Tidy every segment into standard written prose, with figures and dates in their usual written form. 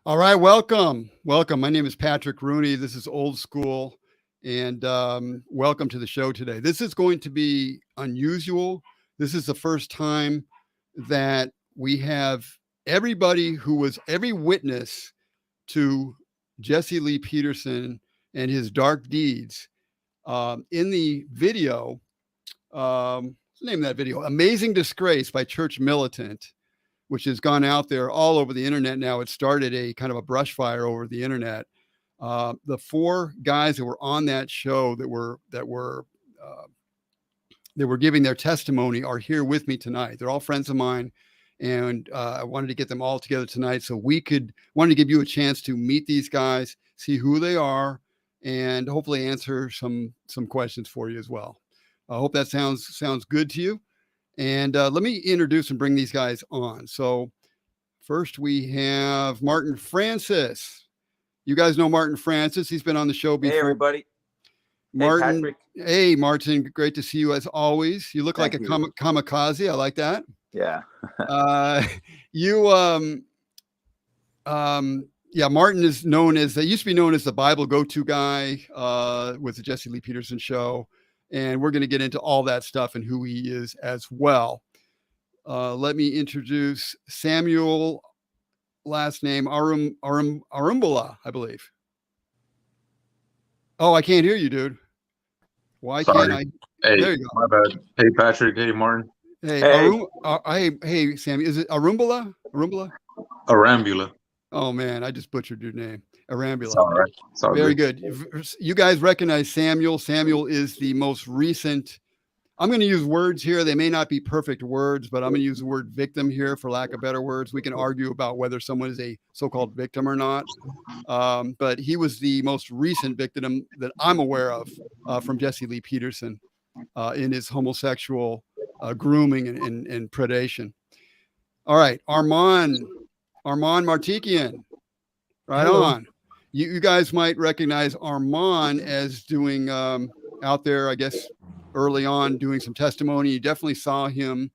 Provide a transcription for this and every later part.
All right, welcome. Welcome. My name is Patrick Rooney. This is Old School, and welcome to the show today. This is going to be unusual. This is the first time that we have every witness to Jesse Lee Peterson and his dark deeds in the video. What's the name of that video? Amazing Disgrace by Church Militant, which has gone out there all over the internet now. It started a kind of a brush fire over the internet. The four guys that were on that show that were giving their testimony are here with me tonight. They're all friends of mine, and I wanted to get them all together tonight so wanted to give you a chance to meet these guys, see who they are, and hopefully answer some questions for you as well. I hope that sounds good to you. And let me introduce and bring these guys on. So first we have Martin Francis. You guys know Martin Francis. He's been on the show before. Hey, everybody. Martin. Hey, Martin. Great to see you as always. You look like a kamikaze. I like that. Yeah. Martin is used to be known as the Bible go-to guy with the Jesse Lee Peterson show. And we're going to get into all that stuff and who he is as well. Let me introduce Samuel, last name Arambula, I believe. Oh, I can't hear you, dude. Why can't I? Hey, there you go. My bad. Hey, Patrick. Hey, Martin. Hey, hey, Sammy. Is it Arambula? Arambula. Oh man, I just butchered your name. Arambula. All right. Very good. You guys recognize Samuel. Samuel is the most recent. I'm going to use words here. They may not be perfect words, but I'm going to use the word victim here for lack of better words. We can argue about whether someone is a so-called victim or not. But he was the most recent victim that I'm aware of from Jesse Lee Peterson in his homosexual grooming and predation. All right. Arman Martikian. Right Hello. On. You guys might recognize Arman as doing out there, I guess, early on doing some testimony. You definitely saw him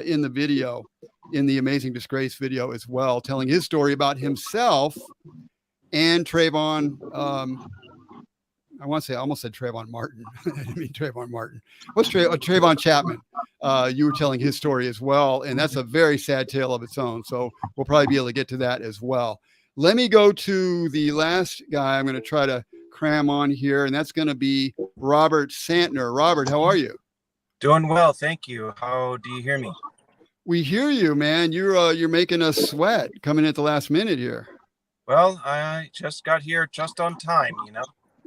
in the video, in the Amazing Disgrace video as well, telling his story about himself and Trayvon. I almost said Trayvon Martin. I didn't mean Trayvon Martin. What's Trayvon Chapman? You were telling his story as well, and that's a very sad tale of its own. So we'll probably be able to get to that as well. Let me go to the last guy I'm going to try to cram on here, and that's going to be Robert Santner. Robert, how are you? Doing well, thank you. How do you hear me? We hear you, man. You're making us sweat coming at the last minute here. Well, I just got here just on time, you know.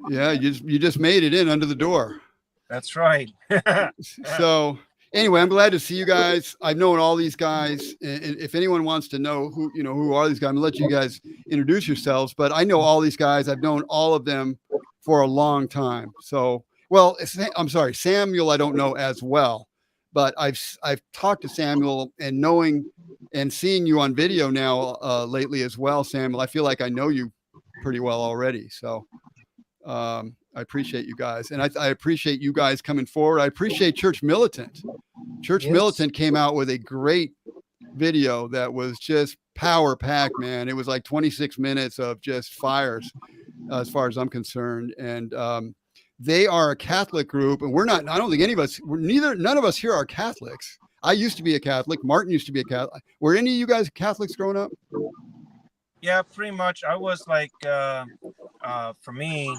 Yeah, you just made it in under the door. That's right. So anyway, I'm glad to see you guys. I've known all these guys, and if anyone wants to know who are these guys, I'm gonna let you guys introduce yourselves. But I know all these guys. I've known all of them for a long time. So, well, I'm sorry, Samuel, I don't know as well, but I've talked to Samuel, and knowing and seeing you on video now lately as well, Samuel. I feel like I know you pretty well already. So. I appreciate you guys, and I appreciate you guys coming forward. I appreciate Church Militant. Church Militant came out with a great video that was just power packed, man. It was like 26 minutes of just fires, as far as I'm concerned. And they are a Catholic group, and we're not. I don't think any of us. None of us here are Catholics. I used to be a Catholic. Martin used to be a Catholic. Were any of you guys Catholics growing up? Yeah, pretty much. I was like, for me,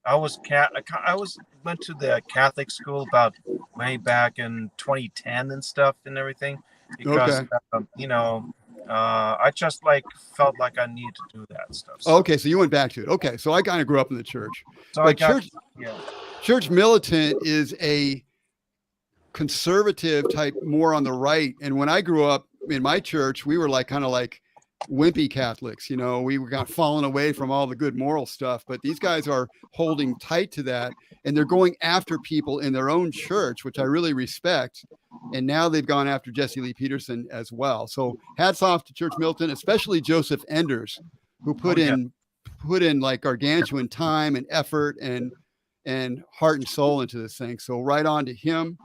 I went to the Catholic school about way back in 2010 and stuff and everything because I just felt like I needed to do that stuff. So. Okay, so you went back to it. Okay, so I kind of grew up in the church. So Church Militant is a conservative type, more on the right. And when I grew up in my church, we were kind of like wimpy Catholics, we were kind of falling away from all the good moral stuff, but these guys are holding tight to that, and they're going after people in their own church, which I really respect. And now they've gone after Jesse Lee Peterson as well. So hats off to Church Militant, especially Joseph Enders, who put in like gargantuan time and effort and heart and soul into this thing. So right on to him.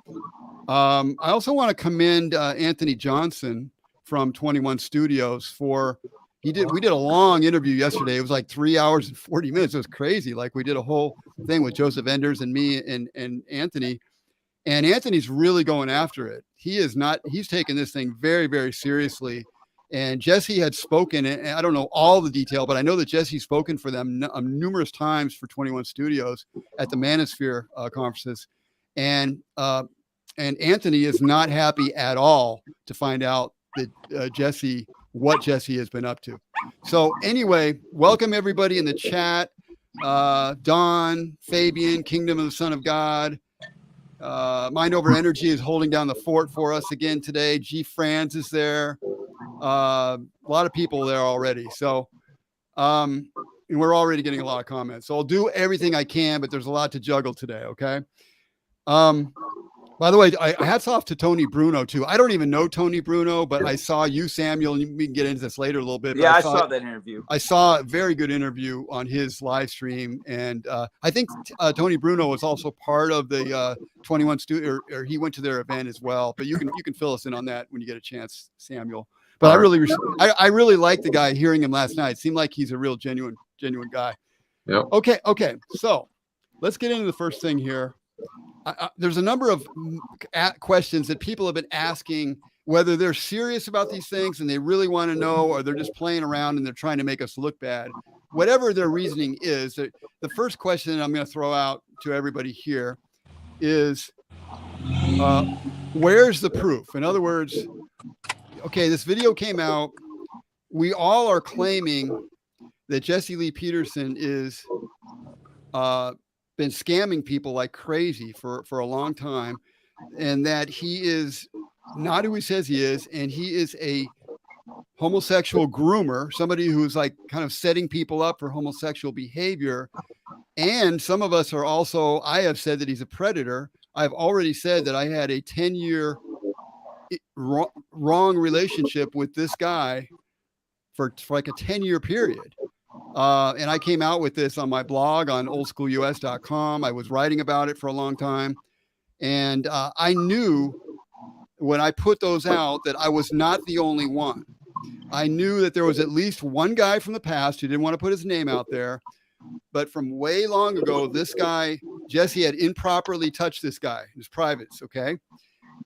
I also want to commend Anthony Johnson from 21 Studios for we did a long interview yesterday. It was like 3 hours and 40 minutes. It was crazy. Like we did a whole thing with Joseph Enders and me and Anthony. And Anthony's really going after it. He's taken this thing very, very seriously. And Jesse had spoken, and I don't know all the detail, but I know that Jesse's spoken for them numerous times for 21 Studios at the Manosphere conferences. And Anthony is not happy at all to find out that what Jesse has been up to. So anyway, welcome everybody in the chat. Don, Fabian, Kingdom of the Son of God. Mind Over Energy is holding down the fort for us again today. G. Franz is there. A lot of people there already. So, and we're already getting a lot of comments. So I'll do everything I can, but there's a lot to juggle today. Okay. By the way, I hats off to Tony Bruno too. I don't even know Tony Bruno, but I saw you, Samuel, and we can get into this later a little bit. Yeah, I saw that interview. I saw a very good interview on his live stream. And I think Tony Bruno was also part of the 21 Studio, or he went to their event as well. But you can fill us in on that when you get a chance, Samuel. But I really liked the guy. Hearing him last night, it seemed like he's a real genuine guy. Yep. Okay. So let's get into the first thing here. There's a number of questions that people have been asking, whether they're serious about these things and they really want to know, or they're just playing around and they're trying to make us look bad. Whatever their reasoning is, the first question I'm going to throw out to everybody here is, where's the proof? In other words, okay, this video came out. We all are claiming that Jesse Lee Peterson is been scamming people like crazy for a long time, and that he is not who he says he is, and he is a homosexual groomer, somebody who's like kind of setting people up for homosexual behavior. And some of us are also, I have said that he's a predator. I've already said that I had a 10-year wrong relationship with this guy for like a 10-year period. And I came out with this on my blog on oldschoolus.com. I was writing about it for a long time. And I knew when I put those out that I was not the only one. I knew that there was at least one guy from the past who didn't want to put his name out there. But from way long ago, this guy, Jesse, had improperly touched this guy, his privates, okay?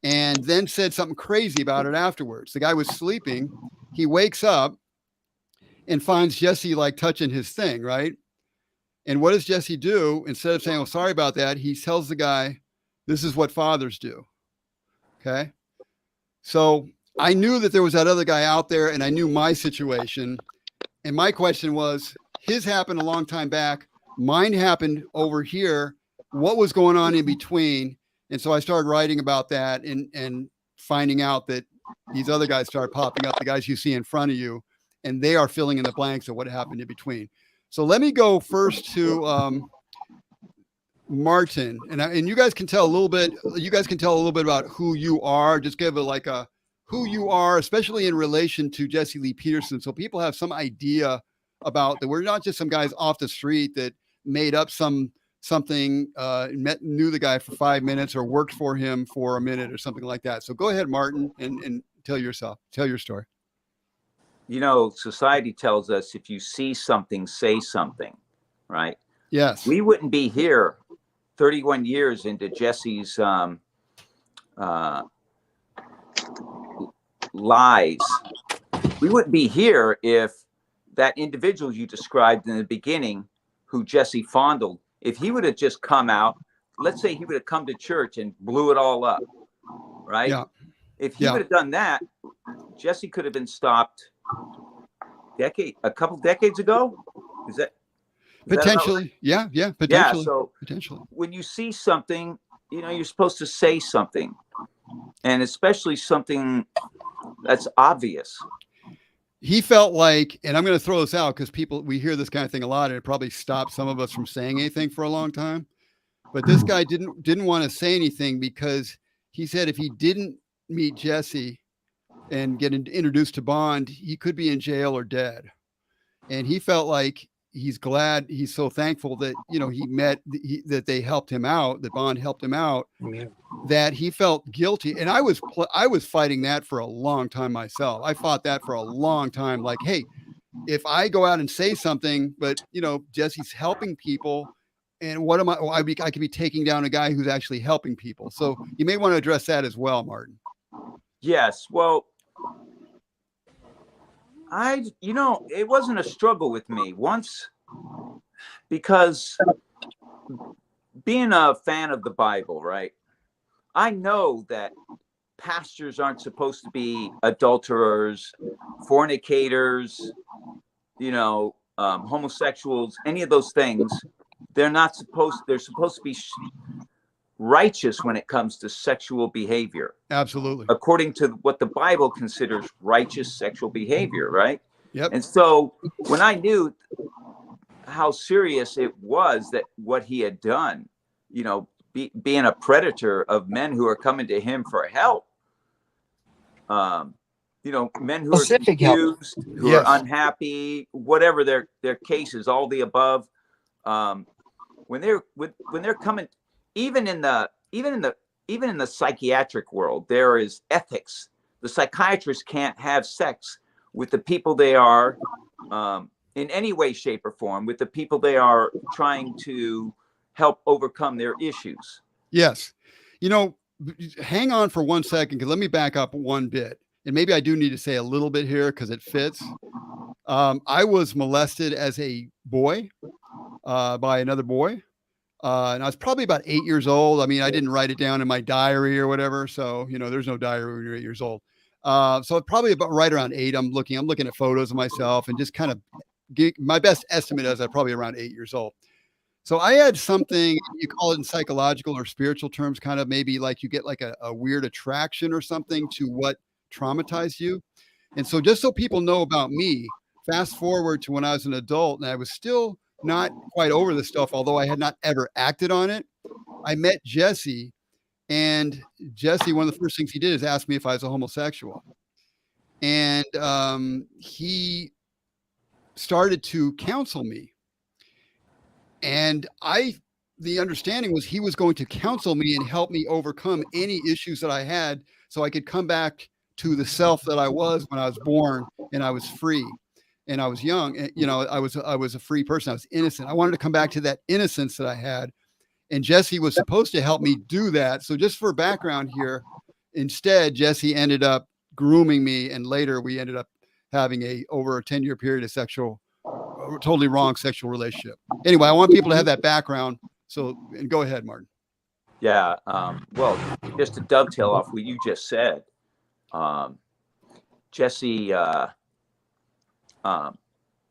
And then said something crazy about it afterwards. The guy was sleeping. He wakes up and finds Jesse like touching his thing, right? And what does Jesse do? Instead of saying, "Oh, sorry about that," he tells the guy, "This is what fathers do." Okay. So I knew that there was that other guy out there, and I knew my situation. And my question was, his happened a long time back. Mine happened over here. What was going on in between? And so I started writing about that and finding out that these other guys started popping up, the guys you see in front of you, and they are filling in the blanks of what happened in between. So let me go first to Martin, and you guys can tell a little bit. You guys can tell a little bit about who you are. Just give it like a who you are, especially in relation to Jesse Lee Peterson, so people have some idea about that. We're not just some guys off the street that made up something, knew the guy for 5 minutes or worked for him for a minute or something like that. So go ahead, Martin, and tell your story. You know, society tells us if you see something, say something, right? Yes. We wouldn't be here 31 years into Jesse's lies. We wouldn't be here if that individual you described in the beginning, who Jesse fondled, if he would have just come out, let's say he would have come to church and blew it all up, right? Yeah. If he would have done that, Jesse could have been stopped a couple decades ago. Is that potentially? Right? Yeah, potentially. Yeah, so potentially, when you see something, you know, you're supposed to say something, and especially something that's obvious. He felt like, and I'm going to throw this out because we hear this kind of thing a lot, and it probably stopped some of us from saying anything for a long time. But this guy didn't want to say anything because he said if he didn't meet Jesse and get introduced to Bond, he could be in jail or dead. And he felt like he's so thankful that, you know, that they helped him out, that Bond helped him out, that he felt guilty. And I was fighting that for a long time myself. I fought that for a long time. Like, hey, if I go out and say something, but Jesse's helping people, and what am I? Well, I could be taking down a guy who's actually helping people. So you may want to address that as well, Martin. Yes. Well, it wasn't a struggle with me once, because being a fan of the Bible, right? I know that pastors aren't supposed to be adulterers, fornicators, homosexuals, any of those things. They're supposed to be righteous when it comes to sexual behavior. Absolutely. According to what the Bible considers righteous sexual behavior, right? Yep. And so when I knew how serious it was, that what he had done, being a predator of men who are coming to him for help, men who are confused, who are unhappy, whatever their cases, all the above. When they're coming, even in the psychiatric world, there is ethics. The psychiatrists can't have sex with the people they are, in any way, shape, or form, with the people they are trying to help overcome their issues. Yes. Hang on for 1 second, because let me back up one bit. And maybe I do need to say a little bit here because it fits. I was molested as a boy by another boy. And I was probably about 8 years old. I mean, I didn't write it down in my diary or whatever. So, there's no diary when you're 8 years old. So probably about right around 8, I'm looking at photos of myself and just kind of my best estimate is I'm probably around 8 years old. So I had something, you call it in psychological or spiritual terms, kind of maybe like you get like a weird attraction or something to what traumatized you. And so just so people know about me, fast forward to when I was an adult and I was still not quite over this stuff, although I had not ever acted on it. I met Jesse, and Jesse, one of the first things he did is ask me if I was a homosexual. And he started to counsel me. And the understanding was he was going to counsel me and help me overcome any issues that I had so I could come back to the self that I was when I was born and I was free and I was young. And, I was a free person. I was innocent. I wanted to come back to that innocence that I had. And Jesse was supposed to help me do that. So just for background here, instead, Jesse ended up grooming me. And later we ended up having over a 10-year period of totally wrong sexual relationship. Anyway, I want people to have that background. So, and go ahead, Martin. Yeah. Well, just to dovetail off what you just said, Jesse,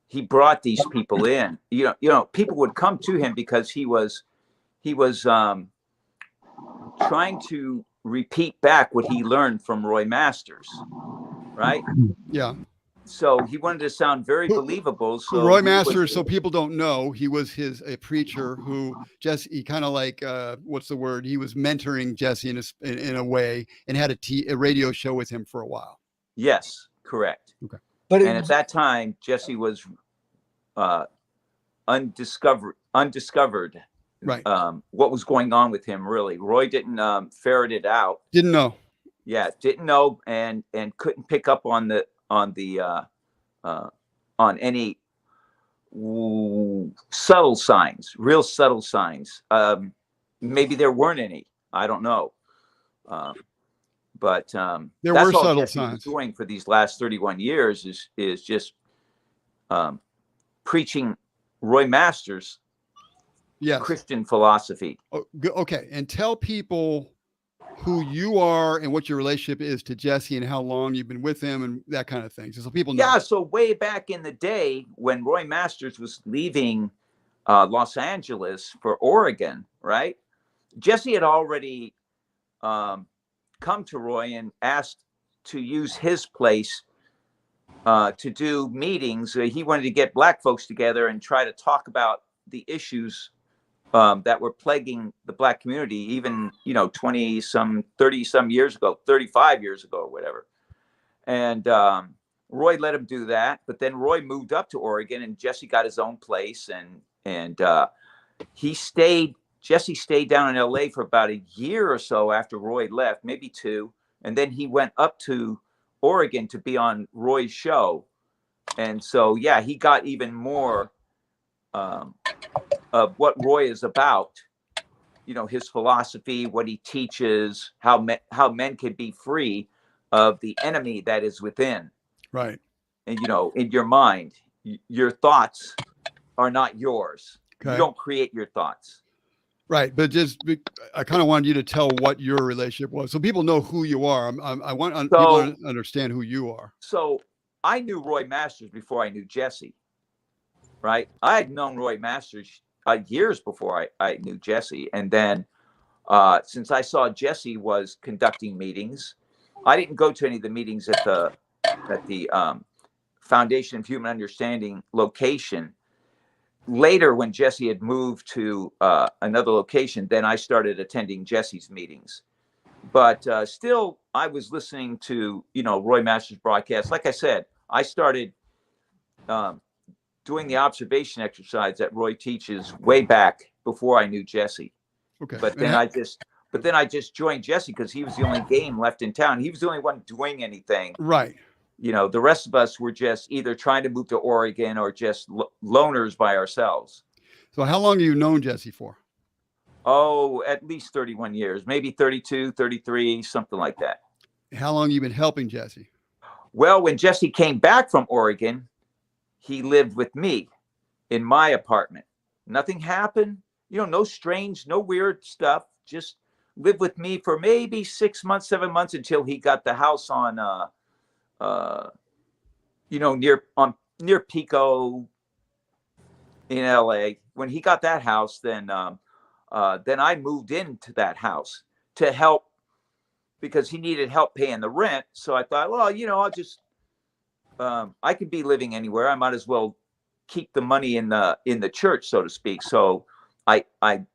he brought these people in. People would come to him because he was trying to repeat back what he learned from Roy Masters, right? Yeah. So he wanted to sound very believable. So Roy Masters, so people don't know, he was a preacher who he kind of like, what's the word? He was mentoring Jesse in a way, and had a radio show with him for a while. Yes, correct. Okay. And at that time, Jesse was undiscovered. Right. What was going on with him, really. Roy didn't ferret it out. Didn't know. Yeah, didn't know, and couldn't pick up on any subtle signs, real subtle signs. Maybe there weren't any. I don't know. But there that's were all subtle Jesse was signs. doing for these last 31 years is just preaching Roy Masters' Christian philosophy. Okay, and tell people who you are and what your relationship is to Jesse and how long you've been with him and that kind of thing, just so people know. Yeah, so way back in the day when Roy Masters was leaving Los Angeles for Oregon, right? Jesse had already come to Roy and asked to use his place to do meetings. He wanted to get Black folks together and try to talk about the issues that were plaguing the Black community, even 20-some, 30-some years ago, 35 years ago, or whatever. And Roy let him do that, but then Roy moved up to Oregon, and Jesse got his own place, and Jesse stayed down in LA for about a year or so after Roy left, maybe 2, and then he went up to Oregon to be on Roy's show. And so, yeah, he got even more of what Roy is about, you know, his philosophy, what he teaches, how men can be free of the enemy that is within. Right. And, you know, in your mind, your thoughts are not yours. Okay. You don't create your thoughts. Right. But I kind of wanted you to tell what your relationship was so people know who you are. I want people to understand who you are. So I knew Roy Masters before I knew Jesse, right? I had known Roy Masters years before I knew Jesse. And then since I saw Jesse was conducting meetings, I didn't go to any of the meetings at the Foundation of Human Understanding location. Later, when Jesse had moved to another location, then I started attending Jesse's meetings. But still, I was listening to, you know, Roy Masters' broadcast. Like I said, I started doing the observation exercise that Roy teaches way back before I knew Jesse. Okay. But then I just joined Jesse because he was the only game left in town. He was the only one doing anything. Right. You know, the rest of us were just either trying to move to Oregon or just loners by ourselves. So how long have you known Jesse for? Oh, at least 31 years, maybe 32, 33, something like that. How long have you been helping Jesse? Well, when Jesse came back from Oregon, he lived with me in my apartment. Nothing happened, you know, no strange, no weird stuff. Just lived with me for maybe 6 months, 7 months until he got the house on, you know, near Pico in LA. When he got that house, then I moved into that house to help because he needed help paying the rent. So I thought, well, you know, I'll just, I could be living anywhere. I might as well keep the money in the church, so to speak. So I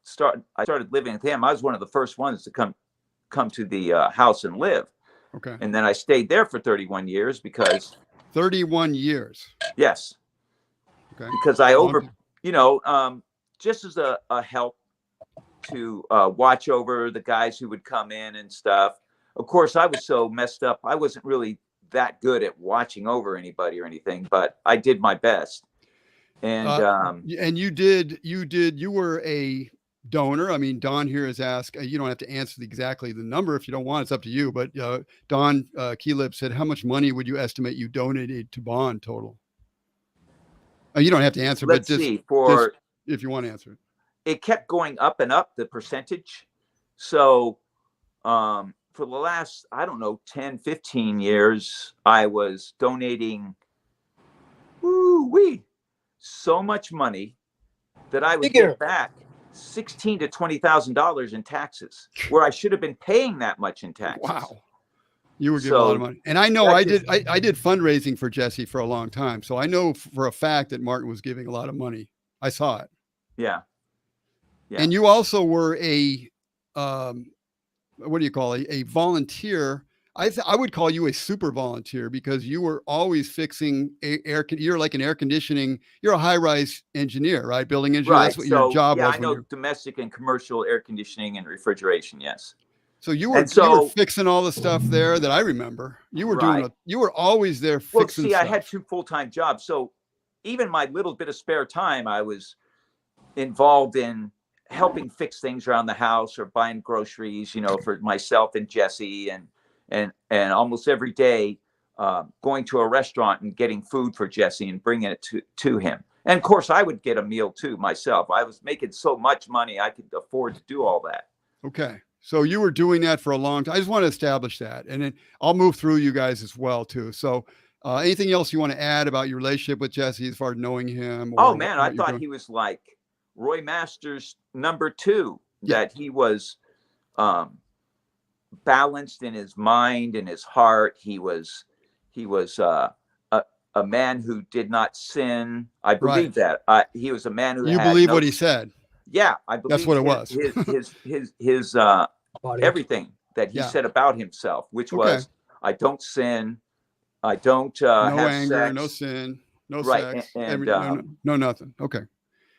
started living with him. I was one of the first ones to come to the house and live. Okay. And then I stayed there for 31 years because 31 years. Yes. Okay. Because you know, just as a help to watch over the guys who would come in and stuff. Of course, I was so messed up. I wasn't really that good at watching over anybody or anything, but I did my best. And you were a donor. I mean, Don here has asked, you don't have to answer exactly the number if you don't want, it's up to you. But Don Keelip said, how much money would you estimate you donated to Bond total? You don't have to answer, let's but see, just if you want to answer it. It kept going up and up, the percentage. So for the last, I don't know, 10, 15 years, I was donating so much money that I would get back $16,000 to $20,000 in taxes, where I should have been paying that much in taxes. Wow. You were giving a lot of money. And I know I did fundraising for Jesse for a long time. So I know for a fact that Martin was giving a lot of money. I saw it. Yeah. Yeah. And you also were a what do you call it? A volunteer. I would call you a super volunteer because you were always fixing you're like an air conditioning. You're a high-rise engineer, right? Building engineer. Right. That's what your job was. Yeah, I know domestic and commercial air conditioning and refrigeration. Yes. So you were fixing all the stuff there that I remember. You were you were always there fixing stuff. I had 2 full-time jobs. So even my little bit of spare time, I was involved in helping fix things around the house or buying groceries, you know, for myself and Jesse, and almost every day going to a restaurant and getting food for Jesse and bringing it to him. And of course, I would get a meal too myself. I was making so much money, I could afford to do all that. Okay. So you were doing that for a long time. I just want to establish that. And then I'll move through you guys as well too. So anything else you want to add about your relationship with Jesse as far as knowing him? Oh man, I thought he was like Roy Masters #2, that he was balanced in his mind and his heart. He was a man who did not sin. I believe that. He was a man who you believe what he said. Yeah, I believe that's what it was. his everything that he said about himself, which was, I don't sin, I don't no have anger, sex, no sin, no right, sex, and no nothing. Okay,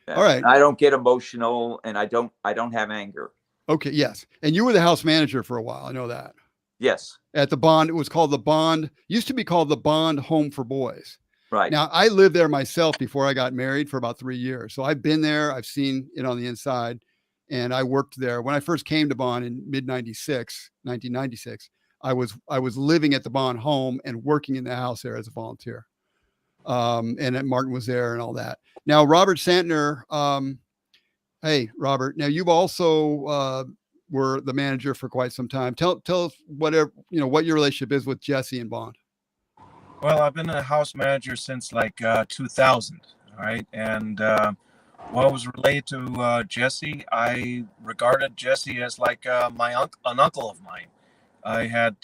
all right. I don't get emotional, and I don't have anger. Okay, yes. And you were the house manager for a while. I know that. Yes. At the Bond, it was called the Bond. Used to be called the Bond Home for Boys. Right. Now, I lived there myself before I got married for about 3 years. So I've been there. I've seen it on the inside. And I worked there. When I first came to Bonn in mid-96, 1996, I was living at the Bonn home and working in the house there as a volunteer. And then Martin was there and all that. Now, Robert Santner, hey, Robert, now you've also were the manager for quite some time. Tell us whatever, what your relationship is with Jesse and Bond. Well, I've been a house manager since like 2000, all right? And what was related to Jesse, I regarded Jesse as like an uncle of mine. I had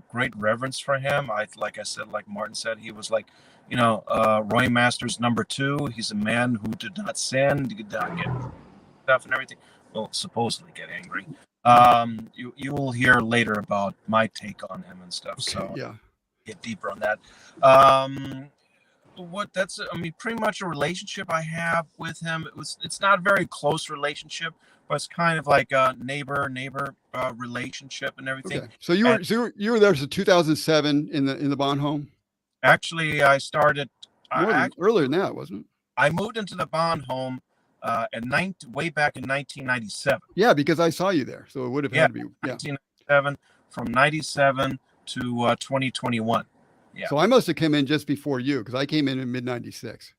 great reverence for him. Like I said, like Martin said, he was like, Roy Masters #2. He's a man who did not sin, did not get stuff and everything. Well, supposedly get angry. You will hear later about my take on him and stuff. Okay, so yeah, get deeper on that. Pretty much a relationship I have with him. It's not a very close relationship, but it's kind of like a neighbor relationship and everything. okay. So you were there since 2007 in the Bond home. Actually, I started Earlier than that, wasn't it? I moved into the Bond home way back in 1997. Yeah, because I saw you there, so it would have had to be 1997 from 97 to 2021. Yeah. So I must have come in just before you because I came in mid-96.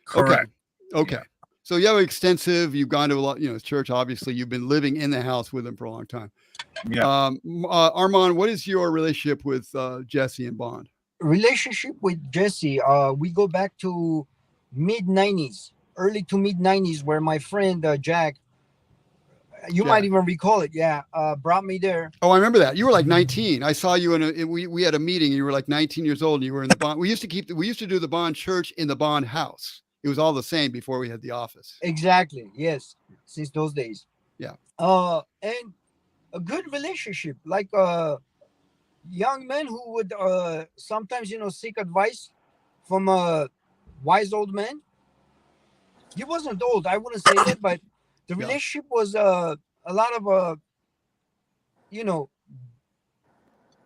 Correct. Okay. Yeah. So you have extensive. You've gone to a lot, church. Obviously, you've been living in the house with him for a long time. Yeah. Arman, what is your relationship with Jesse and Bond? Relationship with Jesse, we go back to early to mid 90s, where my friend Jack, you might even recall it, brought me there. Oh, I remember that. You were like 19. I saw you we had a meeting. You were like 19 years old, and you were in the Bond. We used to do the Bond church in the Bond house. It was all the same before we had the office. Exactly. Yes, since those days. Yeah. And a good relationship, like young men who would sometimes seek advice from a wise old man. He wasn't old, I wouldn't say that, but the relationship was a lot of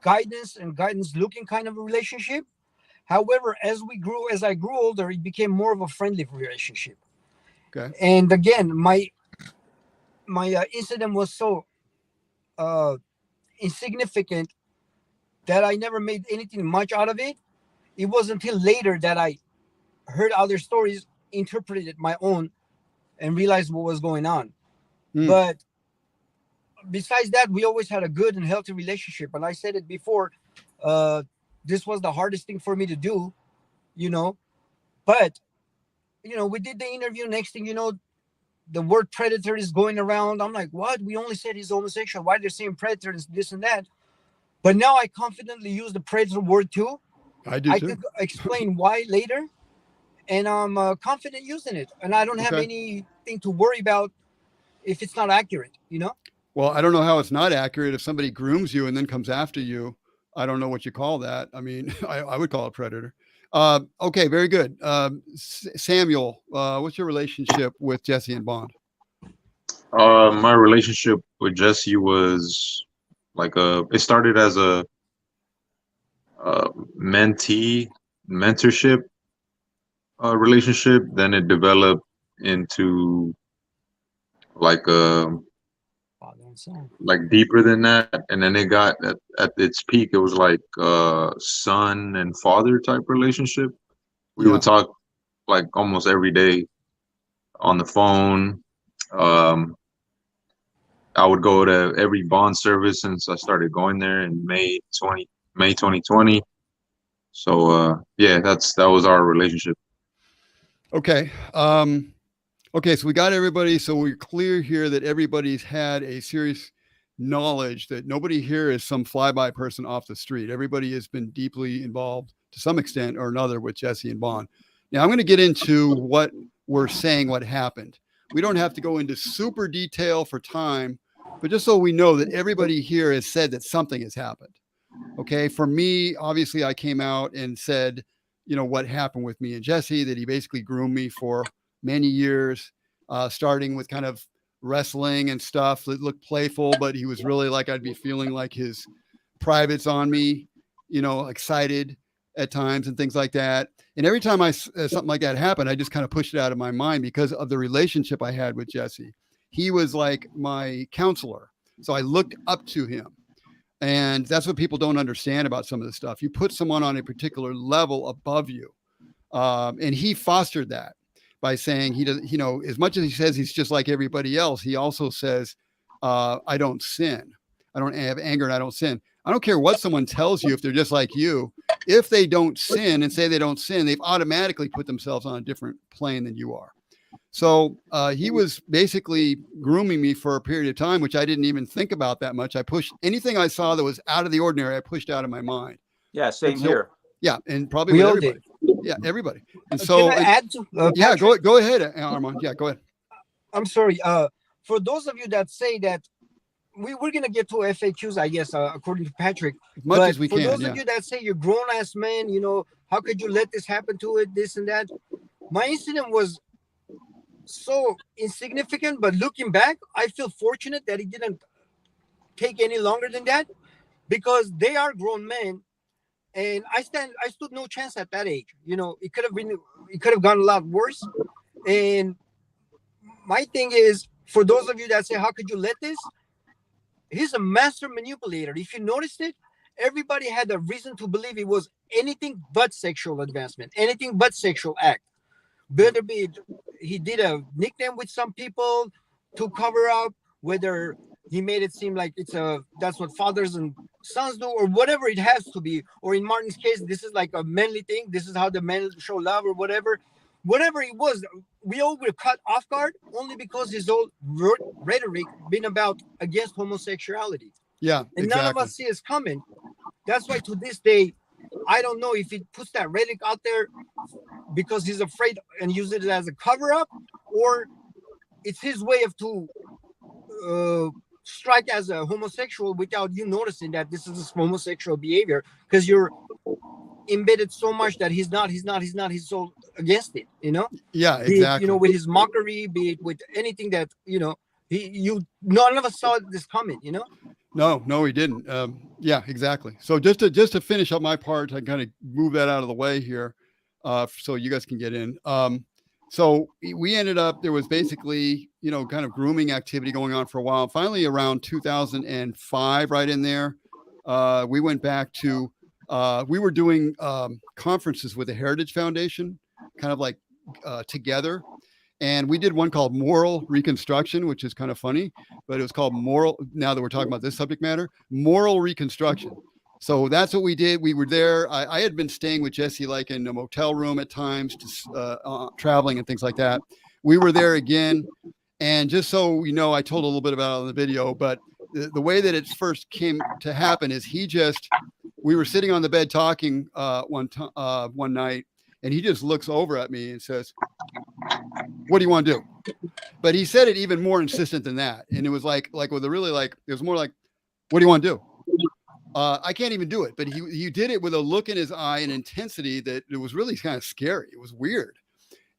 guidance looking kind of a relationship. However, as I grew older, it became more of a friendly relationship. Okay. And again, my incident was so insignificant that I never made anything much out of it. It wasn't until later that I heard other stories, interpreted my own, and realized what was going on. But besides that, we always had a good and healthy relationship. And I said it before, this was the hardest thing for me to do, but we did the interview. Next thing you know, the word predator is going around. I'm like, what? We only said he's homosexual. Why they're saying predator and this and that? But now I confidently use the predator word too. I do too. I could explain why later, and I'm confident using it, and I don't have anything to worry about if it's not accurate. Well, I don't know how it's not accurate. If somebody grooms you and then comes after you, I don't know what you call that. I mean, I would call it predator. Okay, very good. Samuel, what's your relationship with Jesse and Bond? My relationship with Jesse was like it started as a mentorship relationship. Then it developed into like deeper than that, and then it got at its peak. It was like son and father type relationship. We would talk like almost every day on the phone. I would go to every Bond service since I started going there in May 2020. So that was our relationship. Okay. Okay, so we got everybody. So we're clear here that everybody's had a serious knowledge that nobody here is some flyby person off the street. Everybody has been deeply involved to some extent or another with Jesse and Bond. Now I'm going to get into what we're saying, what happened. We don't have to go into super detail for time, but just so we know that everybody here has said that something has happened. Okay, for me, obviously I came out and said, what happened with me and Jesse, that he basically groomed me for many years, starting with kind of wrestling and stuff that looked playful, but he was really like, I'd be feeling like his privates on me, excited. at times and things like that. And every time something like that happened, I just kind of pushed it out of my mind because of the relationship I had with Jesse. He was like my counselor. So I looked up to him. And that's what people don't understand about some of this stuff. You put someone on a particular level above you. And he fostered that by saying he does, you know, as much as he says he's just like everybody else, he also says, I don't sin. I don't have anger and I don't sin. I don't care what someone tells you if they're just like you. If they don't sin and say they don't sin, they've automatically put themselves on a different plane than you are. So he was basically grooming me for a period of time, which I didn't even think about that much. I pushed anything I saw that was out of the ordinary, I pushed out of my mind. Yeah, same so, here. Yeah, and probably We with all everybody. did. Yeah, everybody. And so, Can I add to, yeah, Patrick? go ahead, Arman. Yeah, go ahead. I'm sorry. For those of you that say that we're gonna get to FAQs, I guess, according to Patrick. As much but as we for can. those Yeah. of you that say you're grown ass man, you know, how could you let this happen to it, this and that? My incident was so insignificant, but looking back, I feel fortunate that it didn't take any longer than that, because they are grown men, and I stood no chance at that age. You know, it could have gone a lot worse. And my thing is, for those of you that say, how could you let this? He's a master manipulator. If you noticed it, everybody had a reason to believe it was anything but sexual advancement, anything but sexual act. Whether be he did a nickname with some people to cover up, whether he made it seem like that's what fathers and sons do, or whatever it has to be. Or in Martin's case, this is like a manly thing. This is how the men show love, or whatever. Whatever it was, we all were caught off guard only because his whole rhetoric been about against homosexuality. Yeah, And exactly. none of us see us coming. That's why to this day, I don't know if he puts that rhetoric out there because he's afraid and use it as a cover up, or it's his way of to strike as a homosexual without you noticing that this is homosexual behavior, because you're embedded so much that he's so against it, you know. Yeah, Be it, exactly. you know, with his mockery, be it with anything that, you know, none of us saw this coming, you know. No, he didn't. Yeah, exactly. So just to finish up my part, I kind of move that out of the way here, so you guys can get in. So we ended up, there was basically, you know, kind of grooming activity going on for a while. Finally, around 2005, right in there, we went back to, we were doing conferences with the Heritage Foundation, kind of like together. And we did one called Moral Reconstruction, which is kind of funny, but it was called Moral. Now that we're talking about this subject matter, Moral Reconstruction. So that's what we did. We were there. I had been staying with Jesse, like in a motel room at times, traveling and things like that. We were there again. And just so you know, I told a little bit about it on the video, but the way that it first came to happen is we were sitting on the bed talking one night, and he just looks over at me and says, "What do you want to do?" But he said it even more insistent than that. And it was like with a really it was more like, "What do you want to do?" I can't even do it. But he did it with a look in his eye and intensity that it was really kind of scary. It was weird.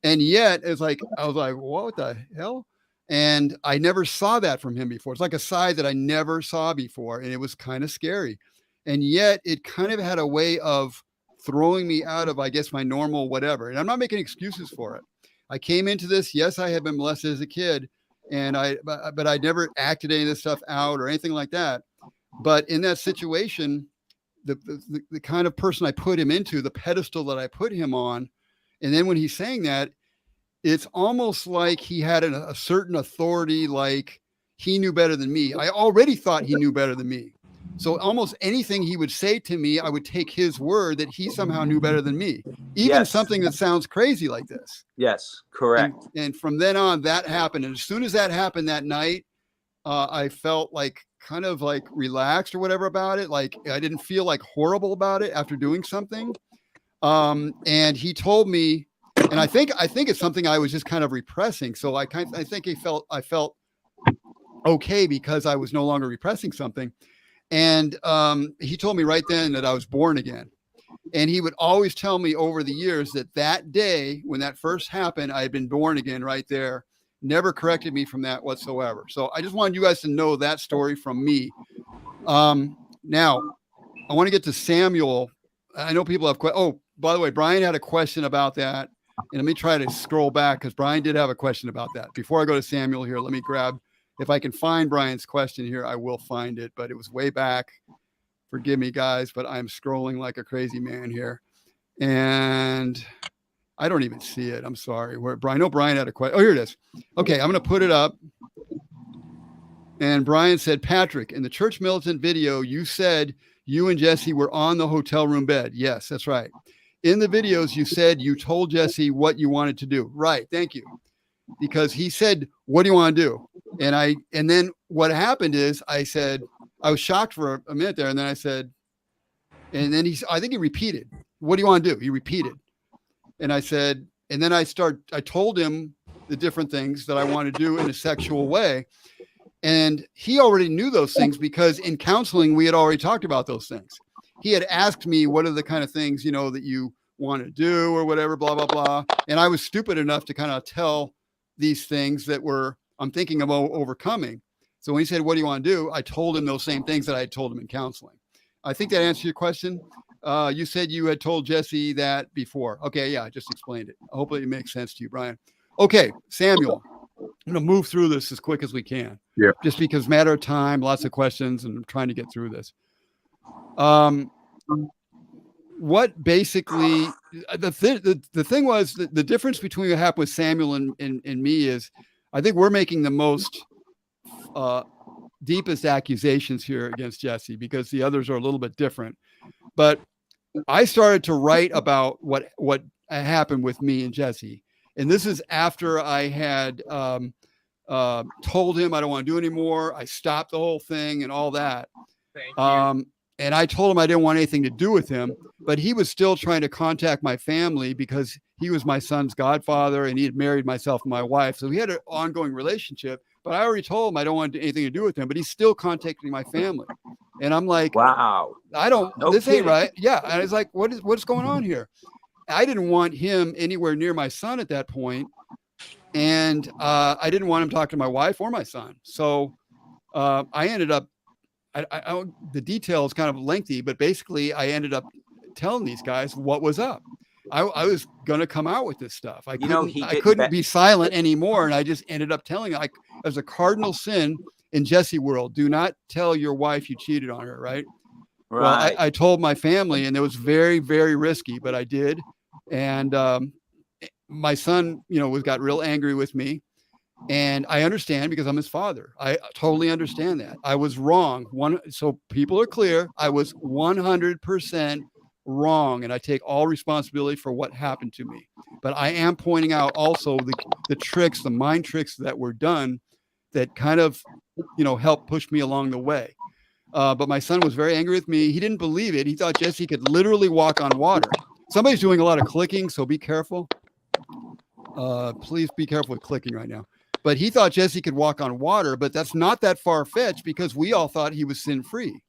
And yet it's like, I was like, what the hell? And I never saw that from him before. It's like a side that I never saw before. And it was kind of scary. And yet it kind of had a way of throwing me out of, I guess, my normal whatever. And I'm not making excuses for it. I came into this. Yes, I had been molested as a kid, but I never acted any of this stuff out or anything like that. But in that situation, the kind of person I put him into, the pedestal that I put him on, and then when he's saying that, it's almost like he had a certain authority, like he knew better than me. I already thought he knew better than me. So almost anything he would say to me, I would take his word that he somehow knew better than me. Even something that sounds crazy like this. Yes, correct. And from then on, that happened. And as soon as that happened that night, I felt like kind of like relaxed or whatever about it. Like I didn't feel like horrible about it after doing something. And he told me, and I think it's something I was just kind of repressing. So I think I felt okay because I was no longer repressing something. And he told me right then that I was born again. And he would always tell me over the years that day when that first happened, I had been born again right there. Never corrected me from that whatsoever. So I just wanted you guys to know that story from me. Now, I want to get to Samuel I know people have oh, by the way, Brian had a question about that. And let me try to scroll back because Brian did have a question about that. Before I go to Samuel here, let me grab, if I can find Brian's question here, I will find it, but it was way back. Forgive me, guys, but I'm scrolling like a crazy man here. And I don't even see it. I'm sorry. Where Brian? I know Brian had a question. Oh, here it is. Okay, I'm going to put it up. And Brian said, Patrick, in the Church Militant video, you said you and Jesse were on the hotel room bed. Yes, that's right. In the videos, you said you told Jesse what you wanted to do. Right. Thank you. Because he said, what do you want to do? And then what happened is I said, I was shocked for a minute there. And then I said, and then I think he repeated, what do you want to do? He repeated. And I said, and then I told him the different things that I want to do in a sexual way. And he already knew those things because in counseling, we had already talked about those things. He had asked me, what are the kind of things, that you want to do or whatever, blah, blah, blah. And I was stupid enough to kind of tell these things that I'm thinking about overcoming. So when he said, what do you want to do? I told him those same things that I had told him in counseling. I think that answered your question. You said you had told Jesse that before. Okay. Yeah. I just explained it. Hopefully it makes sense to you, Brian. Okay. Samuel, I'm going to move through this as quick as we can. Yeah. Just because matter of time, lots of questions, and I'm trying to get through this. What basically the thing was the difference between what happened with Samuel and me is I think we're making the most deepest accusations here against Jesse because the others are a little bit different. But I started to write about what happened with me and Jesse. And this is after I had told him I don't want to do anymore. I stopped the whole thing and all that. Thank you. And I told him I didn't want anything to do with him, but he was still trying to contact my family because he was my son's godfather and he had married myself and my wife. So we had an ongoing relationship, but I already told him I don't want anything to do with him, but he's still contacting my family. And I'm like, wow, this ain't right. Yeah. And I was like, what's going on here? I didn't want him anywhere near my son at that point. And I didn't want him talking to my wife or my son. So I ended up, the detail is kind of lengthy, but basically I ended up telling these guys what was up. I was going to come out with this stuff. I couldn't be silent anymore. And I just ended up telling them, as a cardinal sin in Jesse world, do not tell your wife you cheated on her. Right. Well, I told my family and it was very, very risky, but I did. And my son, got real angry with me. And I understand because I'm his father. I totally understand that. I was wrong. So people are clear. I was 100% wrong. And I take all responsibility for what happened to me. But I am pointing out also the tricks, the mind tricks that were done that kind of, helped push me along the way. But my son was very angry with me. He didn't believe it. He thought Jesse could literally walk on water. Somebody's doing a lot of clicking, so be careful. Please be careful with clicking right now. But he thought Jesse could walk on water, but that's not that far-fetched because we all thought he was sin-free.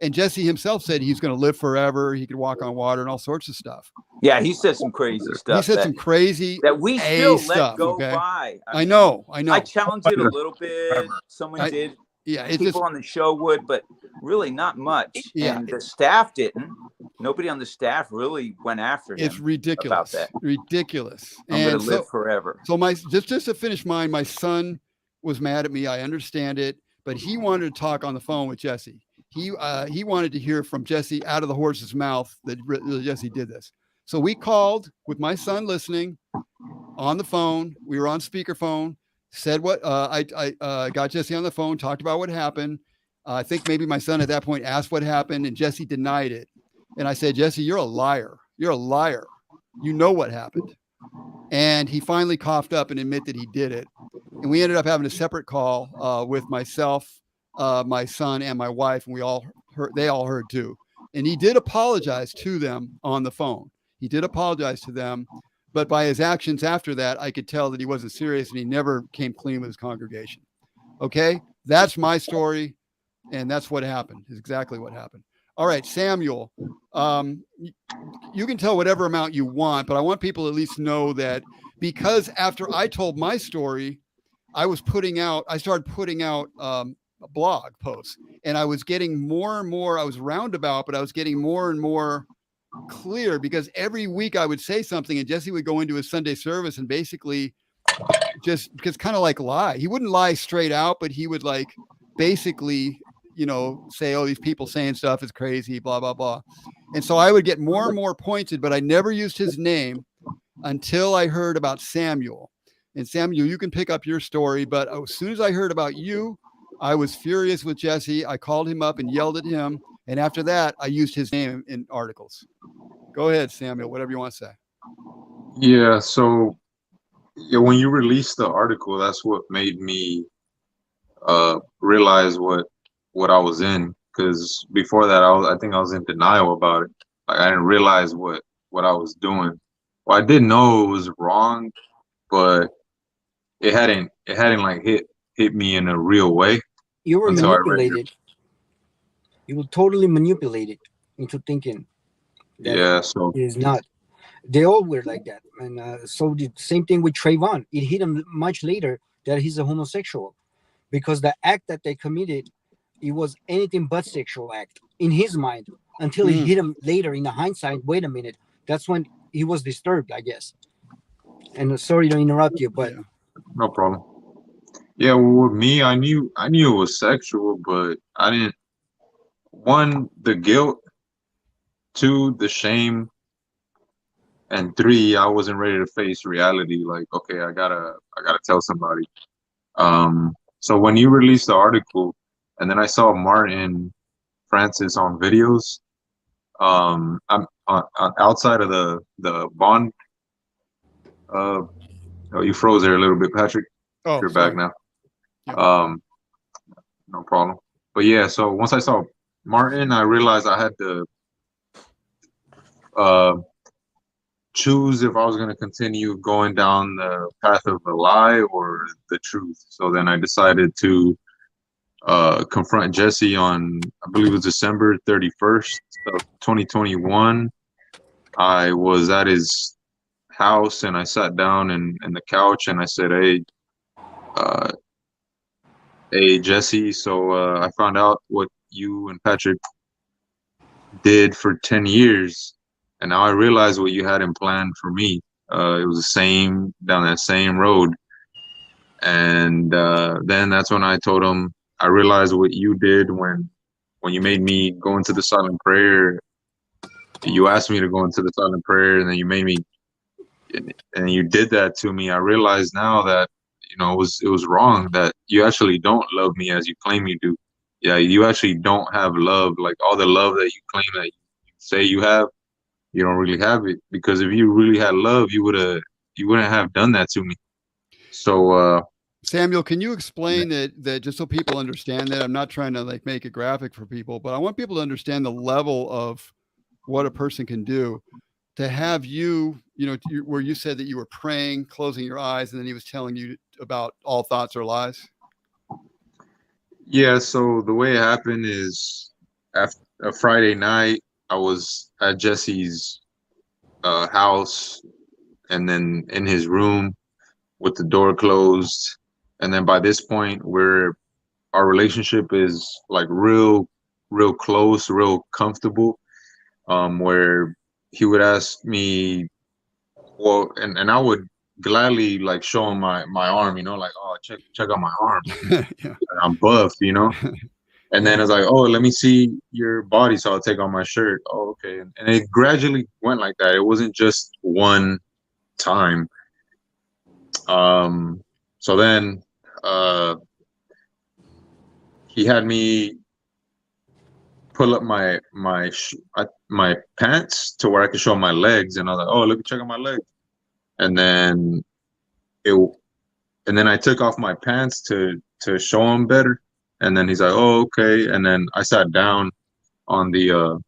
And Jesse himself said he's going to live forever. He could walk on water and all sorts of stuff. Yeah, he said some crazy stuff. He said some crazy that we still let stuff, go okay? by. I know. I challenged it a little bit. Someone did. Yeah, people on the show would, but really not much. Yeah. And the staff didn't. Nobody on the staff really went after him. It's ridiculous. About that. Ridiculous. I'm going to live forever. So just to finish mine, my son was mad at me. I understand it, but he wanted to talk on the phone with Jesse. He wanted to hear from Jesse out of the horse's mouth that Jesse did this. So we called with my son listening on the phone. We were on speakerphone. Said what I got Jesse on the phone, talked about what happened. I think maybe my son at that point asked what happened and Jesse denied it. And I said, Jesse, you're a liar. You're a liar. You know what happened. And he finally coughed up and admitted he did it. And we ended up having a separate call with myself, my son and my wife. And they all heard too. And he did apologize to them on the phone. He did apologize to them. But by his actions after that, I could tell that he wasn't serious and he never came clean with his congregation. Okay, that's my story. And that's what happened, is exactly what happened. All right, Samuel, you can tell whatever amount you want, but I want people to at least know that because after I told my story, I started putting out blog posts and I was getting more and more, I was roundabout, but I was getting more and more clear because every week I would say something and Jesse would go into his Sunday service and basically just because kind of like lie. He wouldn't lie straight out, but he would like basically, you know, say, oh, these people saying stuff is crazy, blah, blah, blah. And so I would get more and more pointed, but I never used his name until I heard about Samuel. And Samuel, you can pick up your story, but as soon as I heard about you, I was furious with Jesse. I called him up and yelled at him. And after that, I used his name in articles. Go ahead, Samuel, whatever you want to say. Yeah, so yeah, when you released the article, that's what made me realize what I was in. Because before that, I think I was in denial about it. Like I didn't realize what I was doing. Well, I did know it was wrong, but it hadn't like hit me in a real way. You were until manipulated. You were totally manipulated into thinking that Yeah, so it is not. They all were like that. And so the same thing with Trayvon. It hit him much later that he's a homosexual because the act that they committed, it was anything but sexual act in his mind until it hit him later in the hindsight. Wait a minute. That's when he was disturbed, I guess. And sorry to interrupt you, but no problem. Yeah, well, with me, I knew it was sexual, but I didn't. One, the guilt. Two, the shame. And three, I wasn't ready to face reality. Like, okay, I gotta tell somebody. So when you released the article, and then I saw Martin Francis on videos, I'm outside of the bond. Oh, you froze there a little bit, Patrick. Oh, You're sorry. back now. Yeah. No problem. But yeah, so once I saw Martin, I realized I had to choose if I was going to continue going down the path of the lie or the truth. So then I decided to confront Jesse on, I believe it was December 31st of 2021. I was at his house and I sat down in the couch and I said, hey, Jesse, so I found out what you and Patrick did for 10 years. And now I realize what you had in plan for me. It was the same, down that same road. And then that's when I told him, I realized what you did when you made me go into the silent prayer. You asked me to go into the silent prayer, and then you made me, and you did that to me. I realize now that, you know, it was wrong, that you actually don't love me as you claim you do. Yeah, you actually don't have love. Like all the love that you claim that you say you have, you don't really have it, because if you really had love, you wouldn't have done that to me. So Samuel, can you explain that just so people understand that? I'm not trying to like make it graphic for people, but I want people to understand the level of what a person can do. To have you know, where you said that you were praying, closing your eyes, and then he was telling you about all thoughts are lies. yeah, so the way it happened is after a Friday night, I was at Jesse's house, and then in his room with the door closed. And then by this point, our relationship is like real close, real comfortable, where he would ask me, well, and I would gladly like show him my arm, you know, like, oh, check out my arm. Yeah. I'm buff, you know. And then it's like, oh, let me see your body. So I'll take off my shirt. Oh, okay. And it gradually went like that. It wasn't just one time. So then he had me pull up my pants to where I could show my legs. And I was like, oh, let me check out my legs. And then I took off my pants to show him better. And then he's like, oh, okay. And then I sat down on the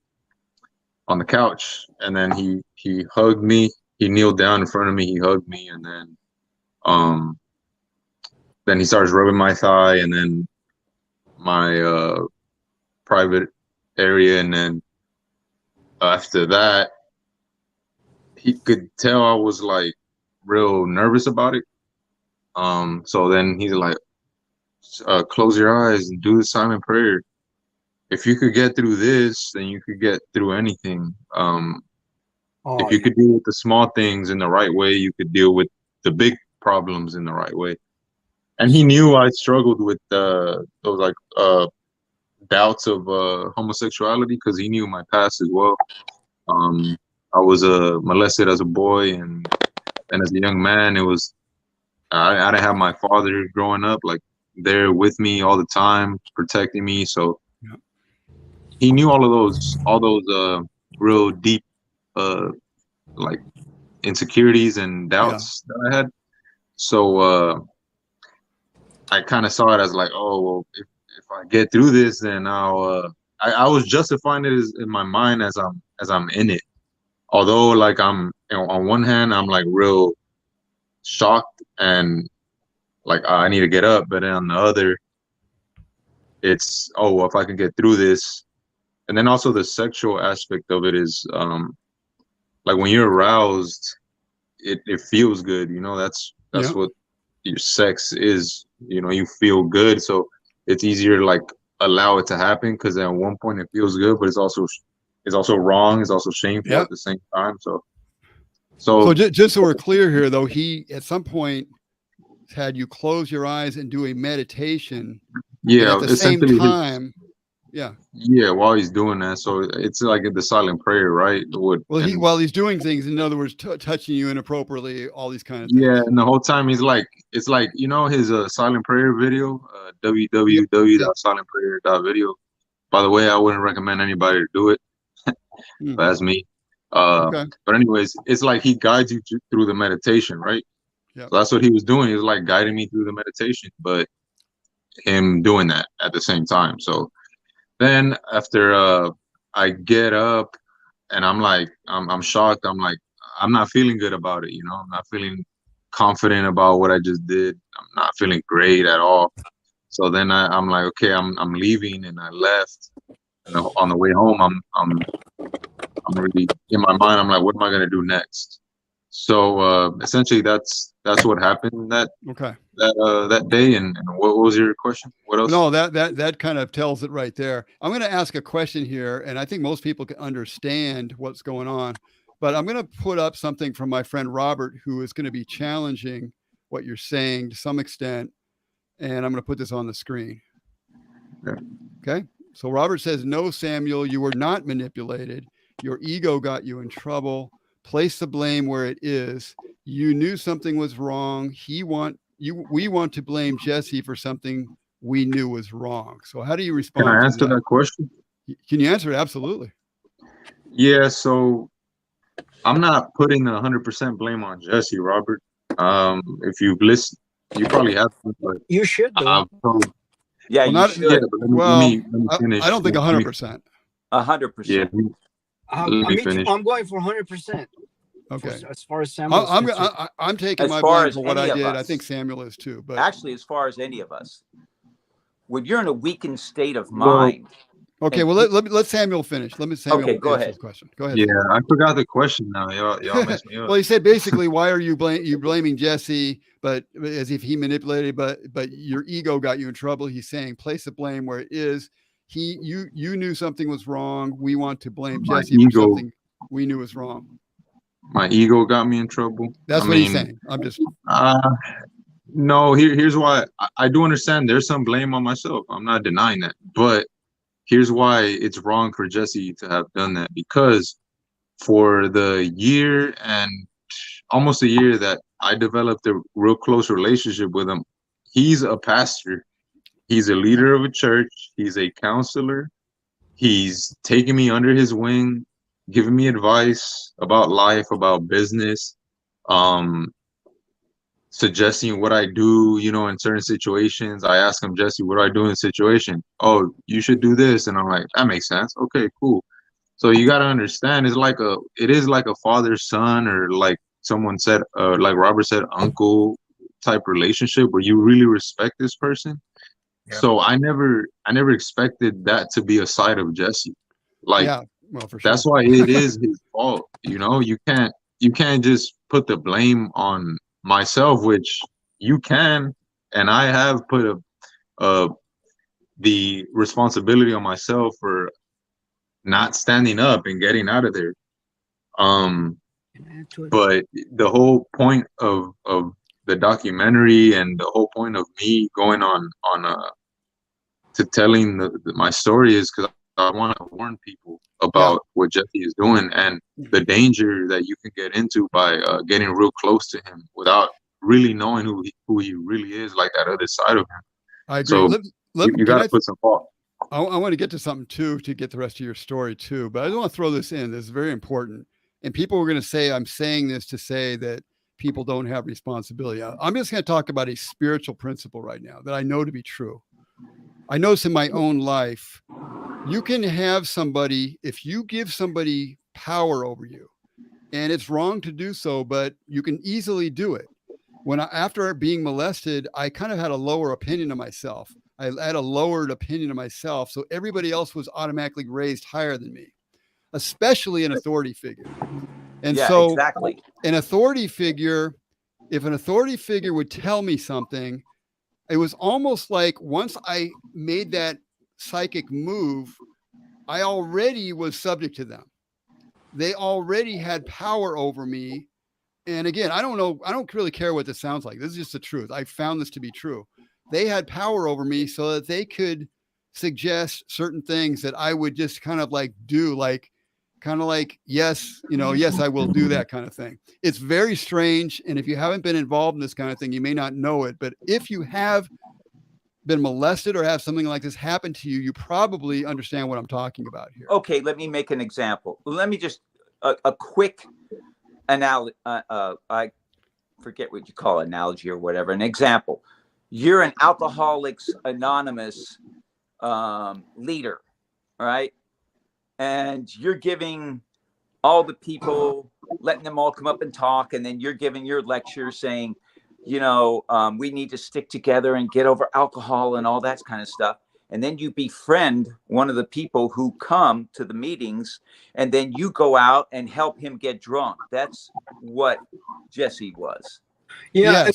couch, and then he hugged me. He kneeled down in front of me. He hugged me, and then he starts rubbing my thigh and then my private area. And then after that, he could tell I was like real nervous about it. So then he's like, close your eyes and do the silent prayer. If you could get through this, then you could get through anything. Oh, If you could deal with the small things in the right way, you could deal with the big problems in the right way. And he knew I struggled with those like doubts of homosexuality because he knew my past as well. I was molested as a boy, and as a young man, it was I didn't have my father growing up like there with me all the time, protecting me. So Yeah. he knew all those real deep like insecurities and doubts that I had. So I kind of saw it as like, oh well, if I get through this, then I was justifying it in my mind as I'm in it. Although like I'm, you know, on one hand I'm like real shocked and like I need to get up, but then on the other, it's, oh well, if I can get through this. And then also the sexual aspect of it is like when you're aroused, it feels good, you know. That's what your sex is, you know. You feel good, so it's easier to like allow it to happen because at one point it feels good, but it's also wrong, it's also shameful at the same time. So just so we're clear here, though, he at some point had you close your eyes and do a meditation. Yeah, and at the same time, while he's doing that, so it's like the silent prayer, right? While he's doing things, in other words, touching you inappropriately, all these kind of things. Yeah, and the whole time he's like, it's like, you know, his silent prayer video, www.silentprayer.video. By the way, I wouldn't recommend anybody to do it, but that's me. But anyways, it's like he guides you through the meditation, right? Yeah. So that's what he was doing. He was like guiding me through the meditation, but him doing that at the same time. So then after I get up and I'm like, I'm shocked. I'm like, I'm not feeling good about it. You know, I'm not feeling confident about what I just did. I'm not feeling great at all. So then I'm like, okay, I'm leaving, and I left. And on the way home, I'm really in my mind. I'm like, what am I gonna do next? So essentially, that's what happened that day. And what was your question? What else? No, that kind of tells it right there. I'm going to ask a question here, and I think most people can understand what's going on. But I'm going to put up something from my friend Robert, who is going to be challenging what you're saying to some extent. And I'm going to put this on the screen. Okay. So Robert says, no, Samuel, you were not manipulated. Your ego got you in trouble. Place the blame where it is. You knew something was wrong. We want to blame Jesse for something we knew was wrong. So how do you respond? Can I answer that question? Can you answer it? Absolutely. Yeah. So I'm not putting 100% blame on Jesse, Robert. If you've listened, you probably have. But you should, though. Yeah, you should. Yeah, but let me finish. I don't think 100%. 100%. Yeah. I'm going for 100%. Okay. As far as Samuel, I'm taking my blame for what I did. I think Samuel is too. But actually, as far as any of us, when you're in a weakened state of mind. Okay, well let Samuel finish. Let me Samuel go answer ahead. his question. Go ahead. Yeah, I forgot the question now. Y'all messed me up. Well, he said basically, why are you blaming Jesse, but as if he manipulated, but your ego got you in trouble. He's saying place the blame where it is. You knew something was wrong. We want to blame Jesse for something we knew was wrong. My ego got me in trouble. That's what he's saying. I'm just no. Here's why. I do understand there's some blame on myself. I'm not denying that, but here's why it's wrong for Jesse to have done that. Because for the year and almost a year that I developed a real close relationship with him, he's a pastor. He's a leader of a church. He's a counselor. He's taking me under his wing, giving me advice about life, about business, suggesting what I do, you know, in certain situations. I ask him, Jesse, what do I do in a situation? Oh, you should do this. And I'm like, that makes sense. Okay, cool. So you got to understand, it is like a father-son, or like someone said, like Robert said, uncle type relationship where you really respect this person. Yeah. So I never expected that to be a side of Jesse. Like, yeah, well, for sure. That's why it is his fault. You know, you can't just put the blame on myself, which you can, and I have put the responsibility on myself for not standing up and getting out of there. But the whole point of the documentary and the whole point of me going on to telling my story is because I want to warn people about what Jesse is doing and the danger that you can get into by getting real close to him without really knowing who he really is, like that other side of him. I agree. So you got to put some thought. I want to get to something too, to get the rest of your story too, but I just want to throw this in. This is very important. And people are going to say, I'm saying this to say that people don't have responsibility. I'm just going to talk about a spiritual principle right now that I know to be true. I notice in my own life, you can have somebody, if you give somebody power over you, and it's wrong to do so, but you can easily do it. After being molested, I kind of had a lower opinion of myself. I had a lowered opinion of myself. So everybody else was automatically raised higher than me, especially an authority figure. And so exactly. An authority figure, if an authority figure would tell me something, it was almost like once I made that psychic move, I already was subject to them. They already had power over me. And again, I don't know. I don't really care what this sounds like. This is just the truth. I found this to be true. They had power over me so that they could suggest certain things that I would just kind of like do, yes, yes, I will do that kind of thing. It's very strange. And if you haven't been involved in this kind of thing, you may not know it. But if you have been molested or have something like this happen to you, you probably understand what I'm talking about here. Okay, let me make an example. Let me just a quick analogy. I forget what you call analogy or whatever. An example. You're an Alcoholics Anonymous leader, all right? And you're giving all the people, letting them all come up and talk, and then you're giving your lecture saying, we need to stick together and get over alcohol and all that kind of stuff. And then you befriend one of the people who come to the meetings, and then you go out and help him get drunk. That's what Jesse was. Yeah.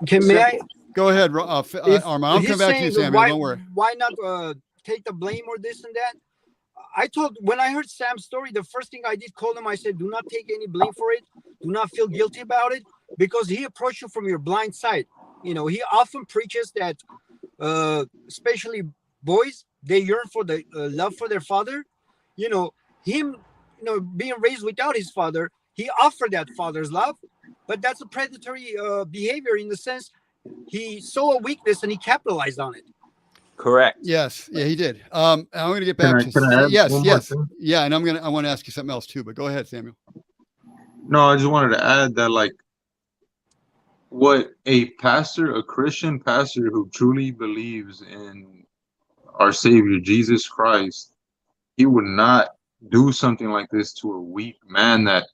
Yes. May I? Go ahead, Arman. I'll come back to you, Samuel. Don't worry. Why not take the blame or this and that? When I heard Sam's story, the first thing I did, call him. I said, do not take any blame for it. Do not feel guilty about it, because he approached you from your blind side. He often preaches that, especially boys, they yearn for the love for their father. Him, being raised without his father, he offered that father's love, but that's a predatory behavior in the sense he saw a weakness and he capitalized on it. Correct. Yes. Yeah, he did. I'm going to get back to yes. Yeah. And I want to ask you something else too, but go ahead, Samuel. No, I just wanted to add that, what a Christian pastor who truly believes in our Savior, Jesus Christ, he would not do something like this to a weak man that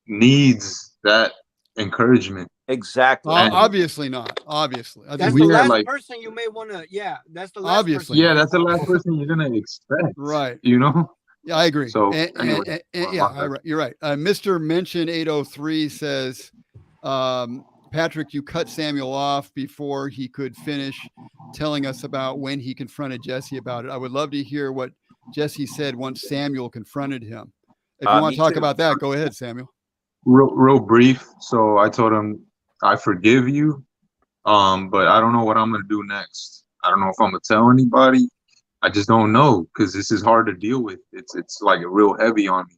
needs that encouragement. Exactly. Obviously not. Obviously. That's the last person you may want to, that's the last obviously. person. Yeah, that's the last person you're going to expect. Right. Yeah, I agree. So, anyway, you're right. Mr. Mention 803 says, Patrick, you cut Samuel off before he could finish telling us about when he confronted Jesse about it. I would love to hear what Jesse said once Samuel confronted him. If you want to talk about that, go ahead, Samuel. Real brief. So I told him, I forgive you, but I don't know what I'm going to do next. I don't know if I'm going to tell anybody. I just don't know, because this is hard to deal with. It's like real heavy on me.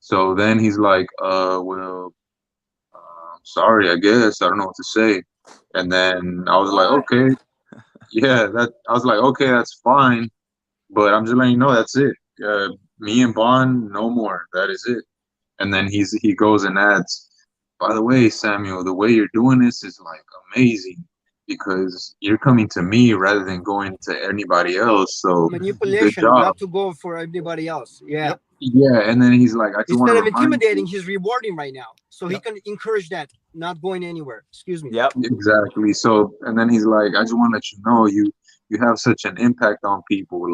So then he's like, sorry, I guess. I don't know what to say. And then I was like, okay. I was like, okay, that's fine. But I'm just letting you know, that's it. Me and Bond, no more. That is it. And then he goes and adds, by the way, Samuel, the way you're doing this is amazing, because you're coming to me rather than going to anybody else. So manipulation, not to go for everybody else. Yeah. Yeah. And then he's like, instead of intimidating, he's rewarding right now. So he can encourage that, not going anywhere. Excuse me. Yep. Exactly. So, and then he's like, I just want to let you know, you have such an impact on people.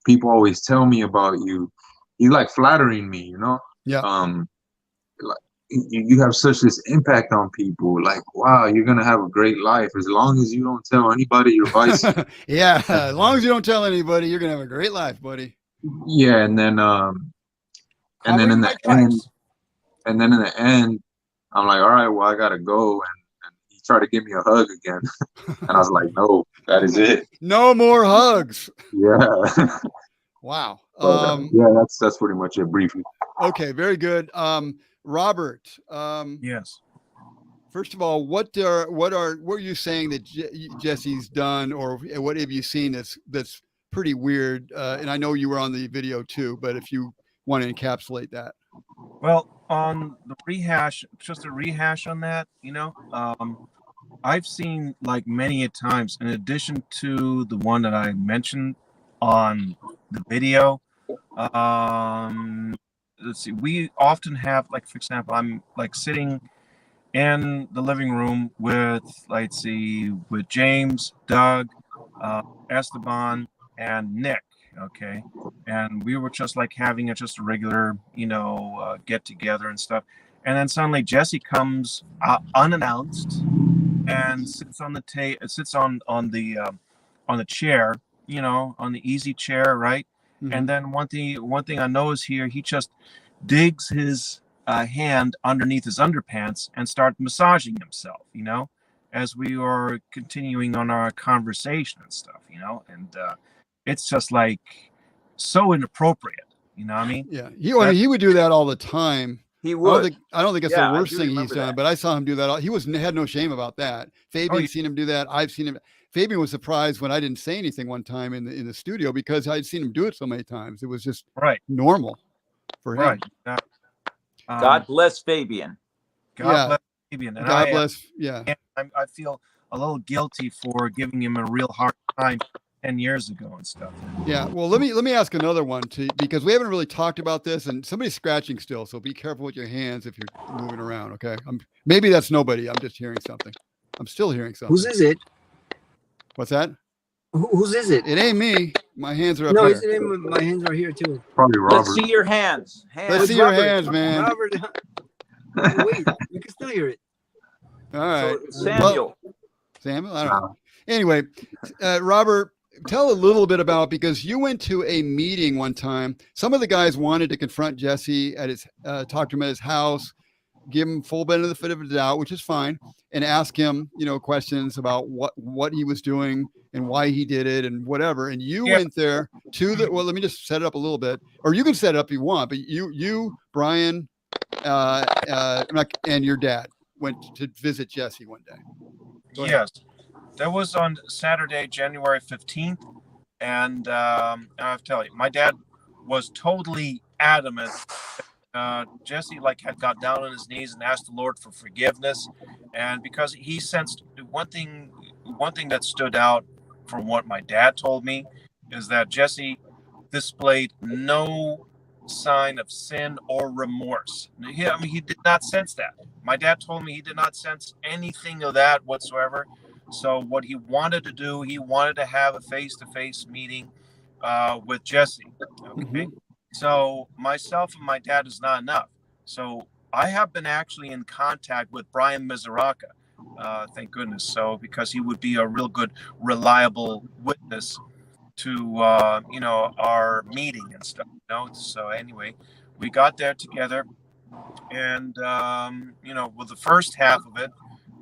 People always tell me about you. He's flattering me, Yeah. You have such this impact on people. Wow, you're gonna have a great life as long as you don't tell anybody your vice. Yeah, as long as you don't tell anybody, you're gonna have a great life, buddy. Yeah, and then in the end, And then in the end, I'm like, all right, well, I gotta go. And he tried to give me a hug again, and I was like, no, that is it. No more hugs. Yeah. Wow. Yeah, that's pretty much it briefly. Okay, very good. Robert, Yes. first of all, what are you saying that Jesse's done, or what have you seen that's pretty weird? And I know you were on the video too, but if you want to encapsulate that. Well, on the rehash, just a rehash on that, I've seen like many a times, in addition to the one that I mentioned on the video, let's see, we often have, like, for example, I'm like sitting in the living room with, let's see, with James, Doug, Esteban, and Nick. Okay, and we were just like having just a regular, get together and stuff. And then suddenly Jesse comes unannounced and sits on the sits on the chair, on the easy chair, right? Mhm. And then one thing I notice here, he just digs his hand underneath his underpants and start massaging himself, as we are continuing on our conversation and stuff, and it's just like so inappropriate, you know what I mean? Yeah, he would do that all the time. He would. I don't think it's Yeah, the I worst do thing he's remember done, that. but I saw him do that. He had no shame about that. Fabian's yeah. seen him do that. I've seen him. Fabian was surprised when I didn't say anything one time in the studio because I'd seen him do it so many times. It was just Right, normal for him. right. God bless Fabian. God Yeah. bless Fabian. And God bless. Yeah. I feel a little guilty for giving him a real hard time 10 years ago and stuff. Yeah. Well, let me ask another one because we haven't really talked about this, and somebody's scratching still. So be careful with your hands if you're moving around. Okay. Maybe that's nobody. I'm just hearing something. I'm still hearing something. Whose is it? What's that? Whose is it? It ain't me. My hands are up No, here. my hands are here too. Probably Robert. Let's see your hands. Let's see your Robert. hands, man. Robert, wait, you can still hear it. All right. So, Samuel. Samuel? I don't know. Anyway, Robert, tell a little bit about, because you went to a meeting one time. Some of the guys wanted to confront Jesse at his, talk to him at his house, give him full benefit of the doubt, which is fine, and ask him, questions about what he was doing and why he did it and whatever. And you went there to well, let me just set it up a little bit, or you can set it up if you want, but you, Brian, and your dad went to visit Jesse one day. Yes, that was on Saturday, January 15th. And I have to tell you, my dad was totally adamant. Jesse had got down on his knees and asked the Lord for forgiveness. And because he sensed one thing that stood out from what my dad told me is that Jesse displayed no sign of sin or remorse. He did not sense that. My dad told me he did not sense anything of that whatsoever. So what he wanted to do, he wanted to have a face-to-face meeting with Jesse. Okay. Mm-hmm. So myself and my dad is not enough. So I have been actually in contact with Brian Mizuraka, thank goodness. So because he would be a real good, reliable witness to our meeting and stuff. So anyway, we got there together, and with the first half of it,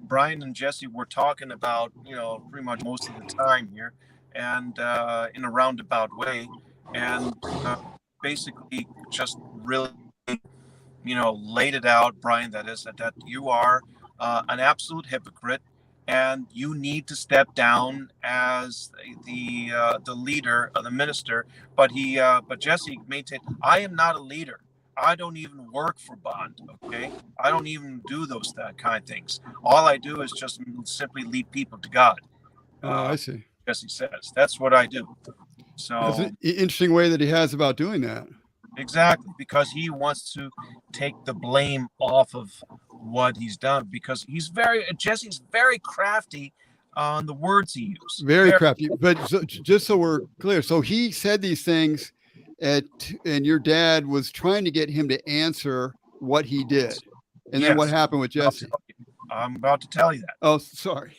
Brian and Jesse were talking about pretty much most of the time here, and in a roundabout way, and basically just really laid it out, Brian, that you are an absolute hypocrite, and you need to step down as the leader of the minister. But Jesse maintained, I am not a leader. I don't even work for Bond. Okay, I don't even do those kind of things. All I do is just simply lead people to God. I see. Jesse says that's what I do. So that's an interesting way that he has about doing that. Exactly, because he wants to take the blame off of what he's done, because Jesse's very crafty on the words he used. Very crafty. But just so we're clear, so he said these things and your dad was trying to get him to answer what he did. And then what happened with Jesse? I'm about to tell you that. Oh, sorry.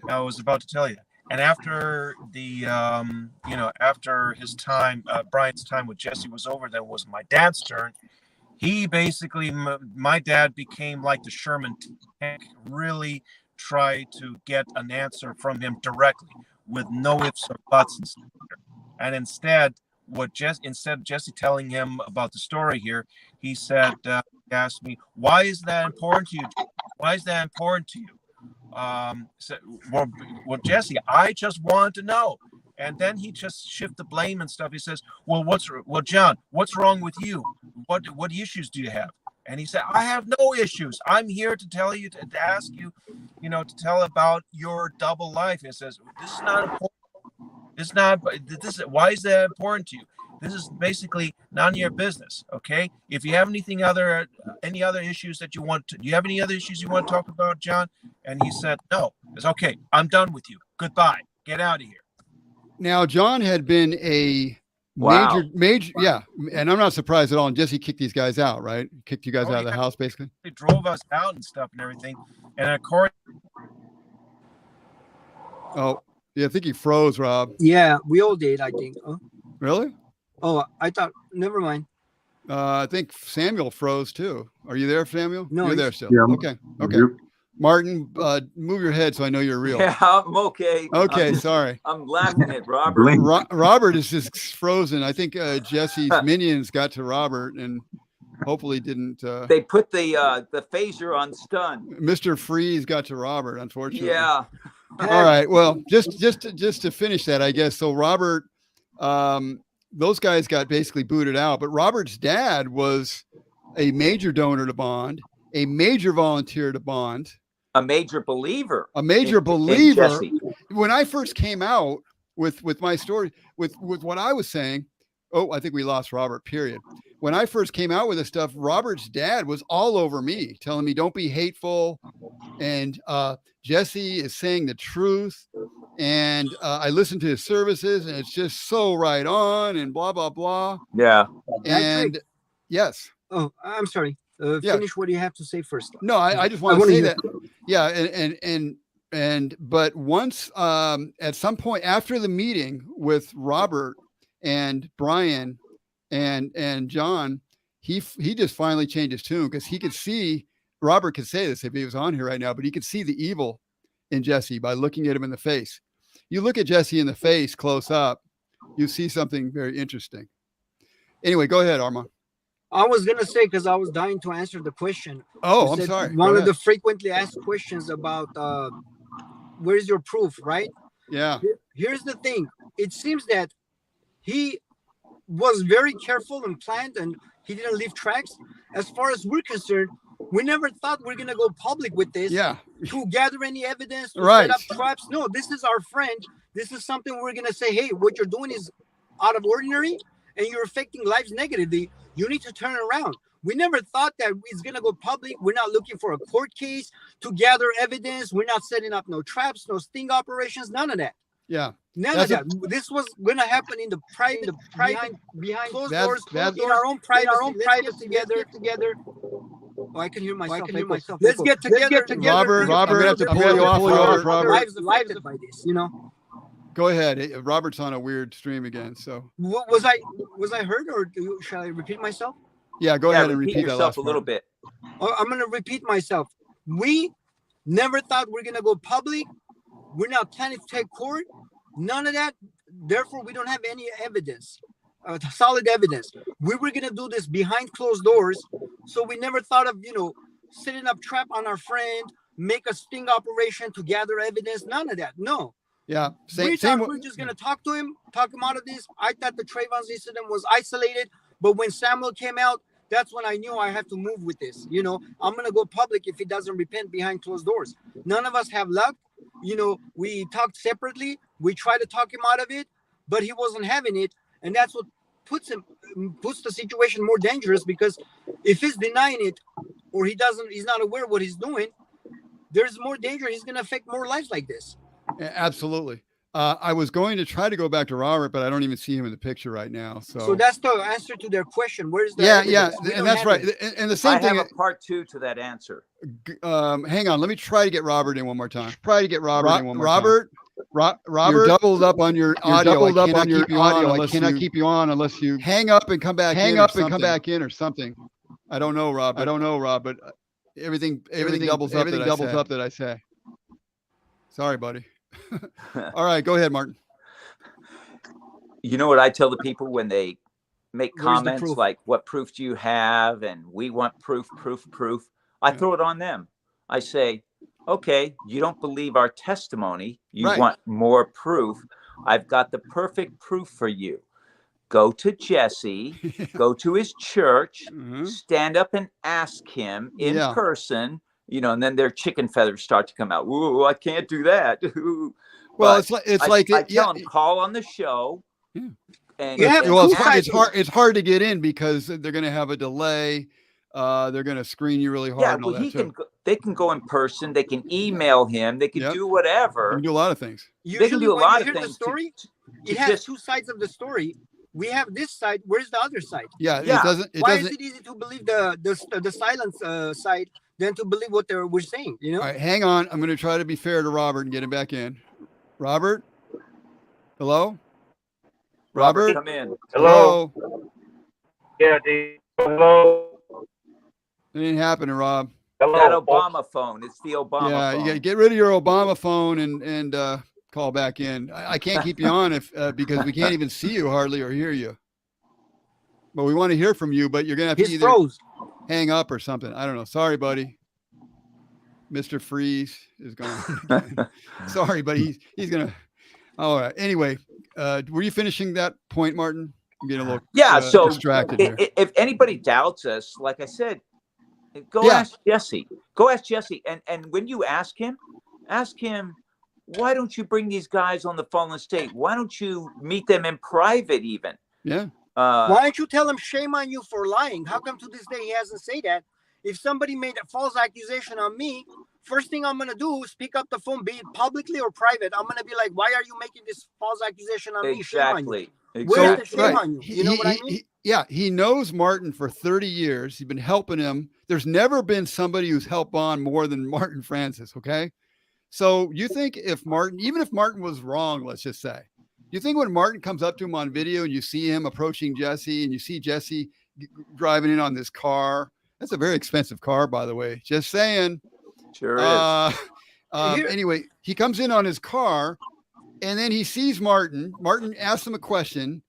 I was about to tell you that. And after the, after his time, Brian's time with Jesse was over, then it was my dad's turn. he basically, my dad became like the Sherman tank, really tried to get an answer from him directly with no ifs or buts. And instead of Jesse telling him about the story here, he said, he asked me, why is that important to you? Why is that important to you? Said, well, Jesse, I just wanted to know. And then he just shifted the blame and stuff. He says, well, John, what's wrong with you? What issues do you have? And he said, I have no issues. I'm here to tell you, to ask you, to tell about your double life. He says, this is not important. It's not, why is that important to you? This is basically none of your business. Okay. If you have any other issues that you want to, do you have any other issues you want to talk about, John? And he said, no. It's okay. I'm done with you. Goodbye. Get out of here. Now, John had been a Wow. major, yeah. And I'm not surprised at all. And Jesse kicked these guys out, right? Kicked you guys out of the house, basically. They drove us out and stuff and everything. And of course. Oh, yeah. I think he froze, Rob. Yeah, we all did, I think. Oh, Really? oh, I thought, never mind. I think Samuel froze too. Are you there, Samuel? No, You're he's- there still. Yeah, Okay. Okay. Yep. Martin, move your head so I know you're real. Yeah, I'm okay. Okay. Sorry. I'm laughing at Robert. Blink. Robert is just frozen. I think Jesse's minions got to Robert and hopefully didn't. They put the phaser on stun. Mr. Freeze got to Robert, unfortunately. Yeah. All right. Well, just to finish that, I guess. So Robert, those guys got basically booted out, but Robert's dad was a major donor to Bond, a major volunteer to Bond, A major believer. a major in believer. Jesse. When I first came out with my story, with what I was saying, oh, I think we lost Robert, period. When I first came out with this stuff, Robert's dad was all over me, telling me, don't be hateful. And Jesse is saying the truth. And I listened to his services and it's just so right on and blah, blah, blah. Yeah. And yes. Oh, I'm sorry. Yeah. Finish what you have to say first. No, I just want to wanna say hear- that. Yeah. But once at some point after the meeting with Robert and Brian and John, he just finally changed his tune because he could see, Robert could say this if he was on here right now, but he could see the evil in Jesse by looking at him in the face. You look at Jesse in the face close up, you see something very interesting. Anyway, go ahead, Arman. I was gonna say, because I was dying to answer the question. Oh, You I'm said sorry. One Go of the ahead. frequently asked questions about where's your proof, right? Yeah. Here's the thing. It seems that he was very careful and planned, and he didn't leave tracks. As far as we're concerned, we never thought we're gonna go public with this. Yeah. To gather any evidence, to Right. set up traps. No, this is our friend. This is something we're gonna say, hey, what you're doing is out of ordinary and you're affecting lives negatively. You need to turn around. We never thought that it's gonna go public. We're not looking for a court case to gather evidence. We're not setting up no traps, no sting operations, none of that. Yeah. None That's of that. This was gonna happen in the private, behind closed doors, that's- in our own privacy, together. Oh, I can hear myself. Let's get together. Robert, I'm gonna have to pull you off, Robert. Lives affected by this, you know. Go ahead. Robert's on a weird stream again. So Was I heard, or shall I repeat myself? yeah, go Yeah, ahead and repeat that yourself last a little part. bit. Oh, I'm gonna repeat myself. We never thought we're gonna go public. We're not planning to take court. None of that. Therefore, we don't have any evidence, solid evidence. We were gonna do this behind closed doors. So we never thought of, setting up trap on our friend, make a sting operation to gather evidence. None of that. No. Yeah. We Same. thought we're just gonna talk him out of this. I thought the Trayvon's incident was isolated, but when Samuel came out, that's when I knew I had to move with this. I'm gonna go public if he doesn't repent behind closed doors. None of us have luck. We talked separately. We tried to talk him out of it, but he wasn't having it, and that's what puts the situation more dangerous, because if he's denying it or he's not aware of what he's doing, there's more danger. He's gonna affect more lives like this. Absolutely. I was going to try to go back to Robert, but I don't even see him in the picture right now. So that's the answer to their question. Where's the yeah, evidence? We and don't that's have right. it. And the I same thing. have a part 2 to that answer. Hang on. Let me try to get Robert in one more time. Robert, You're doubled up on your audio. doubled up on your audio. I unless cannot you keep you on unless you hang up and come back. hang in up or and come something. back in or something. I don't know, Rob. But everything doubles up that I say. Sorry, buddy. All right, go ahead, Martin. You know what I tell the people when they make Where's the comments proof? like, what proof do you have? And we want proof. I throw it on them. I say, okay, you don't believe our testimony. You Right. want more proof. I've got the perfect proof for you. Go to Jesse, go to his church, stand up and ask him in person, you know, and then their chicken feathers start to come out. Ooh, I can't do that. Well, But I tell them, call on the show. Yeah. And You have it's hard to get in because they're going to have a delay. They're going to screen you really hard. yeah, and all well, that they can go in person. They can email him. They can do whatever. They can do a lot of things. They can do a lot of things. The story, it has two sides of the story. We have this side. Where's the other side? Yeah. Why is it easy to believe the silence side than to believe what we're saying? You know. All right, hang on. I'm going to try to be fair to Robert and get him back in. Robert, hello. Robert, come in. Hello. Yeah, hello. It ain't happening, Rob. Hello. That Obama phone. It's the Obama phone. You got to get rid of your Obama phone and call back in. I can't keep you on because we can't even see you hardly or hear you. But we want to hear from you, but you're going to have to either hang up or something. I don't know. Sorry, buddy. Mr. Freeze is gone. Sorry, but he's going to. All right. Anyway, were you finishing that point, Martin? I'm getting a little so distracted here. If anybody doubts us, like I said, go ask Jesse. Go ask Jesse. And when you ask him, why don't you bring these guys on the Fallen State? Why don't you meet them in private even? Yeah. Why don't you tell him shame on you for lying? How come to this day he hasn't said that? If somebody made a false accusation on me, first thing I'm going to do is pick up the phone, be it publicly or private. I'm going to be like, why are you making this false accusation on me? Shame on you. Where's the shame on you? You know what I mean? He knows Martin for 30 years. He's been helping him. There's never been somebody who's helped Bond more than Martin Francis, okay? So you think even if Martin was wrong, let's just say, you think when Martin comes up to him on video and you see him approaching Jesse and you see Jesse driving in on this car, that's a very expensive car, by the way. Just saying. Sure is. Anyway, he comes in on his car and then he sees Martin. Martin asks him a question.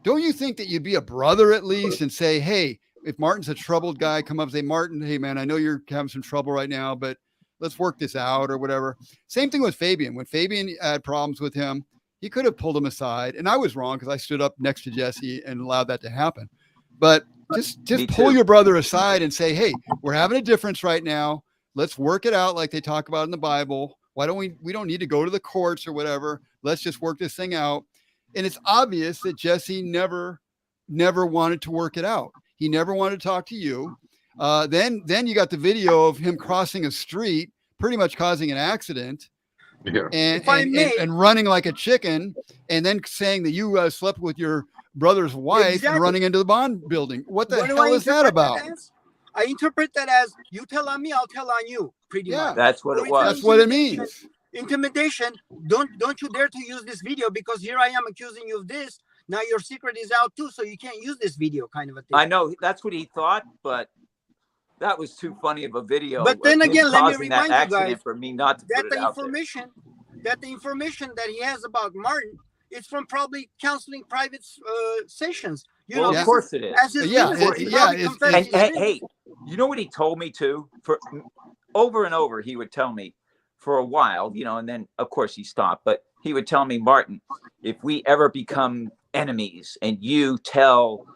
Don't you think that you'd be a brother at least and say, hey, if Martin's a troubled guy, come up and say, Martin, hey, man, I know you're having some trouble right now, but let's work this out or whatever. Same thing with Fabian. When Fabian had problems with him, he could have pulled him aside. And I was wrong because I stood up next to Jesse and allowed that to happen. But just pull your brother aside and say, hey, we're having a difference right now. Let's work it out like they talk about in the Bible. Why don't we don't need to go to the courts or whatever. Let's just work this thing out. And it's obvious that Jesse never wanted to work it out. He never wanted to talk to you. Then you got the video of him crossing a street, pretty much causing an accident. Yeah. And running like a chicken, and then saying that you slept with your brother's wife and running into the Bond building. What the hell is that about? I interpret that as you tell on me, I'll tell on you. Pretty much. That's what it was. That's what it means. Intimidation. Don't you dare to use this video because here I am accusing you of this. Now your secret is out too, so you can't use this video, kind of a thing. I know that's what he thought, but that was too funny of a video. But then again, let me remind you guys for me not to that put it out there. The information that he has about Martin, it's from probably counseling private sessions. Of course it is. Hey, you know what he told me too? For over and over, he would tell me for a while, and then of course he stopped. But he would tell me, Martin, if we ever become enemies and you tell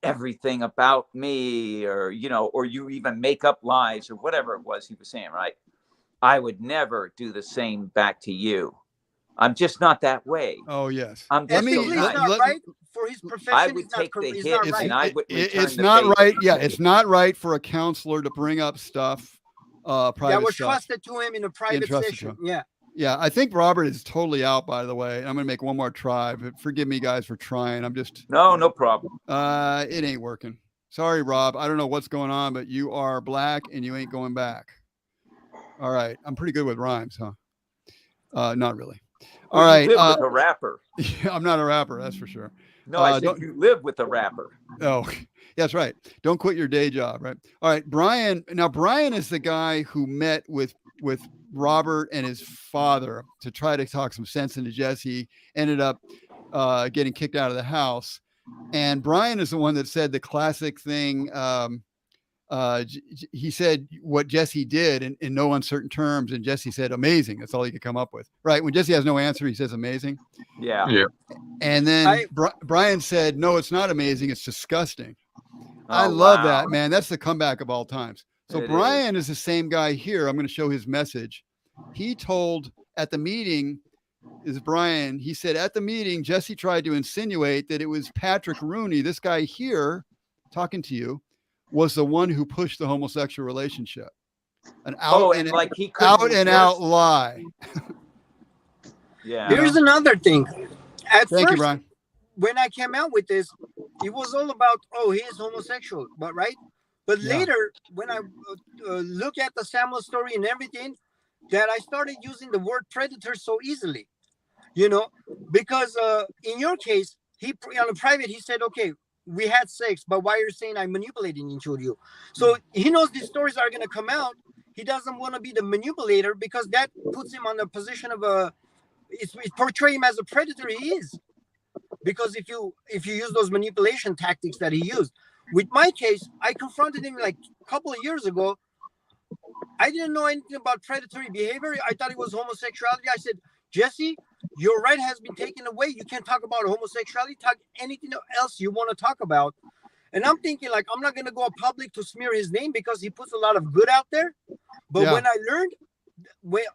everything about me, or you even make up lies or whatever it was he was saying, right? I would never do the same back to you. I'm just not that way. Oh yes. Right for his profession. I would take the hit, and I would. It's not right. Yeah, it's not right for a counselor to bring up stuff, private that was stuff. trusted to him in a private session. Yeah. Yeah, I think Robert is totally out. By the way, I'm gonna make one more try. But forgive me, guys, for trying. I'm just no problem. It ain't working. Sorry, Rob. I don't know what's going on, but you are black and you ain't going back. All right, I'm pretty good with rhymes, huh? Not really. All right. A rapper. I'm not a rapper, that's for sure. No, I said you live with a rapper. Oh, that's right. Don't quit your day job, right? All right, Brian. Now, Brian is the guy who met with Robert and his father to try to talk some sense into Jesse. Ended up getting kicked out of the house. And Brian is the one that said the classic thing. He said what Jesse did in no uncertain terms, and Jesse said amazing. That's all he could come up with, right? When Jesse has no answer, he says amazing. Yeah. And then Brian said, no, it's not amazing, it's disgusting. I Oh, love wow. that, man. That's the comeback of all times. So Brian is the same guy here. I'm going to show his message. He told at the meeting, is Brian, he said at the meeting, Jesse tried to insinuate that it was Patrick Rooney, this guy here talking to you, was the one who pushed the homosexual relationship. An out and like he out and out lie. Yeah. Here's another thing. At Thank you, first, Brian. when I came out with this, it was all about, oh, he is homosexual, but right? But later, when I look at the Samuel story and everything, that I started using the word predator so easily, you know, because in your case, he on a private, he said, okay, we had sex, but why are you saying I'm manipulating into you? So he knows these stories are going to come out. He doesn't want to be the manipulator because that puts him on the position of it's portray him as a predator. He is, because if you use those manipulation tactics that he used. With my case, I confronted him like a couple of years ago. I didn't know anything about predatory behavior. I thought it was homosexuality. I said, Jesse, your right has been taken away. You can't talk about homosexuality. Talk anything else you want to talk about. And I'm thinking, like, I'm not going to go public to smear his name because he puts a lot of good out there. But when I learned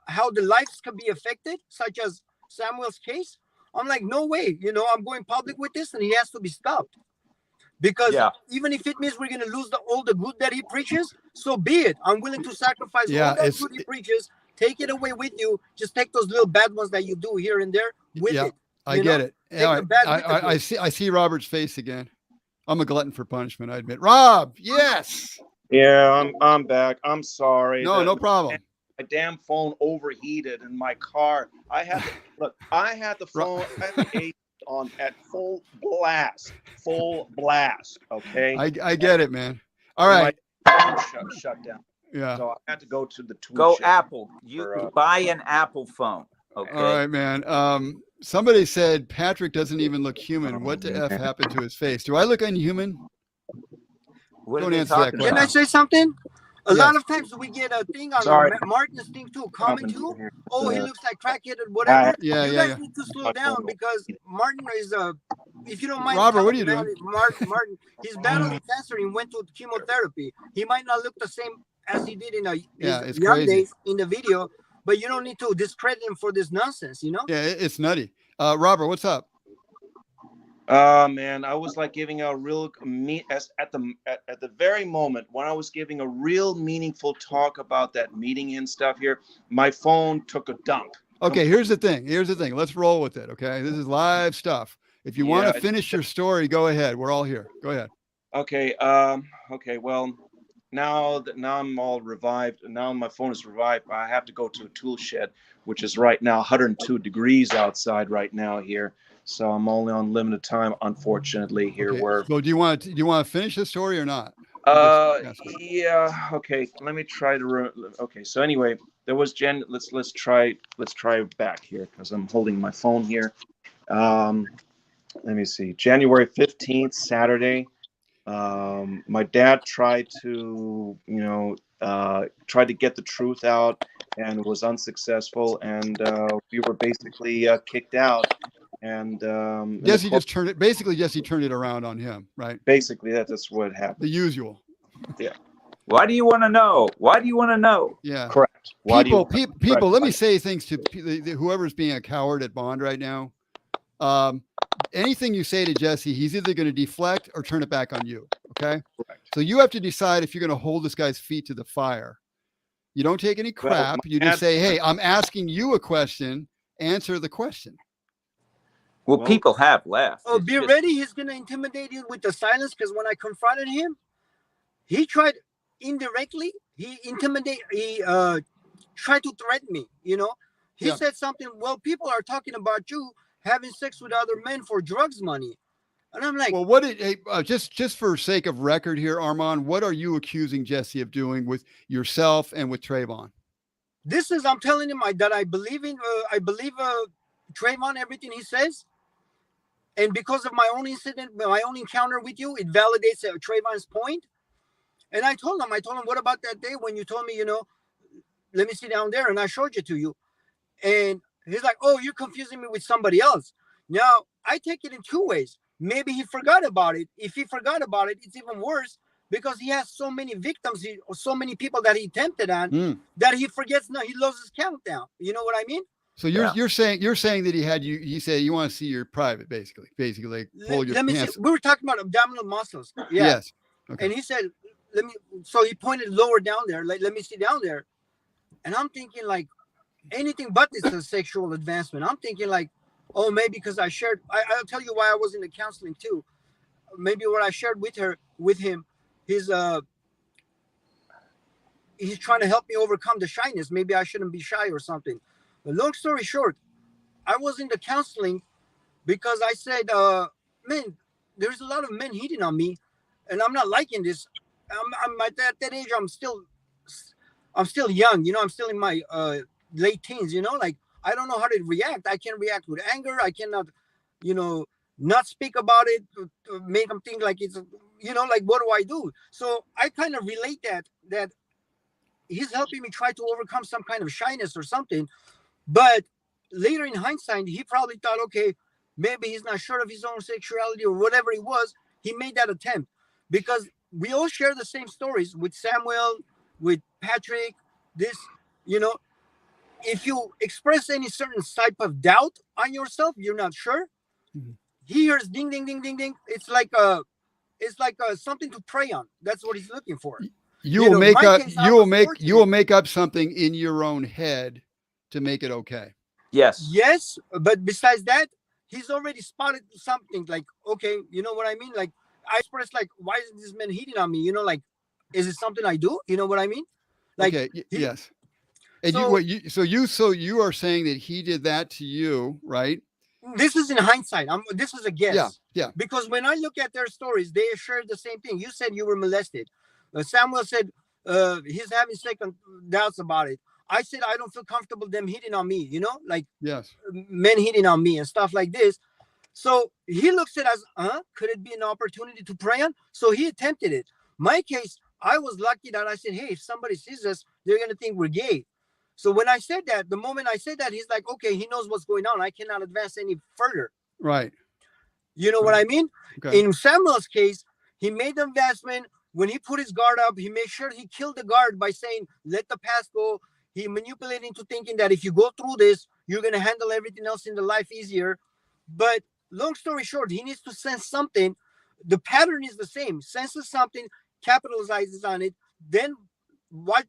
how the lives can be affected, such as Samuel's case, I'm like, no way. You know, I'm going public with this, and he has to be stopped. Because even if it means we're going to lose all the good that he preaches, so be it. I'm willing to sacrifice all that good he preaches. Take it away with you. Just take those little bad ones that you do here and there with it. I get it. I see Robert's face again. I'm a glutton for punishment, I admit. Rob, yes. Yeah, I'm back. I'm sorry. No problem. My damn phone overheated in my car. I had the phone on at full blast. Okay. I get it, man. All right. My phone shut down. Yeah. So I had to go to the tool Go shed Apple. You buy an Apple phone. Okay. All right, man. Somebody said Patrick doesn't even look human. What the F happened to his face? Do I look unhuman? Don't answer that question. Can I say something? A lot of times we get a thing on Martin's thing too, comment too. Oh, he looks like crackhead or whatever. You guys need to slow down because Martin is if you don't mind. Robert, what are you doing? Martin, he's battling cancer and went to chemotherapy. He might not look the same as he did in his young days in the video, but you don't need to discredit him for this nonsense, you know? Yeah, it's nutty. Robert, what's up? Man, I was like giving a real at the very moment when I was giving a real meaningful talk about that meeting and stuff here, my phone took a dump. Okay, here's the thing. Let's roll with it. Okay, this is live stuff. If you want to finish your story, go ahead. We're all here. Go ahead. Okay. Okay. Well, now I'm all revived. Now my phone is revived. I have to go to a tool shed, which is right now 102 degrees outside right now here. So I'm only on limited time, unfortunately. Here, so do you want to finish the story or not? Yeah. Okay. Let me try to. Okay. So anyway, there was Let's try back here because I'm holding my phone here. Let me see. January 15th, Saturday. My dad tried to get the truth out and was unsuccessful, and we were basically kicked out. And Jesse turned it around on him, right? Basically, that's what happened. The usual. Yeah. Why do you want to know? Yeah. Correct. People. Let me say things to whoever's being a coward at Bond right now. Anything you say to Jesse, he's either going to deflect or turn it back on you. Okay. Correct. So you have to decide if you're going to hold this guy's feet to the fire. You don't take any crap. You just say, "Hey, I'm asking you a question. Answer the question." Well, people have left. Oh, be ready. He's going to intimidate you with the silence because when I confronted him, he tried indirectly. He tried to threaten me, you know. He said something, well, people are talking about you having sex with other men for drugs money. And I'm like, Well, what did just for sake of record here, Arman, what are you accusing Jesse of doing with yourself and with Trayvon? this is, I'm telling him that I believe in, I believe Trayvon, everything he says. And because of my own incident, my own encounter with you, it validates Trayvon's point. And I told him, what about that day when you told me, let me sit down there and I showed it to you. And he's like, oh, you're confusing me with somebody else. Now, I take it in two ways. Maybe he forgot about it. If he forgot about it, it's even worse because he has so many victims, so many people that he tempted on that he forgets. No, he loses countdown. You know what I mean? So you're saying that he said you want to see your private, basically like pull your pants. See. We were talking about abdominal muscles. Yeah. Yes. Okay. And he said, so he pointed lower down there, like, let me see down there. And I'm thinking like anything but this is sexual advancement. I'm thinking like, oh, maybe because I shared, I'll tell you why I was in the counseling too. Maybe what I shared with him, he's trying to help me overcome the shyness. Maybe I shouldn't be shy or something. But long story short, I was in the counseling because I said, man, there's a lot of men hitting on me and I'm not liking this. I'm at that age, I'm still young, I'm still in my late teens, like I don't know how to react. I can react with anger. I cannot, not speak about it to make them think like it's, like what do I do? So I kind of relate that he's helping me try to overcome some kind of shyness or something. But later in hindsight, he probably thought, okay, maybe he's not sure of his own sexuality or whatever it was. He made that attempt because we all share the same stories with Samuel, with Patrick, if you express any certain type of doubt on yourself, you're not sure. He hears ding, ding, ding, ding, ding. It's like something to prey on. That's what he's looking for. You will make up something in your own head to make it okay. Yes. But besides that, he's already spotted something like, okay, you know what I mean? Like I expressed like, why is this man hitting on me? Like, is it something I do? You know what I mean? Like, okay. Yes. And so you are saying that he did that to you, right? This is in hindsight. This is a guess. Yeah. Because when I look at their stories, they shared the same thing. You said you were molested. Samuel said he's having second doubts about it. I said I don't feel comfortable them hitting on me. Like men hitting on me and stuff like this. So he looks at it as, could it be an opportunity to prey on? So he attempted it. My case, I was lucky that I said, hey, if somebody sees us, they're gonna think we're gay. So when I said that, the moment I said that, he's like, okay, he knows what's going on. I cannot advance any further. Right. You know what I mean? Okay. In Samuel's case, he made the investment. When he put his guard up, he made sure he killed the guard by saying, let the past go. He manipulated into thinking that if you go through this, you're going to handle everything else in the life easier. But long story short, he needs to sense something. The pattern is the same. Senses something, capitalizes on it. Then what?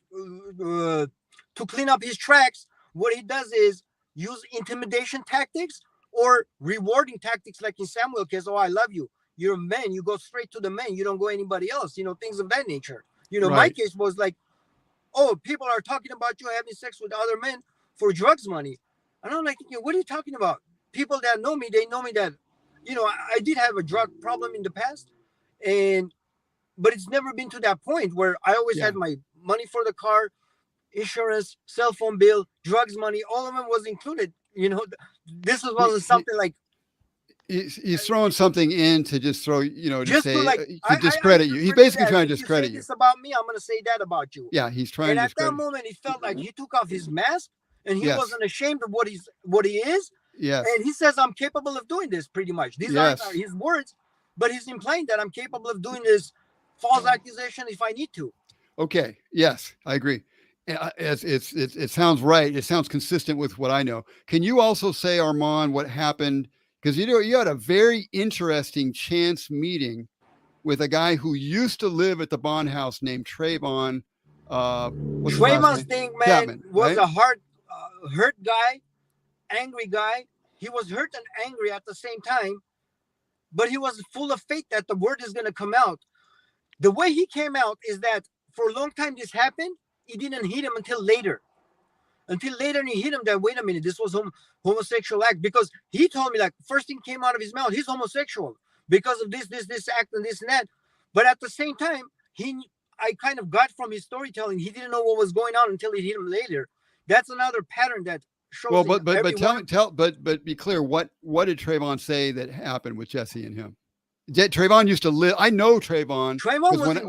To clean up his tracks, what he does is use intimidation tactics or rewarding tactics, like in Samuel's case. Oh, I love you. You're a man. You go straight to the man. You don't go anybody else. Things of that nature. Right. My case was like, oh, people are talking about you having sex with other men for drugs money. And I'm like, what are you talking about? People that know me, they know me that, I did have a drug problem in the past, but it's never been to that point where I always had my money for the car, insurance, cell phone bill, drugs money, all of them was included. This wasn't something like he's throwing something in to just throw, to discredit you. He's I basically trying to discredit you. This about me, I'm going to say that about you. Yeah, he's trying. And to at that moment, he felt like he took off his mask and he wasn't ashamed of what he is. Yes. And he says, I'm capable of doing this. Pretty much, these aren't his words, but he's implying that I'm capable of doing this false accusation if I need to. Okay. Yes, I agree. It sounds right. It sounds consistent with what I know. Can you also say, Arman, what happened? Because you had a very interesting chance meeting with a guy who used to live at the Bond house named Trayvon. Trayvon's thing, man, Chapman, was a hurt guy, angry guy. He was hurt and angry at the same time, but he was full of faith that the word is going to come out. The way he came out is that for a long time this happened. He didn't hit him until later. Until later, and he hit him that, wait a minute, this was homosexual act. Because he told me, like, first thing came out of his mouth, he's homosexual. because of this act and this and that. But at the same time, I kind of got from his storytelling, he didn't know what was going on until it hit him later. That's another pattern that shows. Well, but be clear. What did Trayvon say that happened with Jesse and him? Trayvon used to live. I know Trayvon. Trayvon was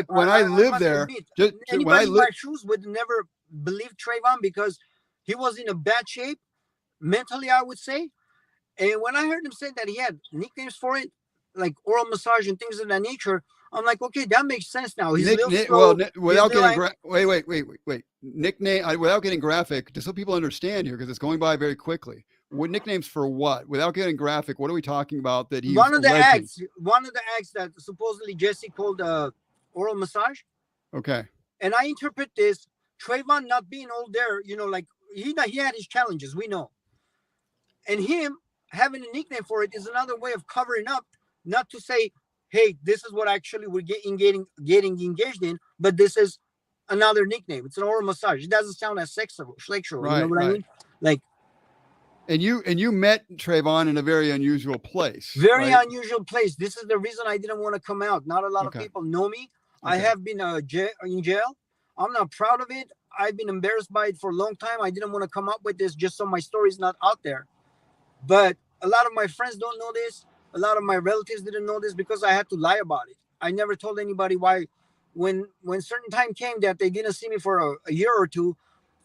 when I lived there. Anybody in my shoes would never believe Trayvon because he was in a bad shape mentally, I would say. And when I heard him say that he had nicknames for it, like oral massage and things of that nature, I'm like, okay, that makes sense now. He's without getting wait. Nickname without getting graphic, just so people understand here, because it's going by very quickly. What nicknames for what? Without getting graphic, what are we talking about? That he's one of the acts that supposedly Jesse called oral massage. Okay. And I interpret this Trayvon not being old there, like he had his challenges, we know. And him having a nickname for it is another way of covering up, not to say, hey, this is what actually we're getting engaged in, but this is another nickname. It's an oral massage. It doesn't sound as sexual. Right, you know what I mean? Like, and you met Trayvon in a very unusual place. Very unusual place. This is the reason I didn't want to come out. Not a lot of people know me. Okay. I have been in jail. I'm not proud of it. I've been embarrassed by it for a long time. I didn't want to come up with this just so my story's not out there. But a lot of my friends don't know this. A lot of my relatives didn't know this because I had to lie about it. I never told anybody why. When certain time came that they didn't see me for a year or two,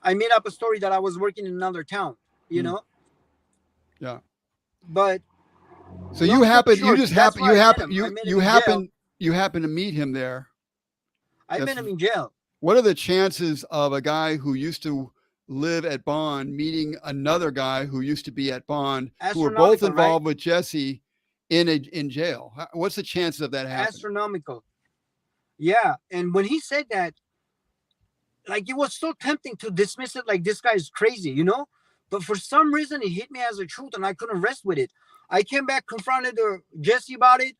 I made up a story that I was working in another town, you know? Yeah. But so you happen to meet him there. I met him in jail. What are the chances of a guy who used to live at Bond meeting another guy who used to be at Bond, who were both involved with Jesse in jail? What's the chances of that happening? Astronomical. Yeah. And when he said that, like, it was so tempting to dismiss it like this guy is crazy, But for some reason, it hit me as a truth, and I couldn't rest with it. I came back, confronted Jesse about it.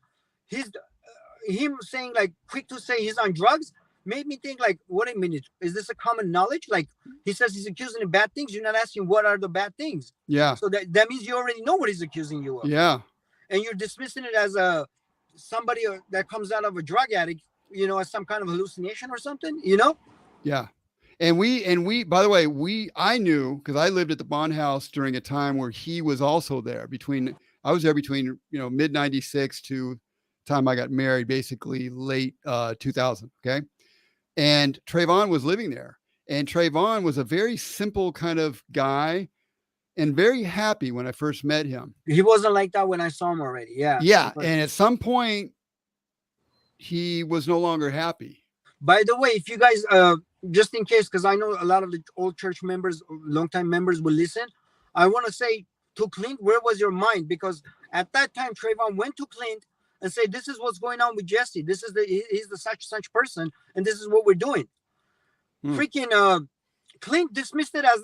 Him saying, like, quick to say he's on drugs made me think, like, wait a minute, is this a common knowledge? Like, he says he's accusing of bad things. You're not asking what are the bad things. Yeah. So that means you already know what he's accusing you of. Yeah. And you're dismissing it as somebody that comes out of a drug addict, as some kind of hallucination or something, Yeah. And we, by the way, I knew, because I lived at the Bond house during a time where he was also there I was there between, mid 96 to time I got married, basically late 2000. Okay. And Trayvon was living there, and Trayvon was a very simple kind of guy and very happy when I first met him. He wasn't like that when I saw him already. Yeah. Yeah. And at some point he was no longer happy. By the way, if you guys, just in case, because I know a lot of the old church members, longtime members will listen, I want to say to Clint, where was your mind? Because at that time, Trayvon went to Clint and said, this is what's going on with Jesse. He's the such person, and this is what we're doing. Freaking Clint dismissed it as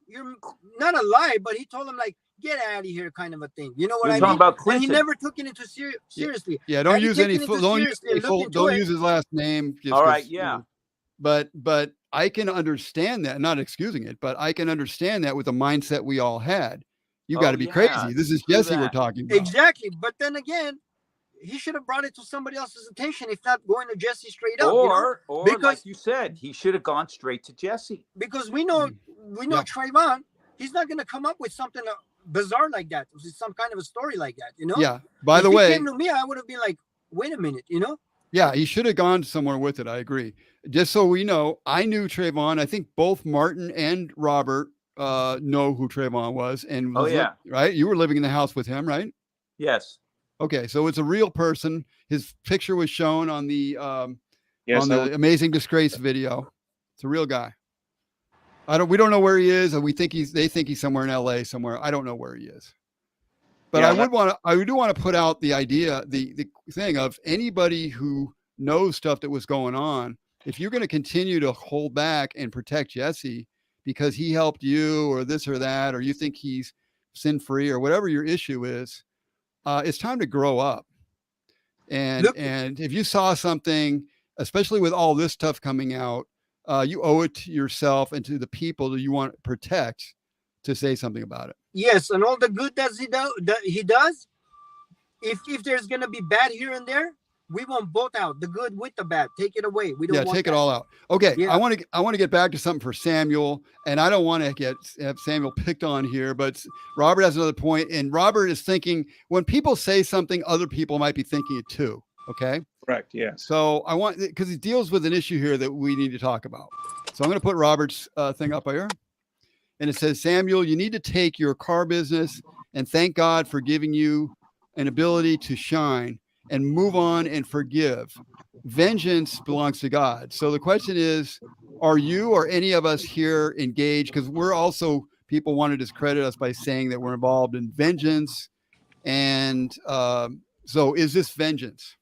you're not a lie, but he told him, like, get out of here, kind of a thing. You know what I mean? About Clinton. And he never took it into seriously. Yeah, don't use his last name. All right, yeah. But I can understand that, not excusing it, but I can understand that with the mindset we all had. You got to be crazy. This is Jesse we're talking about. Exactly. But then again, he should have brought it to somebody else's attention, if not going to Jesse straight up. Or because, like you said, he should have gone straight to Jesse. Because we know Trayvon, he's not going to come up with something bizarre like that. Some kind of a story like that, Yeah. By the way, if he came to me, I would have been like, wait a minute, Yeah, he should have gone somewhere with it. I agree. Just so we know, I knew Trayvon. I think both Martin and Robert know who Trayvon was. And right? You were living in the house with him, right? Yes. Okay, so it's a real person. His picture was shown on the Amazing Disgrace video. It's a real guy. We don't know where he is, and they think he's somewhere in LA somewhere. I don't know where he is. But I do want to put out the idea, the thing of anybody who knows stuff that was going on. If you're going to continue to hold back and protect Jesse because he helped you or this or that, or you think he's sin-free or whatever your issue is, it's time to grow up. And if you saw something, especially with all this stuff coming out, you owe it to yourself and to the people that you want to protect to say something about it. Yes, and all the good that he does, if there's gonna be bad here and there, we want both out, the good with the bad. Take it away. We don't want take that. it all out. Okay, Yeah. I want to get back to something for Samuel, and I don't want to have Samuel picked on here, but Robert has another point, and Robert is thinking when people say something, other people might be thinking it too. Okay. Correct. Yes. So I want, because he deals with an issue here that we need to talk about. So I'm going to put Robert's thing up here, and it says, Samuel, you need to take your car business and thank God for giving you an ability to shine and move on and forgive. Vengeance belongs to God. So the question is, are you or any of us here engaged? Because we're also, people want to discredit us by saying that we're involved in vengeance. And so is this vengeance?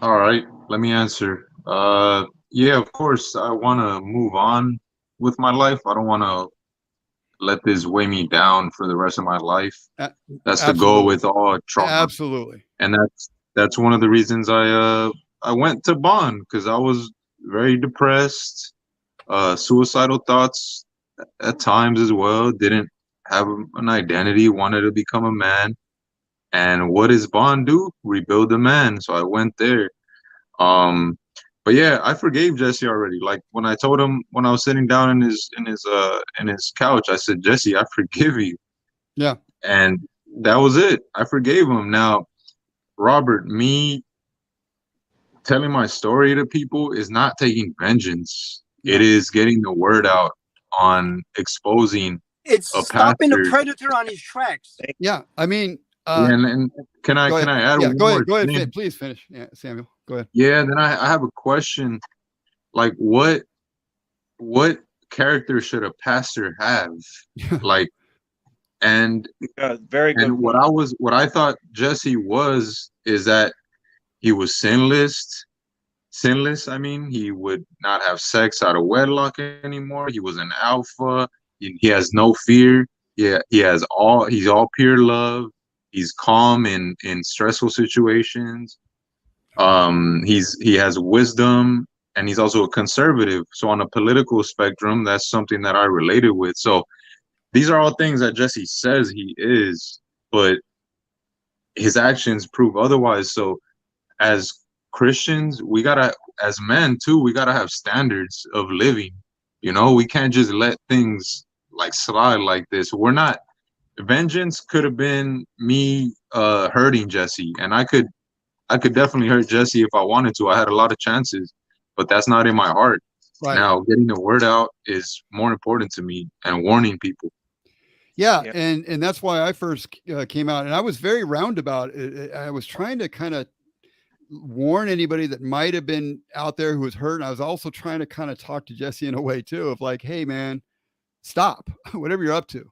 All right, let me answer. Yeah, of course, I want to move on with my life. I don't want to let this weigh me down for the rest of my life. That's the goal with all trauma. Absolutely. And that's one of the reasons I went to bond, because I was very depressed, suicidal thoughts at times as well. Didn't have an identity, wanted to become a man. And what does bond do? Rebuild the man. So I went there. But yeah, I forgave Jesse already. Like when I told him, when I was sitting down in his couch, I said, Jesse, I forgive you. Yeah. And that was it. I forgave him. Now, Robert, me telling my story to people is not taking vengeance. Yeah. It is getting the word out on exposing. It's a stopping the pastor. predator on his tracks. Yeah. I mean, and can I add one go more ahead. thing? Please finish. Yeah, Samuel, go ahead. Yeah, then I have a question. Like, what character should a pastor have? Like, and very good. And what I thought Jesse was is that he was sinless. I mean, he would not have sex out of wedlock anymore. He was an alpha. He has no fear. Yeah, he's all pure love. He's calm in stressful situations. He has wisdom, and he's also a conservative. So on a political spectrum, that's something that I related with. So these are all things that Jesse says he is, but his actions prove otherwise. So as Christians, as men too, we gotta have standards of living. You know, we can't just let things like slide like this. Vengeance could have been me hurting Jesse, and I could definitely hurt Jesse if I wanted to. I had a lot of chances, but that's not in my heart. Right. Now, getting the word out is more important to me, and warning people. Yeah. And that's why I first came out, and I was very roundabout. I was trying to kind of warn anybody that might have been out there who was hurt. And I was also trying to kind of talk to Jesse in a way too, of like, hey man, stop, whatever you're up to,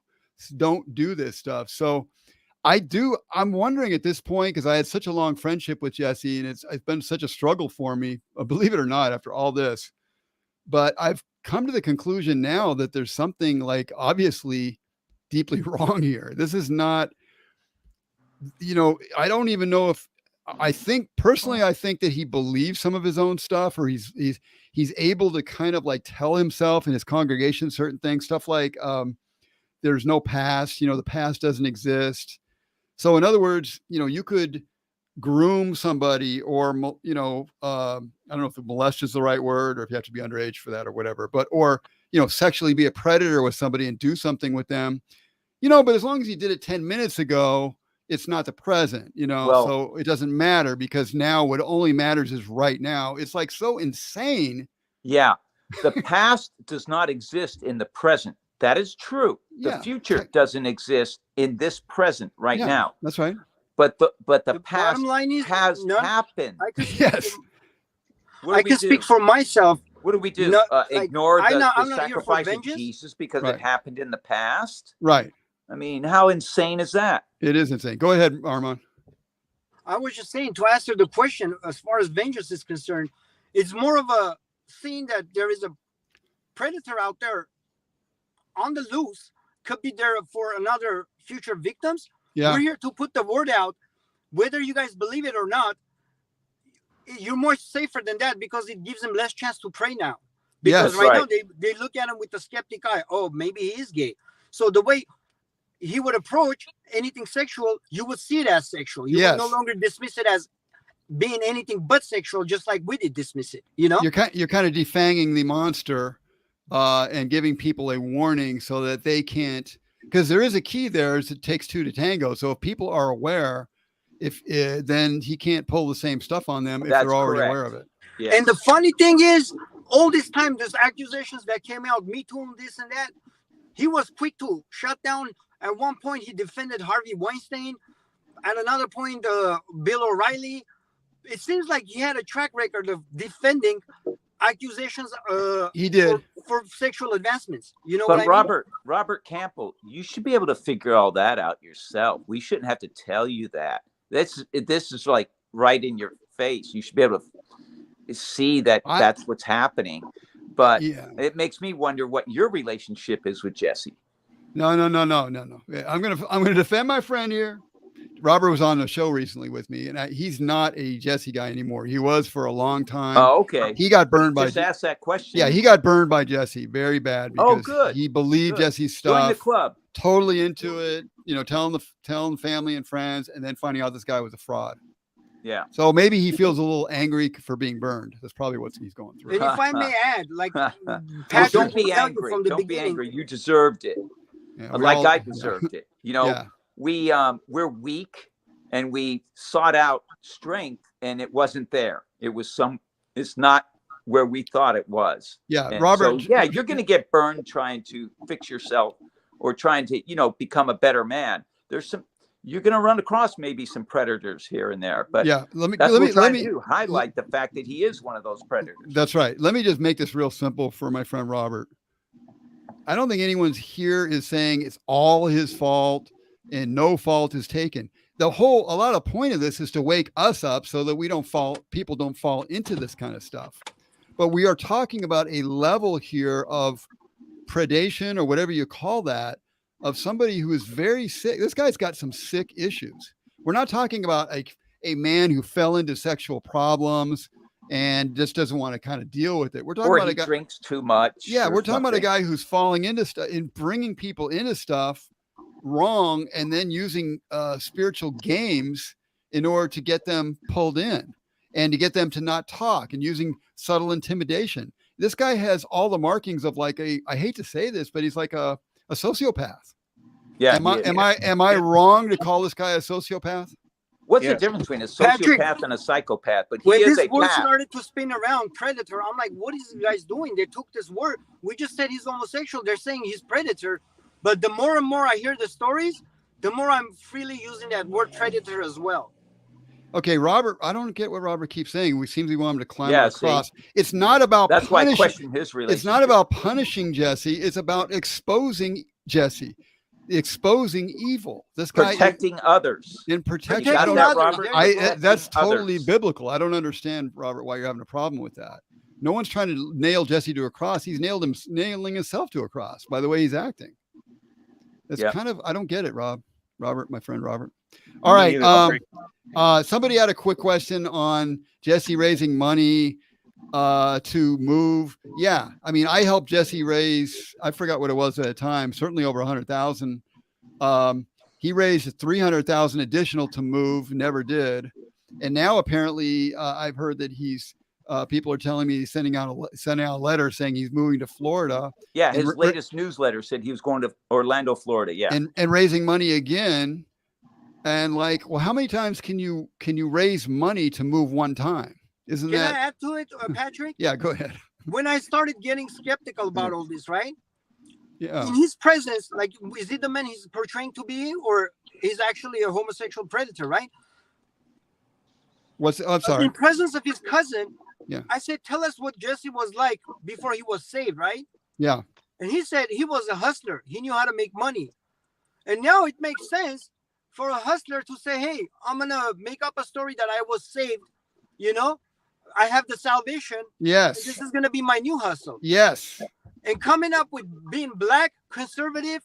don't do this stuff. So I'm wondering at this point, because I had such a long friendship with Jesse, and it's been such a struggle for me, believe it or not, after all this, but I've come to the conclusion now that there's something like obviously deeply wrong here. This is not, I don't even know if, I think that he believes some of his own stuff, or he's able to kind of like tell himself and his congregation certain things, stuff like there's no past, the past doesn't exist. So in other words, you could groom somebody, or, I don't know if molest is the right word, or if you have to be underage for that or whatever, or sexually be a predator with somebody and do something with them, but as long as you did it 10 minutes ago, it's not the present, so it doesn't matter, because now what only matters is right now. It's like so insane. Yeah. The past does not exist in the present. That is true. The future doesn't exist in this present right now. That's right. But the past line is has happened. I can speak for myself. What do we do? Ignore the sacrifice of Jesus because it happened in the past? Right. I mean, how insane is that? It is insane. Go ahead, Arman. I was just saying, to answer the question, as far as vengeance is concerned, it's more of a thing that there is a predator out there on the loose, could be there for another future victims. Yeah. We're here to put the word out, whether you guys believe it or not. You're more safer than that, because it gives them less chance to pray now. Because now they look at him with a skeptic eye. Oh, maybe he is gay. So the way he would approach anything sexual, you would see it as sexual. You Yes. would no longer dismiss it as being anything but sexual, just like we did dismiss it, you know? You're kind of defanging the monster and giving people a warning so that they can't, because there is a key there, is it takes two to tango. So if people are aware, then he can't pull the same stuff on them if That's they're already correct. aware of it. Yes. And the funny thing is, all this time, there's accusations that came out, Me Too, and this and that. He was quick to shut down. At one point, he defended Harvey Weinstein. At another point, Bill O'Reilly. It seems like he had a track record of defending accusations. He did. For sexual advancements. You know But what I mean? Robert Campbell, you should be able to figure all that out yourself. We shouldn't have to tell you that. This is like right in your face. You should be able to see that that's what's happening. But it makes me wonder what your relationship is with Jesse. No. I'm gonna defend my friend here. Robert was on the show recently with me, and he's not a Jesse guy anymore. He was for a long time. Oh, okay. He got burned by. Just ask that question. Yeah, he got burned by Jesse very bad because he believed Jesse's stuff. Join the club. Totally into it. You know, telling the family and friends, and then finding out this guy was a fraud. Yeah. So maybe he feels a little angry for being burned. That's probably what he's going through. And if I may add, like, Patrick, don't be angry. Don't be angry. You deserved it. Yeah, I deserved it. You know, we're weak, and we sought out strength, and it wasn't there. It's not where we thought it was. Yeah, and Robert. So, you're going to get burned trying to fix yourself or trying to, become a better man. You're going to run across maybe some predators here and there, but let me highlight the fact that he is one of those predators. That's right. Let me just make this real simple for my friend Robert. I don't think anyone's here is saying it's all his fault and no fault is taken. A lot of point of this is to wake us up so that people don't fall into this kind of stuff. But we are talking about a level here of predation or whatever you call that, of somebody who is very sick. This guy's got some sick issues. We're not talking about a man who fell into sexual problems and just doesn't want to kind of deal with it. We're talking about a guy drinks too much. Yeah, we're talking about a guy who's falling into stuff and bringing people into stuff wrong, and then using spiritual games in order to get them pulled in and to get them to not talk, and using subtle intimidation. This guy has all the markings of I hate to say this, but he's like a sociopath. Yeah. Am I wrong to call this guy a sociopath? What's the difference between a sociopath and a psychopath? But when this word started to spin around, predator, I'm like, what is you guys doing? They took this word. We just said he's homosexual. They're saying he's predator. But the more and more I hear the stories, the more I'm freely using that word predator as well. Okay, Robert, I don't get what Robert keeps saying. We seem to want him to climb across. See? It's not about That's why I question his relationship. It's not about punishing Jesse. It's about exposing Jesse, exposing evil. This guy protecting others. In protecting Robert. That's totally biblical. I don't understand, Robert, why you're having a problem with that. No one's trying to nail Jesse to a cross. He's nailing himself to a cross by the way he's acting. It's kind of, I don't get it, Robert, my friend Robert. All right. Somebody had a quick question on Jesse raising money to move. Yeah. I mean, I helped Jesse raise, I forgot what it was at the time, certainly over 100,000. He raised 300,000 additional to move, never did. And now apparently I've heard that people are telling me he's sending out a letter saying he's moving to Florida. Yeah, his latest newsletter said he was going to Orlando, Florida. Yeah, and raising money again. And well, how many times can you raise money to move one time? Can I add to it, Patrick? Yeah, go ahead. When I started getting skeptical about all this, right? Yeah. In his presence, is he the man he's portraying to be, or he's actually a homosexual predator, right? I'm sorry. In presence of his cousin. Yeah. I said, tell us what Jesse was like before he was saved, right? Yeah. And he said he was a hustler. He knew how to make money. And now it makes sense for a hustler to say, hey, I'm going to make up a story that I was saved. I have the salvation. Yes. This is going to be my new hustle. Yes. And coming up with being black, conservative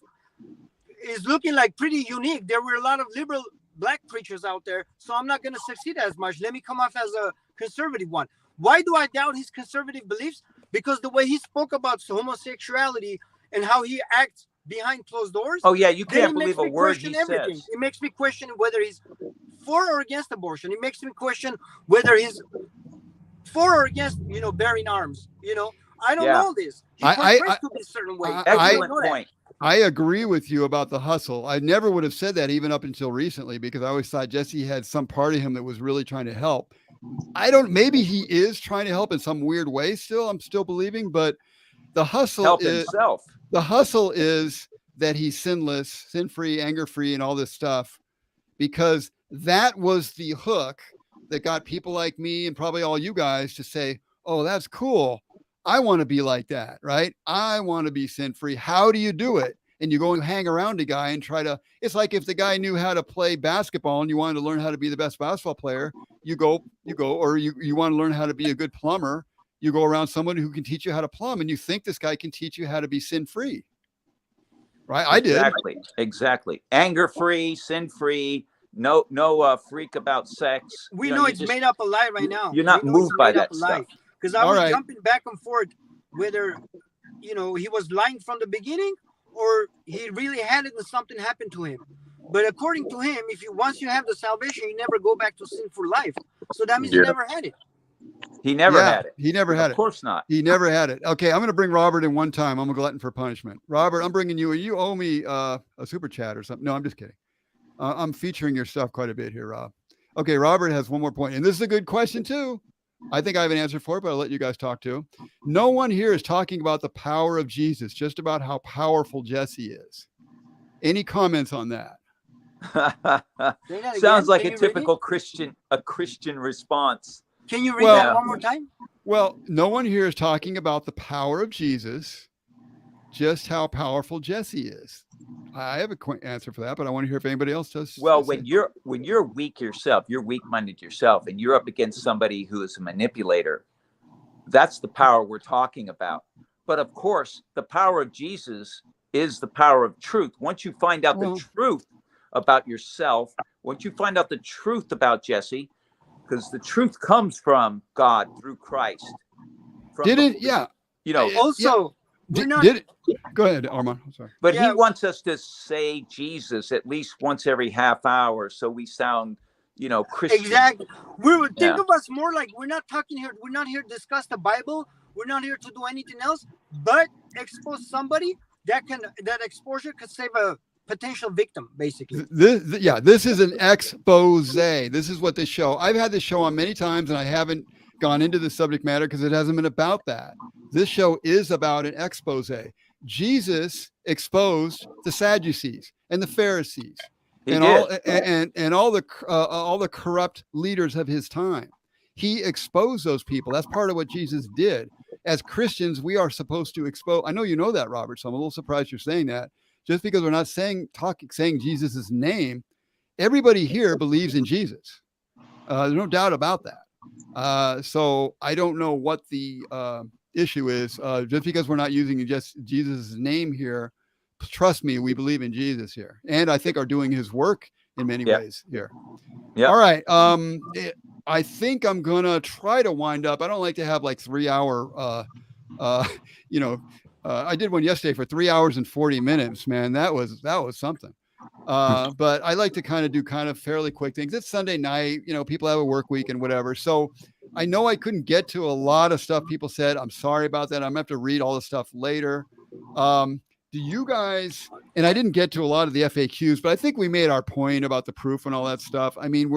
is looking like pretty unique. There were a lot of liberal black preachers out there, so I'm not going to succeed as much. Let me come off as a conservative one. Why do I doubt his conservative beliefs? Because the way he spoke about homosexuality and how he acts behind closed doors, Oh yeah, you then can't it makes believe a me word question he everything. says. It makes me question whether he's for or against abortion. It makes me question whether he's for or against, bearing arms. I don't Yeah. know this. He I- portrays I- to be a certain way. I- I don't Excellent know that. point. I agree with you about the hustle. I never would have said that even up until recently, because I always thought Jesse had some part of him that was really trying to help. Maybe he is trying to help in some weird way still. I'm still believing, but the hustle Help is himself. that he's sinless, sin-free, anger-free, and all this stuff, because that was the hook that got people like me and probably all you guys to say, oh, that's cool. I want to be like that, right? I want to be sin-free. How do you do it? And you go and hang around a guy and it's like if the guy knew how to play basketball and you wanted to learn how to be the best basketball player, you go, or you want to learn how to be a good plumber, you go around someone who can teach you how to plumb, and you think this guy can teach you how to be sin-free. Right? I did. Exactly. Anger-free, sin-free, no freak about sex. We know it's made up a lie right now. You're not moved by that stuff. Because I was jumping back and forth whether, he was lying from the beginning or he really had it and something happened to him. But according to him, once you have the salvation, you never go back to sin for life. So that means he never had it. He never had it. He never had it. Of course not. He never had it. Okay, I'm going to bring Robert in one time. I'm a glutton for punishment. Robert, I'm bringing you. You owe me a super chat or something. No, I'm just kidding. I'm featuring your stuff quite a bit here, Rob. Okay, Robert has one more point, and this is a good question too. I think I have an answer for it, but I'll let you guys talk too. No one here is talking about the power of Jesus, just about how powerful Jesse is. Any comments on that? Sounds like a typical Christian response. Can you read that one more time? Well, no one here is talking about the power of Jesus, just how powerful Jesse is. I have a quick answer for that, but I want to hear if anybody else does. Well, when you're weak yourself, you're weak-minded yourself, and you're up against somebody who is a manipulator, that's the power we're talking about. But of course, the power of Jesus is the power of truth. Once you find out the truth about yourself, once you find out the truth about Jesse, because the truth comes from God through Christ. Also, go ahead, Arman. I'm sorry. But he wants us to say Jesus at least once every half hour, so we sound, Christian. Exactly. We would think of us more like we're not talking here. We're not here to discuss the Bible. We're not here to do anything else, but expose somebody that exposure could save a potential victim, basically. This is an expose. This is what this show. I've had this show on many times, and I haven't gone into the subject matter because it hasn't been about that. This show is about an expose. Jesus exposed the Sadducees and the Pharisees and all the corrupt leaders of his time. He exposed those people. That's part of what Jesus did. As Christians, we are supposed to expose. I know you know that, Robert, so I'm a little surprised you're saying that. Just because we're not saying Jesus' name, everybody here believes in Jesus. There's no doubt about that. So I don't know what the issue is. Just because we're not using just Jesus' name here, trust me, we believe in Jesus here, and I think are doing his work in many ways here. Yeah. All right. I think I'm gonna try to wind up. I don't like to have like 3 hour. I did one yesterday for 3 hours and 40 minutes, man. That was something. But I like to do fairly quick things. It's Sunday night, people have a work week and whatever. So I know I couldn't get to a lot of stuff people said. I'm sorry about that. I'm gonna have to read all the stuff later. Do you guys, and I didn't get to a lot of the FAQs, but I think we made our point about the proof and all that stuff. I mean,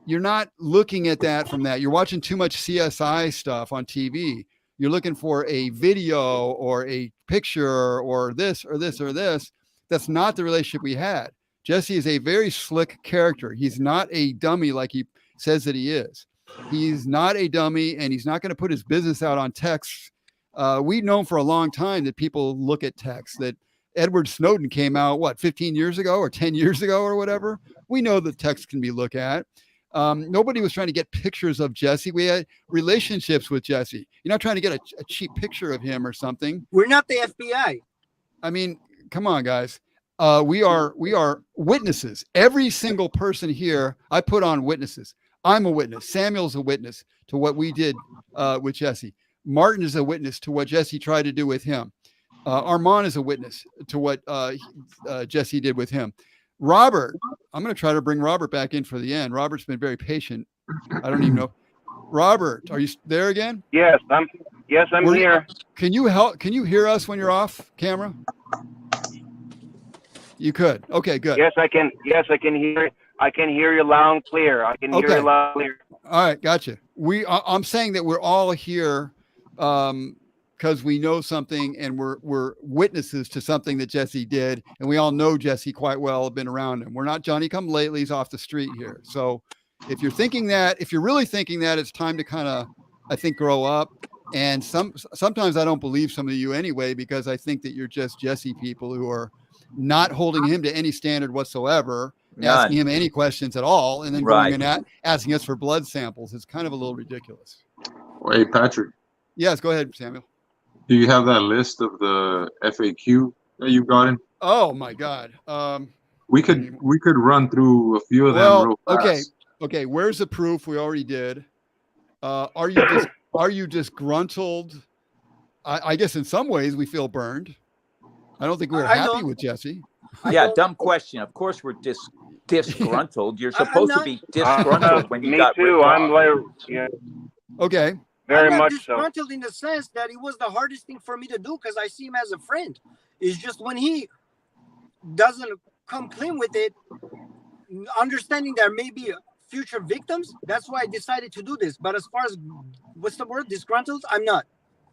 you're not looking at that from that. You're watching too much CSI stuff on TV. You're looking for a video or a picture or this or this or this. That's not the relationship we had. Jesse is a very slick character. He's not a dummy like he says that he is. He's not a dummy, and he's not going to put his business out on texts. We've known for a long time that people look at texts. That Edward Snowden came out, 15 years ago or 10 years ago or whatever. We know that text can be looked at. Nobody was trying to get pictures of Jesse. We had relationships with Jesse. You're not trying to get a cheap picture of him or something. We're not the FBI. I mean, come on, guys. We are witnesses. Every single person here, I put on witnesses. I'm a witness. Samuel's a witness to what we did with Jesse. Martin is a witness to what Jesse tried to do with him. Arman is a witness to what Jesse did with him. Robert, I'm going to try to bring Robert back in for the end. Robert's been very patient. I don't even know. Robert, are you there again? Yes, I'm here. Can you help? Can you hear us when you're off camera? You could. Okay, good. Yes, I can. Yes, I can hear it. I can hear you loud and clear. I can hear you loud and clear. All right, gotcha. I'm saying that we're all here because we know something and we're witnesses to something that Jesse did, and we all know Jesse quite well, have been around him. We're not Johnny come latelys off the street here. So if you're thinking that, if you're really thinking that, it's time to kind of, I think, grow up. And sometimes I don't believe some of you anyway, because I think that you're just Jesse people who are not holding him to any standard whatsoever, asking him any questions at all, and then going and asking us for blood samples. It's kind of a little ridiculous. Hey, Patrick. Yes, go ahead, Samuel. Do you have that list of the FAQ that you've gotten? Oh my God. We could run through a few of them real fast. Okay. Where's the proof? We already did. Are you disgruntled? I guess in some ways we feel burned. I don't think we're happy with Jesse. Yeah, dumb question. Of course we're disgruntled. You're supposed to be disgruntled when you got ripped off. I'm like, yeah. Okay. Very much disgruntled in the sense that it was the hardest thing for me to do because I see him as a friend. It's just when he doesn't come clean with it, understanding there may be future victims, that's why I decided to do this. But as far as, what's the word, disgruntled, I'm not.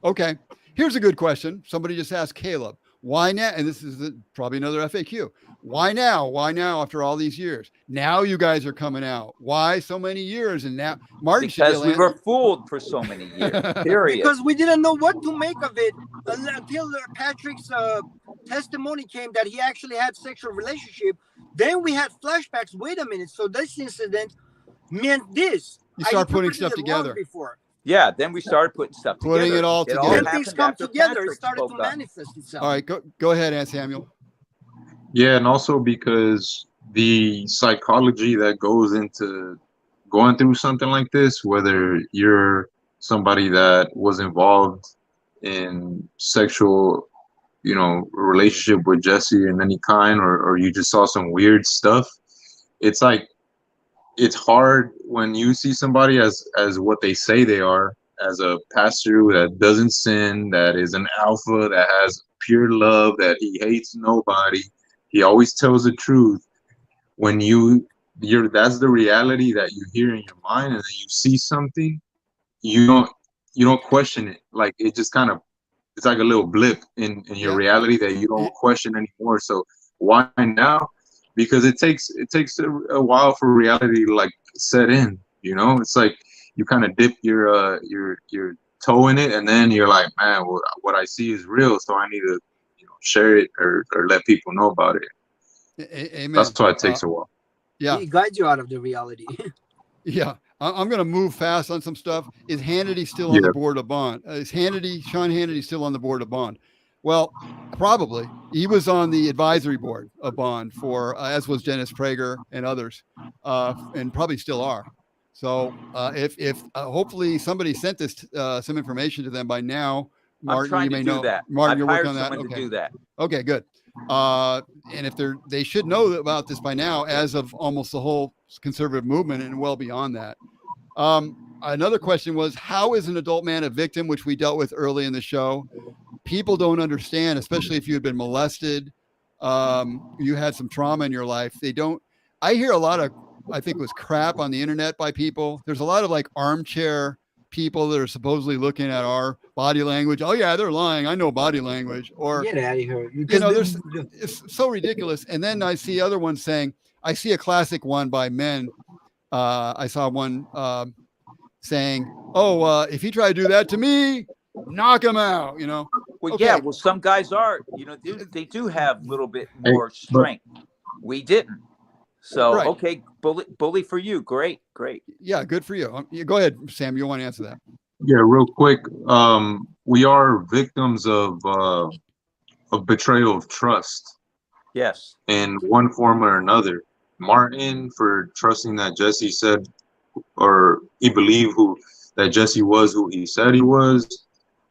Okay. Here's a good question. Somebody just asked Caleb, why now? And this is probably another FAQ. Why now? Why now after all these years? Now you guys are coming out. Why so many years? And now Martin, because we were fooled for so many years. Period. Because we didn't know what to make of it until Patrick's testimony came that he actually had sexual relationship. Then we had flashbacks. Wait a minute. So this incident meant this. You start putting stuff together. Before. Yeah, then we started putting stuff together. Putting it all together. Then things come together. It started to manifest itself. All right, go ahead, Aunt Samuel. Yeah, and also because the psychology that goes into going through something like this, whether you're somebody that was involved in sexual, relationship with Jesse in any kind, or you just saw some weird stuff, it's like, it's hard when you see somebody as what they say they are, as a pastor that doesn't sin, that is an alpha, that has pure love, that he hates nobody. He always tells the truth. When that's the reality that you hear in your mind, and then you see something, you don't question it. Like it just kind of, it's like a little blip in your reality that you don't question anymore. So why now? Because it takes a while for reality to like set in. It's like you kind of dip your toe in it, and then you're like, man, well, what I see is real, so I need to share it or let people know about it. Amen. That's why it takes a while. Yeah, he guides you out of the reality. Yeah, I'm going to move fast on some stuff. Is Hannity still on the board of bond? Is Sean Hannity still on the board of bond? Well, probably. He was on the advisory board of bond for, as was Dennis Prager and others, and probably still are. So if hopefully somebody sent this some information to them by now, Martin, you may know that. Martin, you're working on that. Okay. To do that. Okay, good. And if they should know about this by now, as of almost the whole conservative movement and well beyond that. Another question was, how is an adult man a victim, which we dealt with early in the show? People don't understand, especially if you had been molested, you had some trauma in your life. I hear a lot of, I think it was crap on the internet by people. There's a lot of like armchair people that are supposedly looking at our body language. Oh yeah, they're lying. I know body language. Or get out of here. It's so ridiculous. And then I see other ones saying, I see a classic one by men. I saw one saying, "Oh, if he tried to do that to me, knock him out." Well, okay. yeah. Well, some guys are. They do have a little bit more strength. We didn't. So right. Okay, bully for you. Great. Yeah, good for you. Go ahead, Sam. You want to answer that? Yeah, real quick. We are victims of betrayal of trust. Yes. In one form or another. Martin, for trusting that Jesse said, or he believed that Jesse was who he said he was.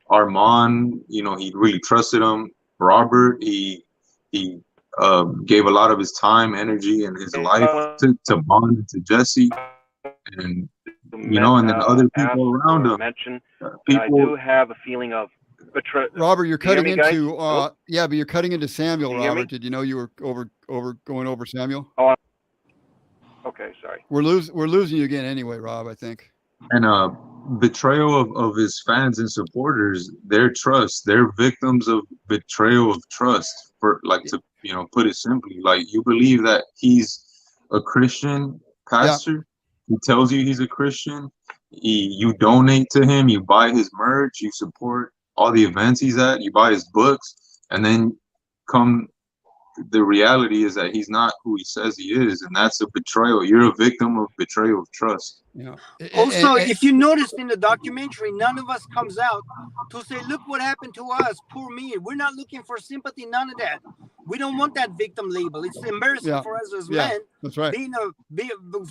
Arman, he really trusted him. Robert. He gave a lot of his time, energy, and his life to bond to Jesse, and and then other people around him. I do have a feeling of betrayal. Robert, you're cutting into Oh. yeah, but you're cutting into Samuel. Can you hear me? Robert, did you know you were going over Samuel? Oh, okay, sorry. We're losing you again anyway, Rob, I think. And betrayal of his fans and supporters, their trust, they're victims of betrayal of trust. For to put it simply, like, you believe that he's a Christian pastor. He tells you he's a Christian. You donate to him, you buy his merch, you support all the events he's at, you buy his books, and then the reality is that he's not who he says he is, and that's a betrayal. You're a victim of betrayal of trust. Yeah. Also, if you noticed in the documentary, none of us comes out to say, look what happened to us, poor me. We're not looking for sympathy, none of that. We don't want that victim label. It's embarrassing for us as men. That's right. Being a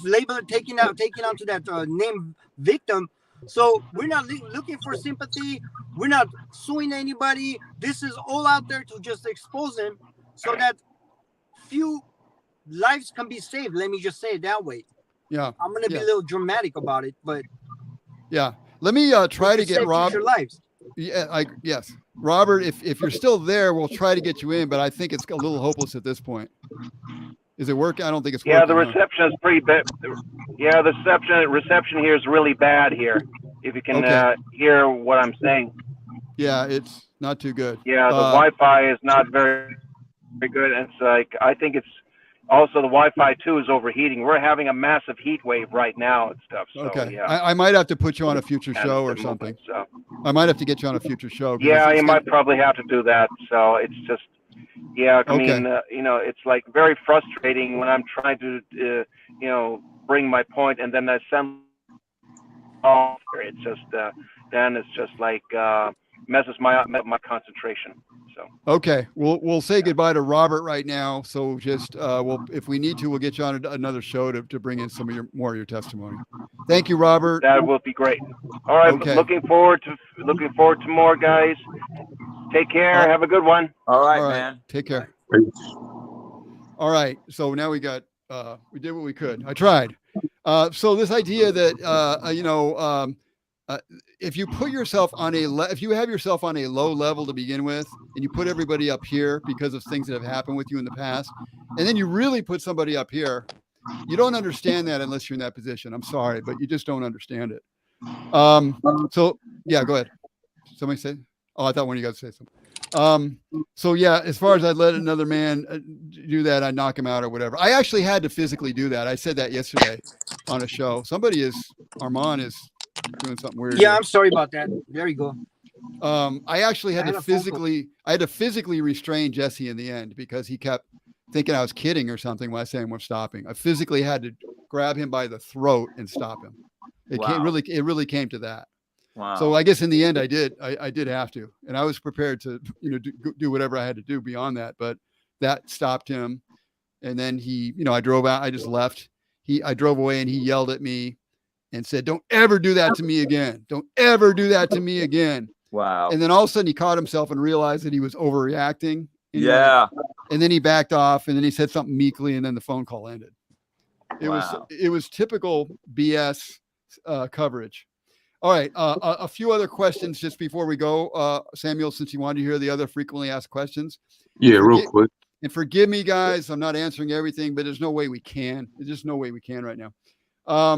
label taking onto that name victim. So we're not looking for sympathy. We're not suing anybody. This is all out there to just expose him so that few lives can be saved. Let me just say it that way. Yeah. I'm going to be a little dramatic about it, but yeah. Let me try to get Rob. Lives. Yeah, yes. Robert, if you're still there, we'll try to get you in, but I think it's a little hopeless at this point. Is it working? I don't think it's working. Yeah, the reception is pretty bad. Yeah, the reception here is really bad here. If you can hear what I'm saying. Yeah, it's not too good. Yeah, the Wi-Fi is not very good. And it's like, I think it's also the Wi-Fi too is overheating. We're having a massive heat wave right now and stuff. So, okay. Yeah. I might have to put you on a future show or something. So. I might have to get you on a future show. Yeah, you might probably have to do that. So it's just, yeah, I mean, it's like very frustrating when I'm trying to, bring my point, and then I send off. It's just, then it's just like messes my concentration. So okay, we'll say goodbye to Robert right now. So just if we need to, we'll get you on another show to bring in some of more of your testimony. Thank you, Robert. That will be great. All right, looking forward to more, guys. Take care. Have a good one. All right, man. Take care. All right. So now we got we did what we could. I tried. So this idea that if you put yourself on if you have yourself on a low level to begin with, and you put everybody up here because of things that have happened with you in the past, and then you really put somebody up here, you don't understand that unless you're in that position. I'm sorry, but you just don't understand it. So yeah, go ahead. Somebody say. Oh, I thought one of you guys say something. So yeah, as far as I'd let another man do that, I'd knock him out or whatever. I actually had to physically do that. I said that yesterday on a show. Arman is doing something weird. Yeah, I'm sorry about that. There you go. I actually had to physically restrain Jesse in the end because he kept thinking I was kidding or something when I say we're stopping. I physically had to grab him by the throat and stop him. It really came to that. Wow. So I guess in the end I did have to, and I was prepared to, do whatever I had to do beyond that, but that stopped him. And then he, I drove out, I just left. I drove away and he yelled at me and said, "Don't ever do that to me again. Don't ever do that to me again." Wow. And then all of a sudden he caught himself and realized that he was overreacting. Yeah. And then he backed off and then he said something meekly and then the phone call ended. It was typical BS coverage. All right. A few other questions just before we go, Samuel, since you wanted to hear the other frequently asked questions. Yeah, real quick. And forgive me, guys, I'm not answering everything, but there's no way we can. There's just no way we can right now. I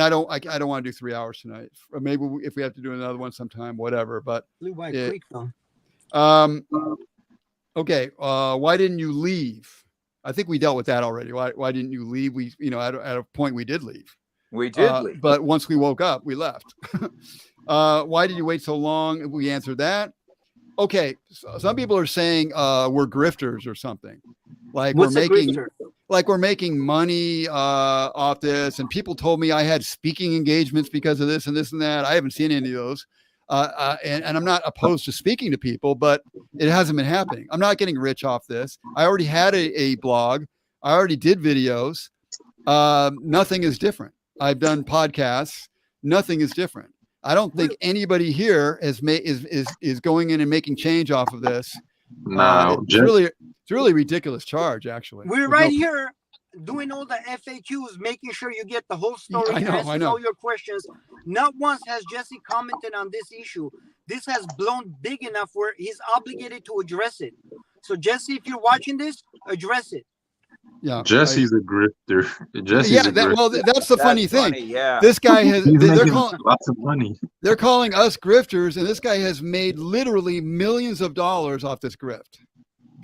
don't want to do 3 hours tonight. Or maybe if we have to do another one sometime, whatever. But okay. Why didn't you leave? I think we dealt with that already. Why didn't you leave? We, at a point we did leave. We did leave. But once we woke up, we left. Why did you wait so long? We answered that. Okay. So some people are saying we're grifters or something. Like we're making money off this. And people told me I had speaking engagements because of this and this and that. I haven't seen any of those. And I'm not opposed to speaking to people, but it hasn't been happening. I'm not getting rich off this. I already had a blog. I already did videos. Nothing is different. I've done podcasts. Nothing is different. I don't think anybody here is going in and making change off of this. Now, It's really ridiculous charge, actually. We're right here doing all the FAQs, making sure you get the whole story, I know. answers all your questions. Not once has Jesse commented on this issue. This has blown big enough where he's obligated to address it. So Jesse, if you're watching this, address it. Yeah, Jesse's a grifter. Jesse's a grifter. Well, that's the funny thing. Yeah. This guy has. They're calling lots of money. They're calling us grifters, and this guy has made literally millions of dollars off this grift.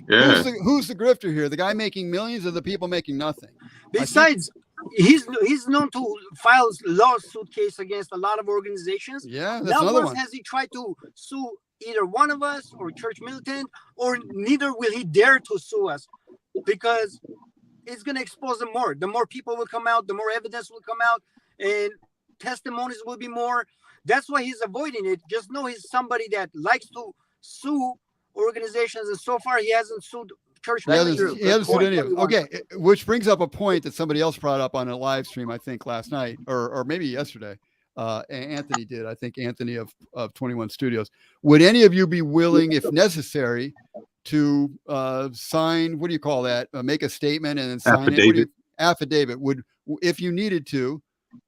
Yeah. Who's the grifter here? The guy making millions, or the people making nothing? Besides, he's known to file lawsuit case against a lot of organizations. Yeah, that's Not another once one. has he tried to sue either one of us or Church Militant, or neither will he dare to sue us, because it's going to expose them more. The more people will come out, the more evidence will come out, and testimonies will be more. That's why he's avoiding it. Just know he's somebody that likes to sue organizations, and so far he hasn't sued Church Militant. He hasn't sued any of them. Okay, which brings up a point that somebody else brought up on a live stream, I think last night, or maybe yesterday. Anthony did. I think Anthony of 21 Studios. Would any of you be willing, if necessary, to sign? What do you call that? Make a statement and then sign affidavit. Affidavit. If you needed to,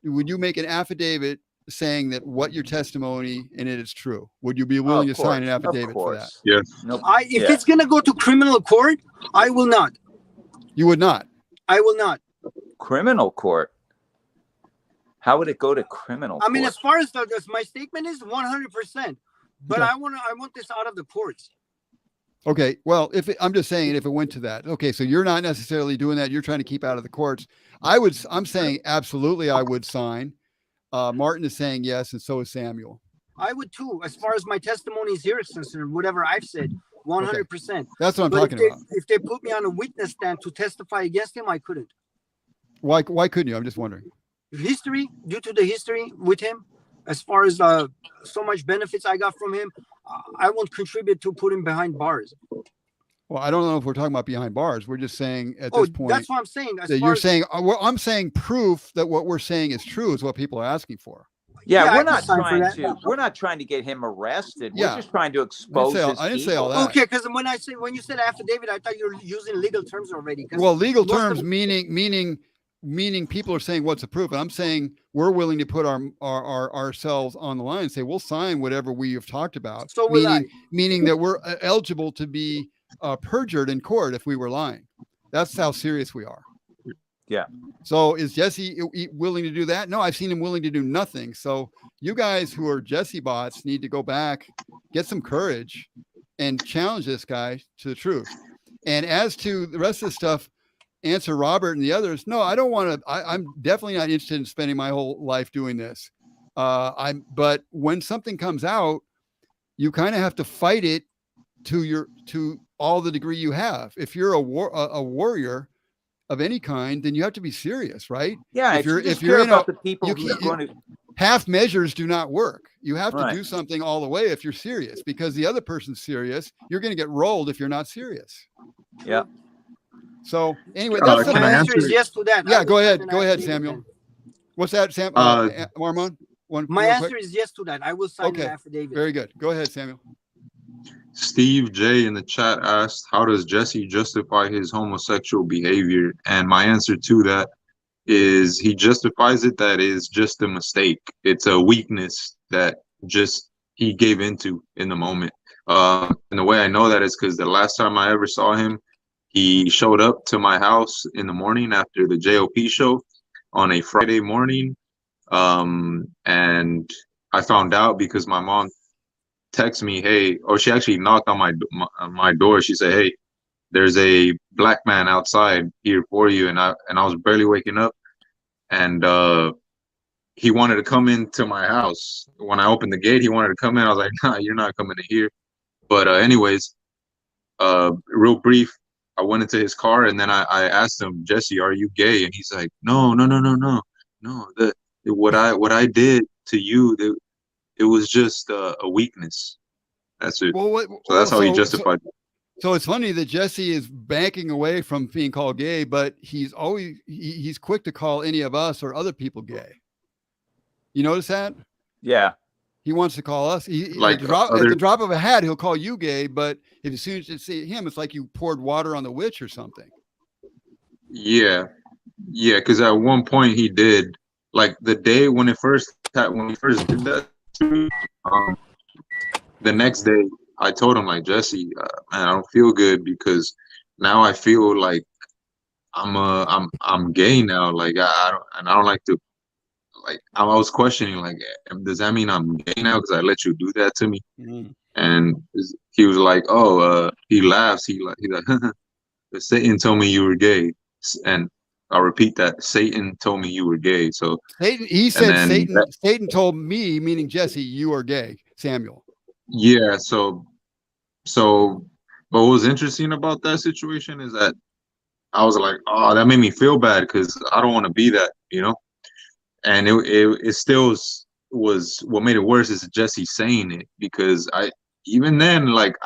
would you make an affidavit saying that what your testimony in it is true? Would you be willing to sign an affidavit for that? Yes. Nope. If it's going to go to criminal court, I will not. You would not. I will not. Criminal court. How would it go to criminal court? I mean, as far as my statement is 100%, but Okay. I want this out of the courts. Okay. Well, I'm just saying, if it went to that, okay. So you're not necessarily doing that. You're trying to keep out of the courts. I'm saying absolutely, I would sign. Martin is saying yes, and so is Samuel. I would too, as far as my testimony is here is concerned, whatever I've said, 100%. That's what I'm talking about. If they put me on a witness stand to testify against him, I couldn't. Why couldn't you? I'm just wondering. History, due to the history with him, as far as so much benefits I got from him, I won't contribute to put him behind bars. Well, I don't know if we're talking about behind bars. We're just saying at this point. That's what I'm saying. You're saying, I'm saying proof that what we're saying is true is what people are asking for. Yeah, I we're not can sign for trying that. we're not trying to get him arrested. Yeah. We're just trying to expose his I didn't say all evil. that. Okay, because when you said affidavit, I thought you were using legal terms already. Well, legal most of terms them- meaning people are saying what's the proof, and I'm saying we're willing to put ourselves on the line and say we'll sign whatever we have talked about. So will I. Meaning that we're eligible to be perjured in court if we were lying. That's how serious we are. Yeah. So is Jesse willing to do that? No, I've seen him willing to do nothing. So you guys who are Jesse bots need to go back, get some courage, and challenge this guy to the truth. And as to the rest of the stuff, answer Robert and the others. No, I don't want to. I'm definitely not interested in spending my whole life doing this. But when something comes out, you kind of have to fight it to all the degree you have. If you're a warrior of any kind, then you have to be serious, right? Yeah, if you're in about the people who are can't- going to half measures do not work. You have to Right. do something all the way if you're serious, because the other person's serious. You're going to get rolled if you're not serious. Yeah. So anyway, Uh, that's can My I answer is answer? yes to that. Yeah, I go will ahead. sign an Go ahead, affidavit Samuel. then. What's that, Sam? Arman? My real answer quick? is yes to that. I will sign Okay, an affidavit. Very good. Go ahead, Samuel. Steve J in the chat asked, how does Jesse justify his homosexual behavior? And my answer to that is he justifies it that is just a mistake. It's a weakness that just he gave into in the moment. And the way I know that is because the last time I ever saw him, he showed up to my house in the morning after the JOP show on a Friday morning. And I found out because my mom texted me, hey, or she actually knocked on my door. She said, hey, there's a black man outside here for you. And I was barely waking up, and he wanted to come into my house. When I opened the gate, he wanted to come in. I was like, nah, you're not coming in here. But anyways, real brief, I went into his car, and then I asked him, Jesse, are you gay? And he's like, no. What I did to you, it was just a weakness. That's it. Well, So that's how he justified it. So it's funny that Jesse is backing away from being called gay, but he's quick to call any of us or other people gay. You notice that? Yeah. He wants to call us. Like At the drop of a hat, he'll call you gay. But as soon as you see him, it's like you poured water on the witch or something. Yeah, because at one point he did, like the day when he first did that to me, the next day I told him, like, Jesse, man, I don't feel good because now I feel like I'm gay now. Like I don't like to, like, I was questioning, like, does that mean I'm gay now because I let you do that to me? Mm. And he was like, oh, he laughs. He's like, Satan told me you were gay. And I'll repeat that. Satan told me you were gay. So he said Satan told me, meaning Jesse, you are gay, Samuel. Yeah. So, but what was interesting about that situation is that I was like, oh, that made me feel bad because I don't want to be that, you know? And it still was what made it worse is Jesse saying it, because even then, like,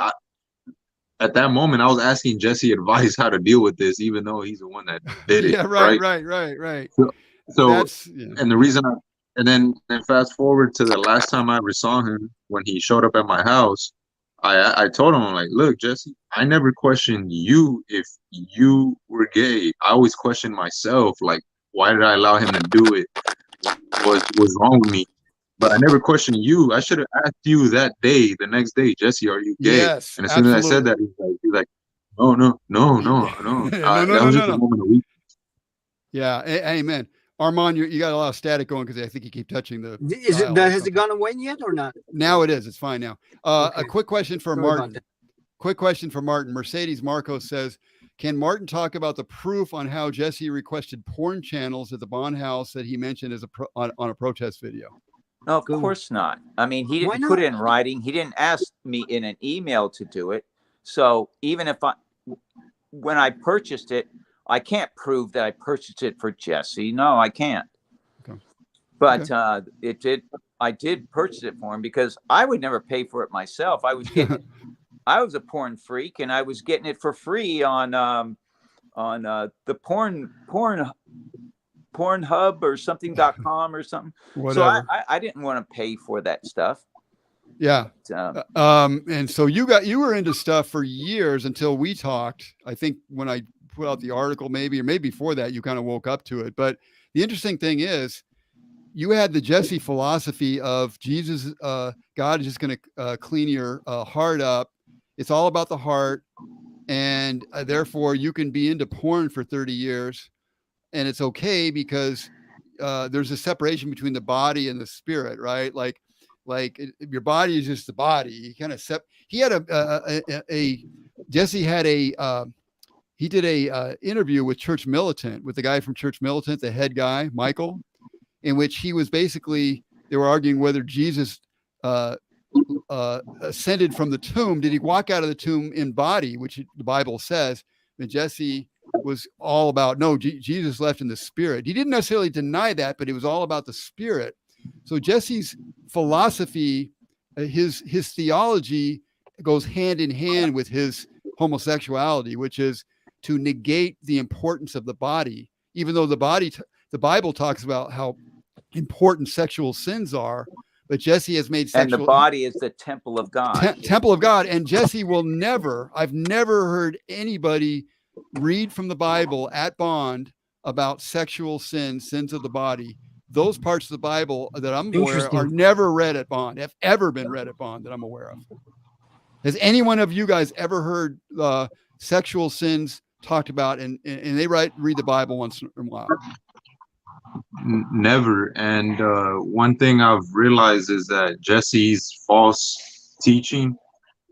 at that moment, I was asking Jesse advice how to deal with this, even though he's the one that did it. Yeah, right. So and the reason and then fast forward to the last time I ever saw him, when he showed up at my house, I told him, I'm like, look, Jesse, I never questioned you if you were gay. I always questioned myself, like, why did I allow him to do it? Was wrong with me? But I never questioned you. I should have asked you that day, the next day, Jesse, are you gay? Yes, and as soon as I said that, he's like, no. No. That was just a moment of weakness. Yeah, amen. Arman, you got a lot of static going because I think you keep touching the. Has it gone away yet or not? Now it is. It's fine now. Okay. A quick question for Martin. Mercedes Marcos says, can Martin talk about the proof on how Jesse requested porn channels at the Bond house that he mentioned as on a protest video? No, of course not. I mean, he didn't put it in writing. He didn't ask me in an email to do it. So even if when I purchased it, I can't prove that I purchased it for Jesse. No, I can't. Okay. But I did purchase it for him because I would never pay for it myself. I was getting I was a porn freak, and I was getting it for free on the Pornhub or something.com or something. Whatever. So I didn't want to pay for that stuff. Yeah. And so you were into stuff for years until we talked. I think when I put out the article, maybe before that, you kind of woke up to it. But the interesting thing is, you had the Jesse philosophy of Jesus, God is just going to clean your heart up. It's all about the heart. And therefore you can be into porn for 30 years and it's okay because there's a separation between the body and the spirit, right? Like your body is just the body. He kind of he had Jesse had he did a interview with Church Militant, with the guy from Church Militant, the head guy, Michael, in which he was basically, they were arguing whether Jesus ascended from the tomb. Did he walk out of the tomb in body, which the Bible says? And Jesse was all about, no, Jesus left in the spirit. He didn't necessarily deny that, but it was all about the spirit. So Jesse's philosophy, his theology goes hand in hand with his homosexuality, which is to negate the importance of the body, even though the Bible talks about how important sexual sins are. But Jesse has made and the body is the temple of God. Temple of God. And Jesse will never, I've never heard anybody read from the Bible at Bond about sexual sins of the body. Those parts of the Bible that I'm aware of are never read at Bond, have ever been read at Bond that I'm aware of. Has any one of you guys ever heard sexual sins talked about and they read the Bible once in a while? Never. And one thing I've realized is that Jesse's false teaching,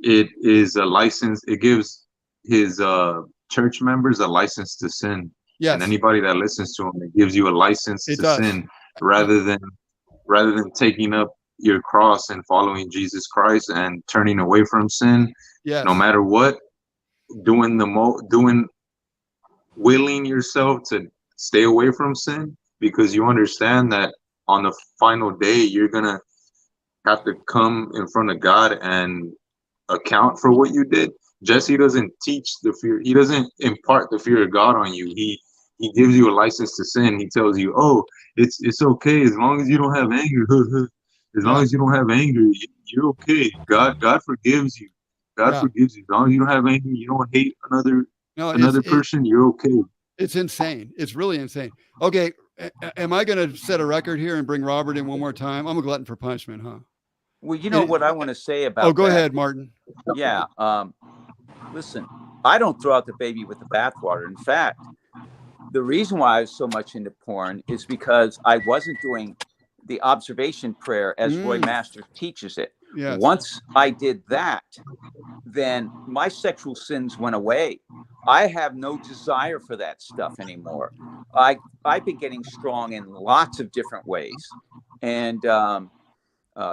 it is a license. It gives his church members a license to sin. Yes. And anybody that listens to him, it gives you a license to sin, rather than taking up your cross and following Jesus Christ and turning away from sin. Yes. No matter what, willing yourself to stay away from sin, because you understand that on the final day, you're going to have to come in front of God and account for what you did. Jesse doesn't teach the fear. He doesn't impart the fear of God on you. He gives you a license to sin. He tells you, oh, it's okay as long as you don't have anger. As long as you don't have anger, you're okay. God forgives you. God forgives you. As long as you don't have anger, you don't hate another person, you're okay. It's insane. It's really insane. Okay. Am I going to set a record here and bring Robert in one more time? I'm a glutton for punishment, huh? Well, you know what I want to say about Oh, go ahead, Martin. Yeah. Listen, I don't throw out the baby with the bathwater. In fact, the reason why I was so much into porn is because I wasn't doing the observation prayer as Roy Masters teaches it. Yes. Once I did that, then my sexual sins went away. I have no desire for that stuff anymore. I've been getting strong in lots of different ways. And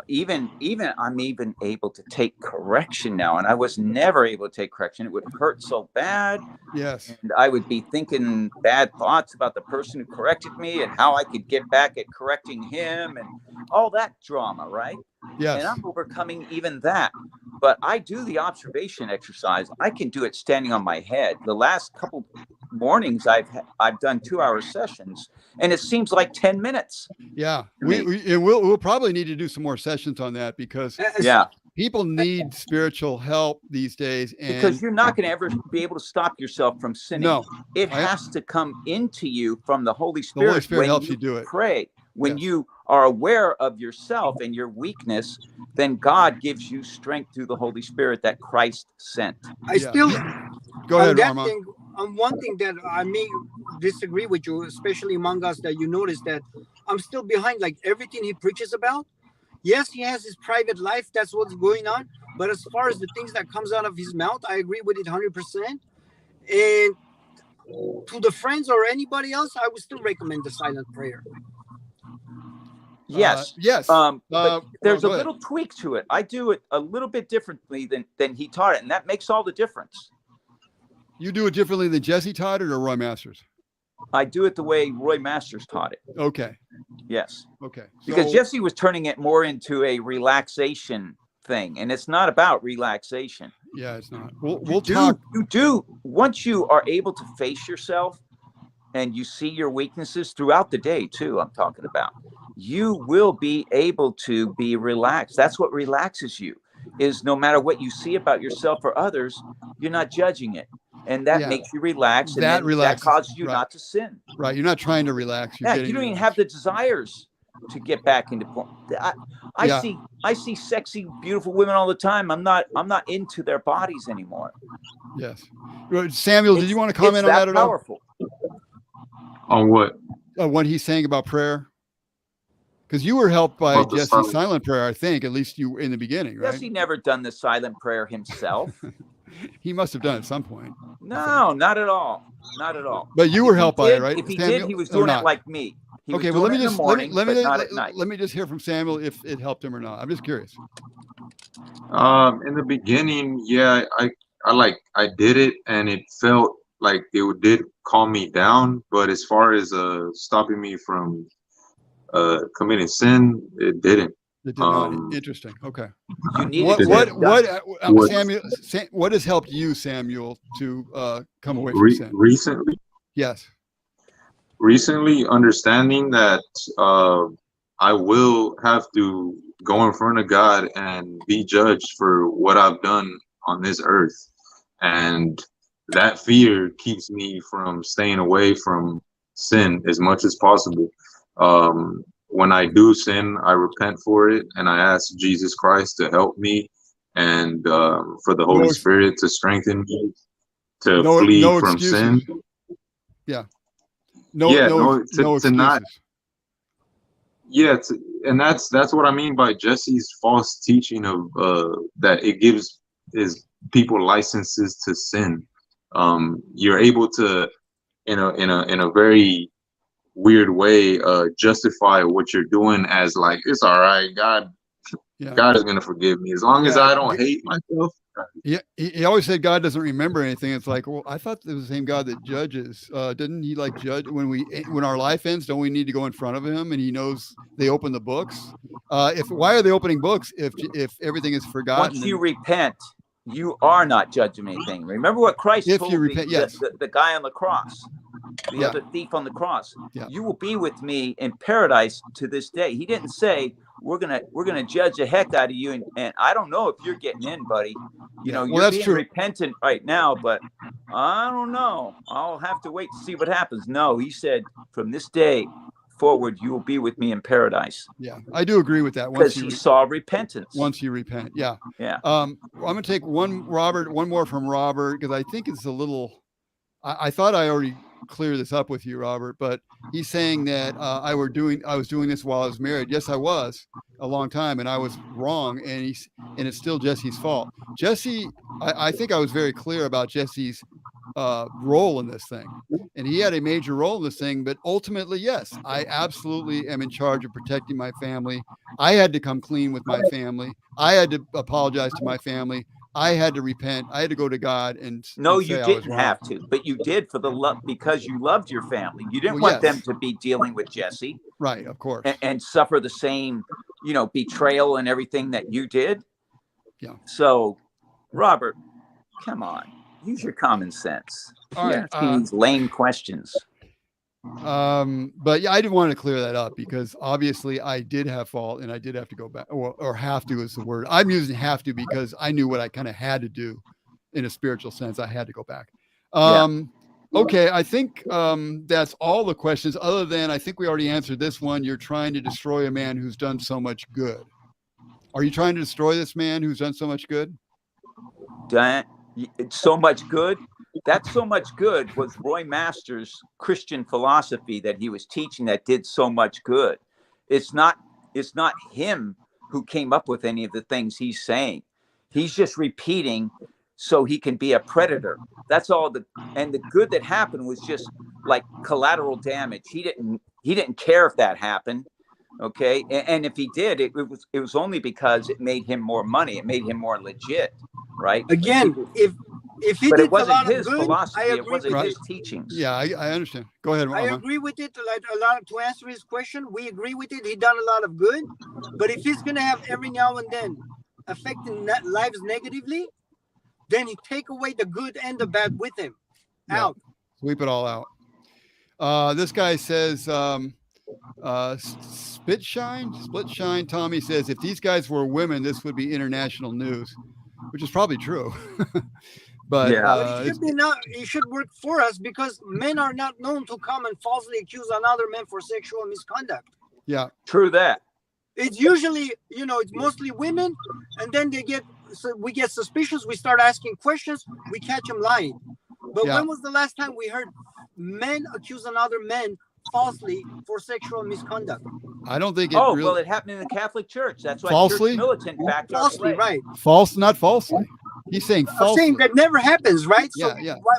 even I'm even able to take correction now, and I was never able to take correction. It would hurt so bad. Yes. And I would be thinking bad thoughts about the person who corrected me and how I could get back at correcting him and all that drama, right? Yes. And I'm overcoming even that. But I do the observation exercise. I can do it standing on my head. The last couple mornings I've done 2-hour sessions, and it seems like 10 minutes. Yeah, we'll probably need to do some more sessions on that because people need spiritual help these days. And because you're not going to ever be able to stop yourself from sinning. No, it has to come into you from the Holy Spirit. The Holy Spirit helps you do it. Pray. When you are aware of yourself and your weakness, then God gives you strength through the Holy Spirit that Christ sent. I still go ahead, Arman. One thing that I may disagree with you, especially among us, that you notice that I'm still behind like everything he preaches about. Yes, he has his private life. That's what's going on. But as far as the things that comes out of his mouth, I agree with it 100%. And to the friends or anybody else, I would still recommend the silent prayer. Yes. Yes. But there's a little tweak to it. I do it a little bit differently than he taught it. And that makes all the difference. You do it differently than Jesse taught it or Roy Masters? I do it the way Roy Masters taught it. Okay. Yes. Okay. Because Jesse was turning it more into a relaxation thing. And it's not about relaxation. Yeah, it's not. We'll talk. You do. Once you are able to face yourself and you see your weaknesses throughout the day too, I'm talking about, you will be able to be relaxed. That's what relaxes you, is no matter what you see about yourself or others, you're not judging it. And that makes you relax. And that causes you not to sin. Right. You're not trying to relax. You don't even have the desires to get back into porn. I see sexy, beautiful women all the time. I'm not into their bodies anymore. Yes. Samuel, did you want to comment on that at all? Powerful. On what? What he's saying about prayer? Because you were helped by Jesse's silent prayer, I think, at least you in the beginning, right? Jesse never done the silent prayer himself. He must have done it at some point. No, not at all. Not at all. But you were helped by it, right? If he did, he was doing it like me. Okay, well, let me just hear from Samuel if it helped him or not. I'm just curious. In the beginning, I did it, and it felt like it did calm me down. But as far as stopping me from committing sin, it didn't. It did not. Interesting. Okay. What has helped you, Samuel, to come away from sin? Recently? Yes. Recently, understanding that I will have to go in front of God and be judged for what I've done on this earth. And that fear keeps me from staying away from sin as much as possible. When I do sin, I repent for it, and I ask Jesus Christ to help me and for the Holy Spirit to strengthen me to flee from sin. Yeah. No excuses. And that's what I mean by Jesse's false teaching of that it gives people licenses to sin. You're able to, in a very weird way, justify what you're doing as like, it's all right, God is gonna forgive me as long as I don't hate myself. Yeah, he always said God doesn't remember anything. It's like, well, I thought it was the same God that judges. Didn't he like judge when our life ends? Don't we need to go in front of him? And he knows they open the books. Why are they opening books if everything is forgotten? Once you repent, you are not judging anything. Remember what Christ told the guy on the cross, the other thief on the cross. You will be with me in paradise to this day. He didn't say, we're gonna judge the heck out of you, and I don't know if you're getting in, buddy. You know, Well, you're that's being true. repentant right now, but I don't know. I'll have to wait to see what happens. No, he said, from this day forward, you will be with me in paradise. Yeah, I do agree with that. Because he saw repentance. Once you repent, yeah. Yeah. I'm gonna take one more from Robert, because I think it's a little. I thought I already cleared this up with you, Robert, but he's saying that I was doing this while I was married. Yes, I was a long time, and I was wrong, and it's still Jesse's fault. Jesse, I think I was very clear about Jesse's role in this thing, and he had a major role in this thing. But ultimately, yes, I absolutely am in charge of protecting my family. I had to come clean with my family. I had to apologize to my family. I had to repent. I had to go to God and no, and you say I was didn't wrong. have to, but you did for the love, because you loved your family. You didn't want them to be dealing with Jesse, right? Of course, and suffer the same, betrayal and everything that you did. Yeah. So, Robert, come on, use your common sense. All You're right, asking these lame questions. But yeah, I did want to clear that up, because obviously I did have fault, and I did have to go back, or have to is the word I'm using, have to, because I knew what I kind of had to do in a spiritual sense. I had to go back. Okay, I think that's all the questions, other than I think we already answered this one. You're trying to destroy a man who's done so much good. Are you trying to destroy this man who's done so much good? So much good. That so much good was Roy Masters' Christian philosophy that he was teaching that did so much good. It's not him who came up with any of the things he's saying. He's just repeating so he can be a predator. That's all. And the good that happened was just like collateral damage. He didn't care if that happened. Okay. And if he did, it was only because it made him more money. It made him more legit. Right. Again, if he but did it wasn't a lot his of good, philosophy. I agree It wasn't with his it. teachings. Yeah, I understand. Go ahead, I Arman. agree with it. Like a lot to answer his question, we agree with it. He done a lot of good, but if he's gonna have every now and then affecting lives negatively, then he take away the good and the bad with him. Out. Sweep it all out. This guy says, split shine. Tommy says, if these guys were women, this would be international news, which is probably true. But it should work for us, because men are not known to come and falsely accuse another man for sexual misconduct. Yeah, true that. It's usually, it's mostly women, and then we get suspicious. We start asking questions. We catch them lying. But when was the last time we heard men accuse another man falsely for sexual misconduct? I don't think it really... well, it happened in the Catholic Church. That's why falsely? Church Militant backed up. Falsely, right. False, not falsely. He's saying falsely. I'm saying that never happens, right? Yeah, so yeah. Why,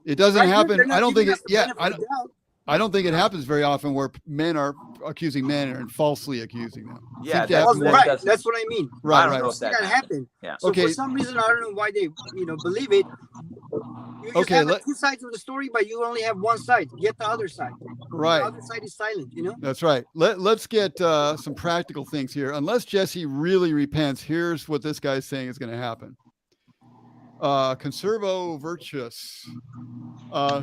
it doesn't happen. I don't think it. Yeah, I don't think it Right. happens very often where men are accusing men and falsely accusing them. Yeah, right. That's what I mean. Right, right. That happened. Yeah. So okay. for some reason, I don't know why they, believe it. You just have two sides of the story, but you only have one side. Get the other side. Right. The other side is silent. That's right. Let's get some practical things here. Unless Jesse really repents, here's what this guy's saying is going to happen. Conservo Virtuous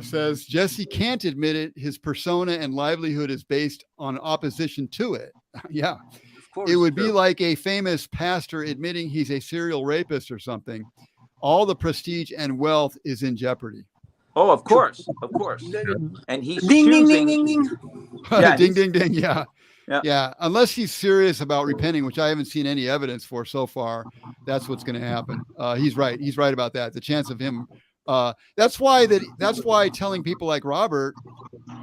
says Jesse can't admit it. His persona and livelihood is based on opposition to it. Yeah. Of course, it would be like a famous pastor admitting he's a serial rapist or something. All the prestige and wealth is in jeopardy. Oh, of course. And he's ding, choosing... ding, ding, ding, ding. Yeah, ding, ding, ding. Yeah. Unless he's serious about repenting, which I haven't seen any evidence for so far, that's what's going to happen. He's right. He's right about that. The chance of him. That's why telling people like Robert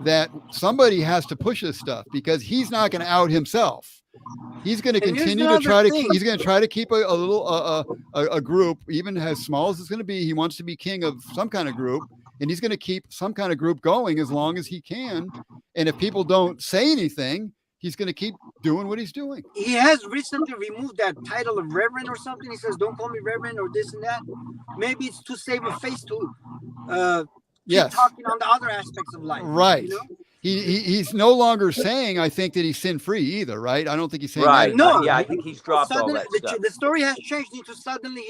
that somebody has to push this stuff, because he's not going to out himself. He's going to continue to try to. He's going to try to keep a group, even as small as it's going to be. He wants to be king of some kind of group, and he's going to keep some kind of group going as long as he can. And if people don't say anything, he's going to keep doing what he's doing. He has recently removed that title of reverend or something. He says, "Don't call me reverend" or this and that. Maybe it's to save a face to keep talking on the other aspects of life. Right. He's no longer saying, I think, that he's sin-free either, right? I don't think he's saying right. that. No, yeah, I think he's dropped all that stuff. The story has changed into suddenly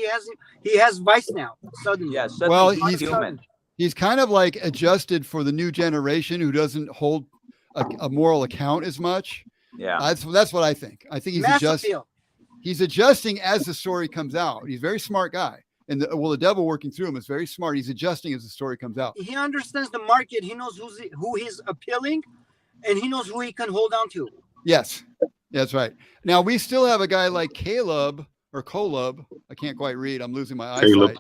he has vice now. Suddenly. Yeah, suddenly well, he's human. He's kind of like adjusted for the new generation who doesn't hold a moral account as much. Yeah. That's what I think. I think he's adjusting as the story comes out. He's a very smart guy. And the devil working through him is very smart. He's adjusting as the story comes out. He understands the market. He knows who he's appealing, and he knows who he can hold on to. Yes, that's right. Now we still have a guy like Caleb. I can't quite read. I'm losing my eyesight.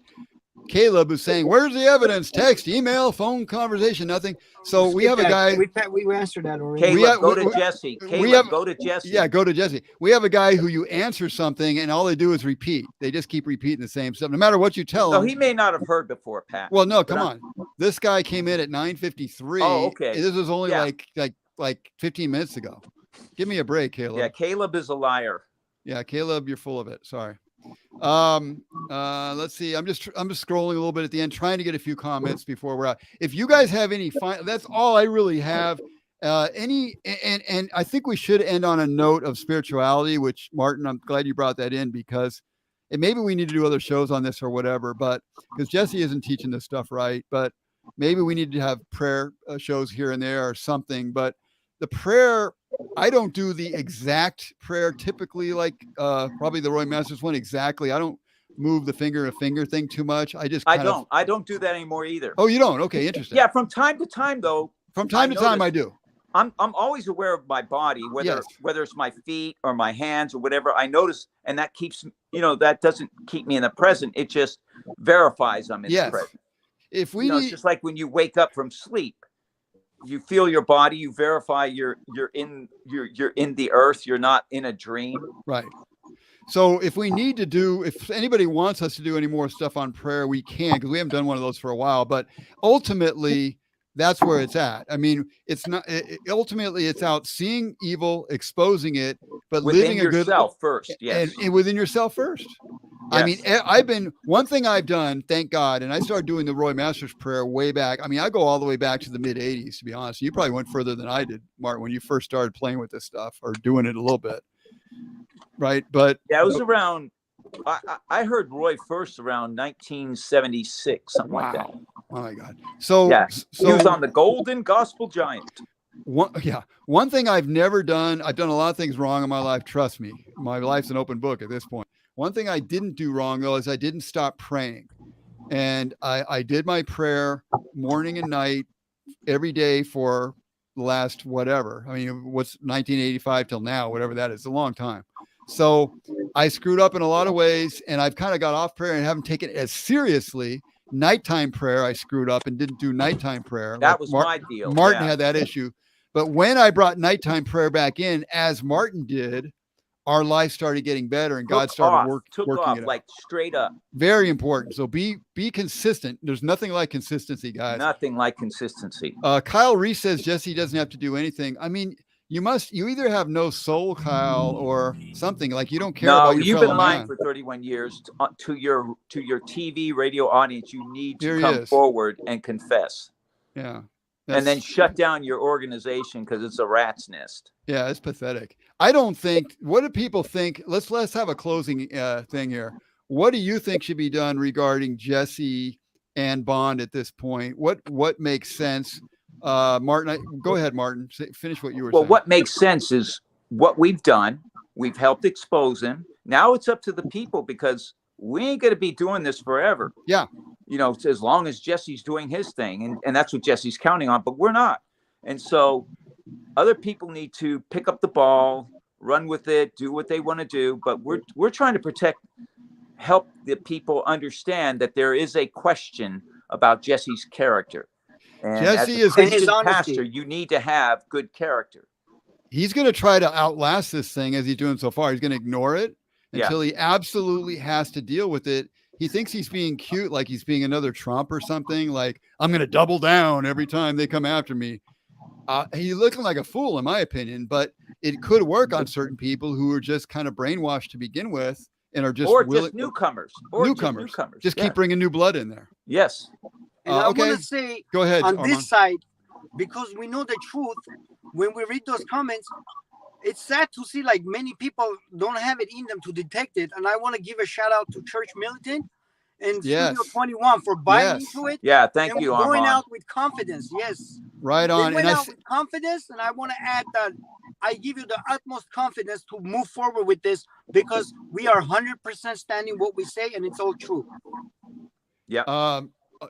Caleb is saying, "Where's the evidence? Text, email, phone conversation, nothing." So we have a guy. We answered that already. Caleb, go to Jesse. Caleb, go to Jesse. Yeah, go to Jesse. We have a guy who you answer something and all they do is repeat. They just keep repeating the same stuff, no matter what you tell him. So he may not have heard before, Pat. Well, no, come on. This guy came in at 9:53. Oh, okay. This was only like 15 minutes ago. Give me a break, Caleb. Yeah, Caleb is a liar. Yeah, Caleb, you're full of it. Sorry. Let's see. I'm just scrolling a little bit at the end, trying to get a few comments before we're out. If you guys have any that's all I really have. And I think we should end on a note of spirituality, which Martin, I'm glad you brought that in because maybe we need to do other shows on this or whatever, but because Jesse isn't teaching this stuff right, but maybe we need to have prayer shows here and there or something. But the prayer, I don't do the exact prayer typically, like probably the Roy Masters one exactly. I don't move the finger thing too much. I don't do that anymore either. Oh, you don't? Okay, interesting. Yeah, from time to time though. From time to time I do. I'm always aware of my body, whether it's my feet or my hands or whatever. I notice, and that keeps that doesn't keep me in the present. It just verifies I'm in the present. If we it's just like when you wake up from sleep. You feel your body, you verify you're in the earth, you're not in a dream. Right. So if anybody wants us to do any more stuff on prayer, we can, because we haven't done one of those for a while, but ultimately that's where it's at. I mean, it's not ultimately it's out seeing evil, exposing it, but within living a good yourself first. Yes. And within yourself first. Yes. I mean, one thing I've done, thank God, and I started doing the Roy Masters prayer way back. I mean, I go all the way back to the mid 80s, to be honest. You probably went further than I did, Martin, when you first started playing with this stuff or doing it a little bit. Right. But yeah, it was around, I heard Roy first around 1976, something like that. Oh my God. So he was on the Golden Gospel Giant. One thing I've never done, I've done a lot of things wrong in my life. Trust me, my life's an open book at this point. One thing I didn't do wrong though, is I didn't stop praying. And I did my prayer morning and night every day for the last whatever. I mean, what's 1985 till now, whatever that is, a long time. So I screwed up in a lot of ways and I've kind of got off prayer and haven't taken it as seriously. Nighttime prayer, I screwed up and didn't do nighttime prayer. That was my deal. Martin had that issue. But when I brought nighttime prayer back in, as Martin did, our life started getting better and God started working it like straight up. Very important. So be consistent. There's nothing like consistency, guys. Nothing like consistency. Kyle Reese says Jesse doesn't have to do anything. I mean, you either have no soul, Kyle, or something like you don't care about your you've fellow been lying man. for 31 years to your TV radio audience. You need to come forward and confess. Yeah. And then shut down your organization because it's a rat's nest. Yeah, it's pathetic. I don't think. What do people think? Let's have a closing thing here. What do you think should be done regarding Jesse and Bond at this point? What makes sense? Martin, go ahead, Martin. Finish what you were saying. Well, what makes sense is what we've done. We've helped expose him. Now it's up to the people because we ain't going to be doing this forever. Yeah. As long as Jesse's doing his thing, and that's what Jesse's counting on, but we're not. And so other people need to pick up the ball, run with it, do what they want to do. But we're trying to help the people understand that there is a question about Jesse's character. And Jesse as a Christian pastor, you need to have good character. He's going to try to outlast this thing as he's doing so far. He's going to ignore it until he absolutely has to deal with it. He thinks he's being cute, like he's being another Trump or something. Like, I'm going to double down every time they come after me. He's looking like a fool, in my opinion, but it could work on certain people who are just kind of brainwashed to begin with and are just just newcomers. Just keep bringing new blood in there. Yes. And I want to say, go ahead, on Arman. This side, because we know the truth, when we read those comments, it's sad to see like many people don't have it in them to detect it. And I want to give a shout out to Church Militant and Studio 21 for buying into it. Yeah, thank you, Arman. Going Arman. out with confidence. Yes. Right on. They went out with confidence, and I want to add that I give you the utmost confidence to move forward with this because we are 100% standing what we say, and it's all true. Yeah.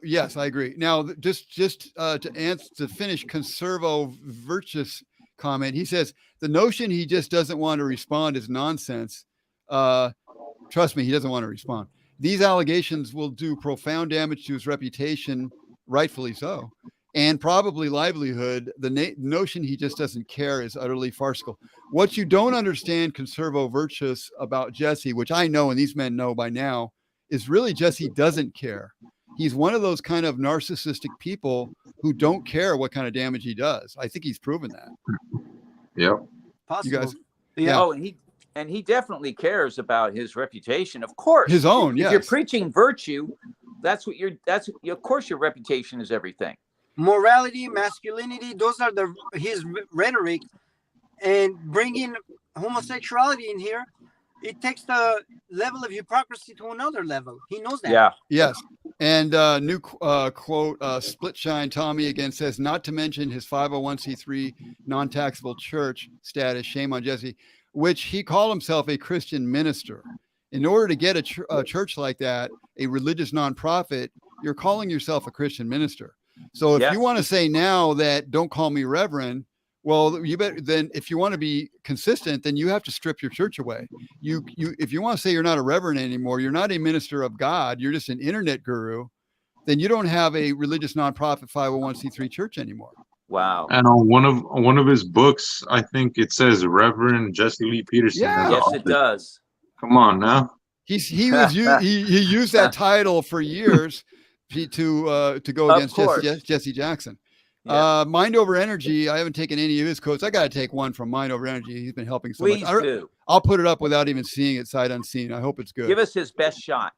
Yes, I agree. Now, just to finish Conservo Virtus comment, he says the notion he just doesn't want to respond is nonsense. Trust me, he doesn't want to respond. These allegations will do profound damage to his reputation, rightfully so, and probably livelihood. The notion he just doesn't care is utterly farcical. What you don't understand, Conservo Virtus, about Jesse, which I know and these men know by now, is really Jesse doesn't care. He's one of those kind of narcissistic people who don't care what kind of damage he does. I think he's proven that. Yep. Possible. You guys, Yeah. Oh, and he definitely cares about his reputation, of course. His own, If yes. you're preaching virtue, of course your reputation is everything. Morality, masculinity, those are his rhetoric, and bringing homosexuality in here, it takes the level of hypocrisy to another level. He knows that. Yeah. Yes. And new quote, Split Shine Tommy again says, not to mention his 501c3 non-taxable church status, shame on Jesse, which he called himself a Christian minister. In order to get a church like that, a religious nonprofit, you're calling yourself a Christian minister. So if you want to say now that don't call me reverend, well, you bet. Then if you want to be consistent, then you have to strip your church away. If you want to say you're not a reverend anymore, you're not a minister of God, you're just an internet guru, then you don't have a religious nonprofit 501c3 church anymore. Wow. And on one of his books, I think it says Reverend Jesse Lee Peterson. Yeah. Yes, it does. Come on now. He used that title for years to go against Jesse Jackson. Yeah. Mind Over Energy. I haven't taken any of his quotes. I got to take one from Mind Over Energy. He's been helping so Please much. do. I'll put it up without even seeing it sight unseen. I hope it's good. Give us his best shot.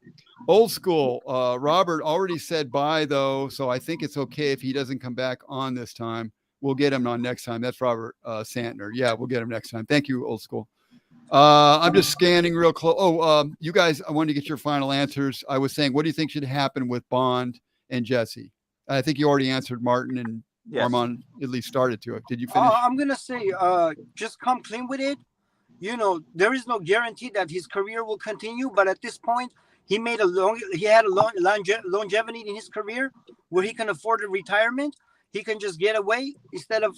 Old school. Robert already said bye though, so I think it's okay if he doesn't come back on this time. We'll get him on next time. That's Robert Santner. Yeah, we'll get him next time. Thank you, Old School. I'm just scanning real close. You guys, I wanted to get your final answers. I was saying, what do you think should happen with Bond and Jesse? I think you already answered Martin, and Arman at least started to it. Did you finish? I'm going to say, just come clean with it. You know, there is no guarantee that his career will continue, but at this point, he had a long longevity in his career where he can afford a retirement. He can just get away instead of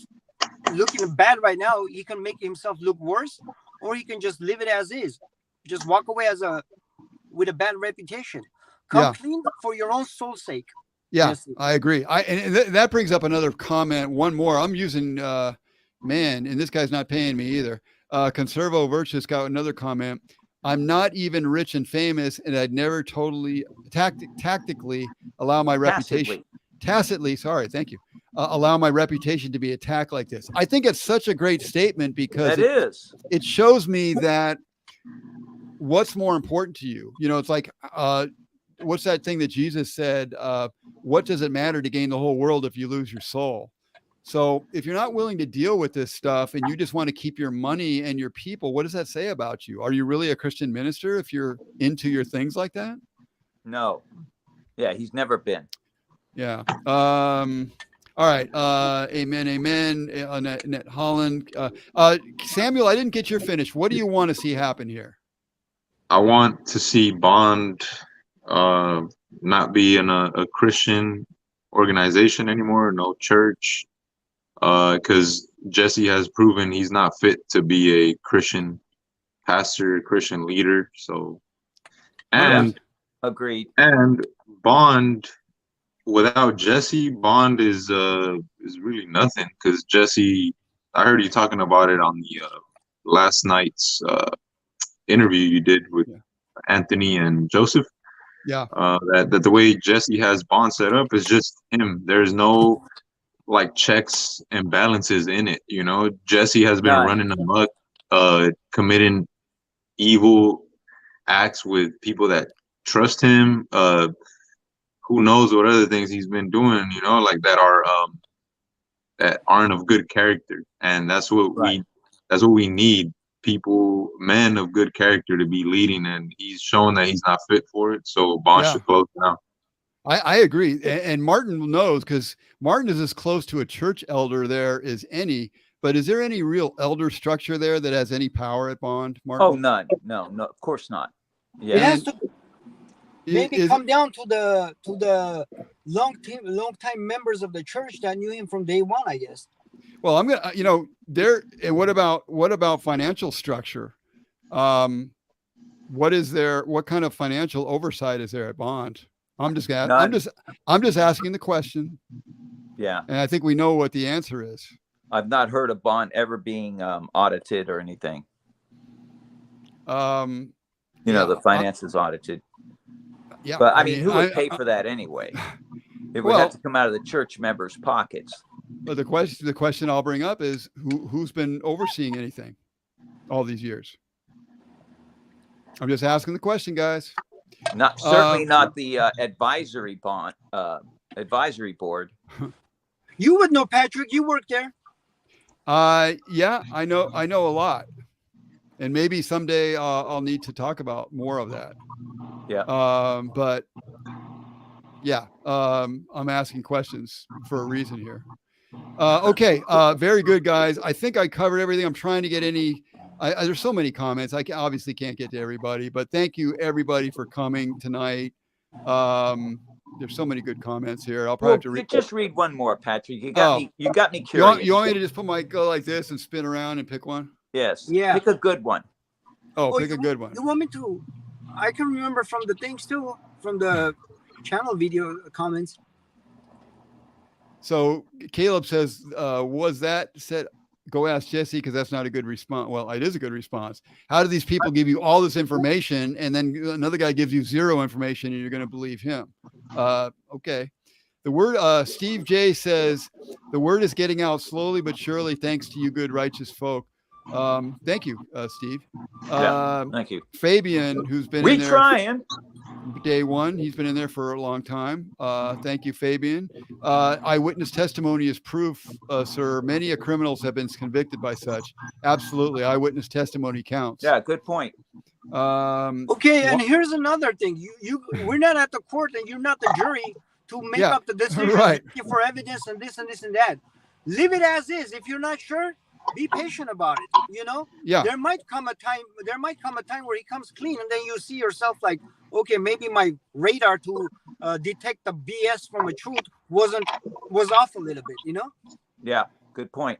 looking bad right now. He can make himself look worse, or he can just live it as is. Just walk away with a bad reputation. Come clean for your own soul's sake. Yeah, Jesse. I agree. And that brings up another comment. One more. I'm using and this guy's not paying me either. Conservo Virtus got another comment. I'm not even rich and famous, and I'd never totally tactically allow my reputation. Tacitly, sorry, thank you. Allow my reputation to be attacked like this. I think it's such a great statement because it shows me that what's more important to you. You know, it's like, what's that thing that Jesus said? What does it matter to gain the whole world if you lose your soul? So if you're not willing to deal with this stuff and you just want to keep your money and your people, what does that say about you? Are you really a Christian minister if you're into your things like that? No. Yeah, he's never been. Yeah. All right. Amen. Amen. Annette Holland. Samuel, I didn't get your finish. What do you want to see happen here? I want to see Bond not be in a Christian organization anymore, no church, because Jesse has proven he's not fit to be a Christian pastor, Christian leader. So, and agreed. And Bond, without Jesse, Bond is really nothing, because Jesse, I heard you talking about it on the last night's interview you did with Anthony and Joseph. Yeah. That the way Jesse has Bond set up is just him. There's no like checks and balances in it. You know, Jesse has been running amok, committing evil acts with people that trust him. Who knows what other things he's been doing, you know, like that aren't of good character. And that's what we need. People, men of good character to be leading, and he's showing that he's not fit for it. So Bond should close down. I agree. And Martin knows, because Martin is as close to a church elder there as any. but is there any real elder structure there that has any power at Bond, Martin? Oh, none. No, of course not. It Yeah. has to maybe Is- come down to the long time members of the church that knew him from day one, I guess. Well, I'm gonna, there. And what about financial structure? What kind of financial oversight is there at Bond? I'm just asking the question. Yeah. And I think we know what the answer is. I've not heard of Bond ever being audited or anything. The finances audited. Yeah. But I mean, who would pay for that anyway? It would have to come out of the church members' pockets. But the question I'll bring up is who's been overseeing anything all these years? I'm just asking the question, guys. Certainly not the advisory board. You would know, Patrick. You worked there. Yeah, I know a lot, and maybe someday I'll need to talk about more of that. Yeah. But yeah, I'm asking questions for a reason here. Okay. Very good, guys. I think I covered everything. I'm trying to get there's so many comments. I obviously can't get to everybody, but thank you everybody for coming tonight. There's so many good comments here. I'll probably have to read. Just read one more, Patrick. You got me curious. You want me to just go like this and spin around and pick one? Yes. Yeah. Pick a good one. Pick a good one. You want me to? I can remember from the things too, from the channel video comments. So Caleb says, was that said? Go ask Jesse, because that's not a good response. Well, it is a good response. How do these people give you all this information and then another guy gives you zero information and you're going to believe him? Okay. The word, Steve J says, the word is getting out slowly but surely thanks to you good righteous folk. Thank you, Steve. Thank you. Fabian, who's been in there trying. Day one, he's been in there for a long time. Thank you, Fabian. Eyewitness testimony is proof, sir. Many criminals have been convicted by such. Absolutely, eyewitness testimony counts. Yeah, good point. Okay, and here's another thing. We're not at the court, and you're not the jury to make up the decision right. for evidence and this and this and that. Leave it as is. If you're not sure, be patient about it. Yeah. There might come a time where he comes clean, and then you see yourself like, okay, maybe my radar to detect the BS from a truth was off a little bit. Yeah, good point.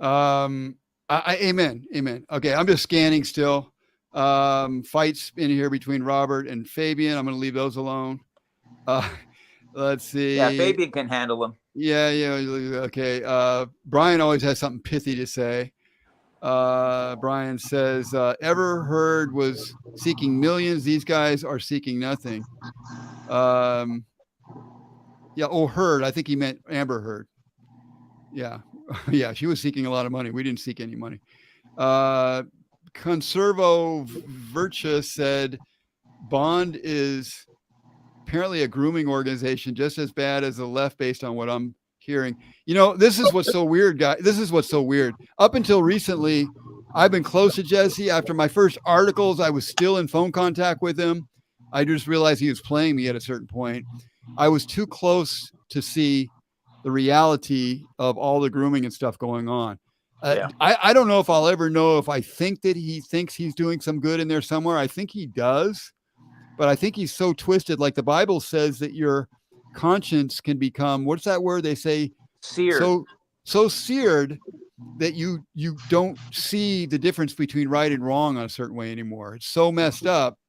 Amen. Okay, I'm just scanning still. Fights in here between Robert and Fabian. I'm going to leave those alone. Let's see. Yeah, Fabian can handle them. Yeah. Okay. Brian always has something pithy to say. Brian says, ever heard was seeking millions. These guys are seeking nothing. Heard. I think he meant Amber Heard. Yeah. Yeah. She was seeking a lot of money. We didn't seek any money. Conservo Virtua said, Bond is apparently a grooming organization just as bad as the left based on what I'm hearing. This is what's so weird, guys. This is what's so weird. Up until recently, I've been close to Jesse. After my first articles, I was still in phone contact with him. I just realized he was playing me at a certain point. I was too close to see the reality of all the grooming and stuff going on. I don't know if I'll ever know if I think that he thinks he's doing some good in there somewhere. I think he does, but I think he's so twisted. Like the Bible says that your conscience can become, what's that word they say? Seared. So seared that you don't see the difference between right and wrong on a certain way anymore. It's so messed up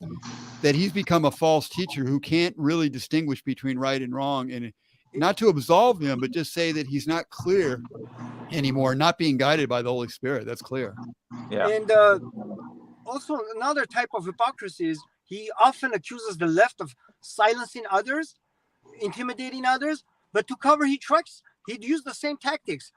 that he's become a false teacher who can't really distinguish between right and wrong. And not to absolve him, but just say that he's not clear anymore, not being guided by the Holy Spirit. That's clear. Yeah. And also another type of hypocrisy is he often accuses the left of silencing others, intimidating others, but to cover his tracks, he'd use the same tactics,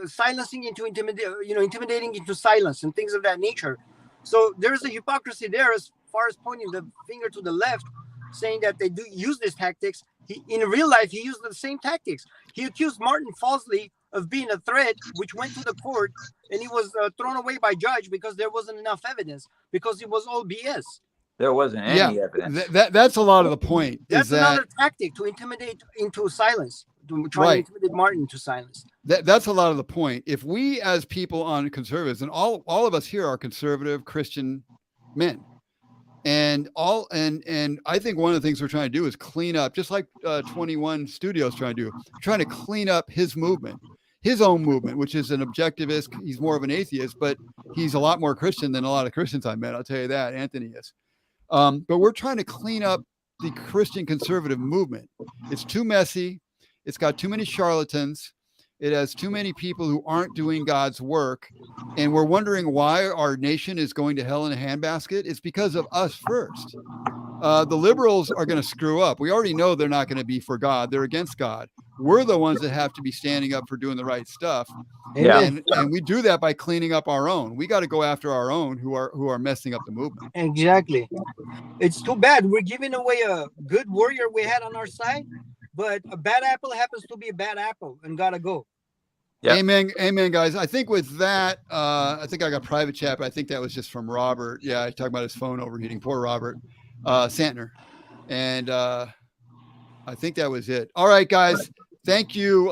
silencing into intimidating into silence and things of that nature. So there's a hypocrisy there as far as pointing the finger to the left, saying that they do use these tactics. In real life, he used the same tactics. He accused Martin falsely of being a threat, which went to the court, and he was thrown away by judge because there wasn't enough evidence, because it was all BS. There wasn't any evidence. That's a lot of the point. That's another tactic to intimidate into silence. trying to intimidate Martin to silence. That's a lot of the point. If we as people on conservatives, and all of us here are conservative Christian men, and I think one of the things we're trying to do is clean up, just like 21 Studios trying to do, trying to clean up his movement, his own movement, which is an objectivist. He's more of an atheist, but he's a lot more Christian than a lot of Christians I met. I'll tell you that. Anthony is. But we're trying to clean up the Christian conservative movement. It's too messy. It's got too many charlatans. It has too many people who aren't doing God's work. And we're wondering why our nation is going to hell in a handbasket. It's because of us first. The liberals are going to screw up. We already know they're not going to be for God. They're against God. We're the ones that have to be standing up for doing the right stuff. Yeah. And we do that by cleaning up our own. We got to go after our own who are messing up the movement. Exactly. It's too bad. We're giving away a good warrior we had on our side, but a bad apple happens to be a bad apple and gotta go. Yep. Amen, guys. I think with that, I think I got private chat, but I think that was just from Robert. Yeah, I talked about his phone overheating. Poor Robert. Santner. And I think that was it. All right, guys. Thank you.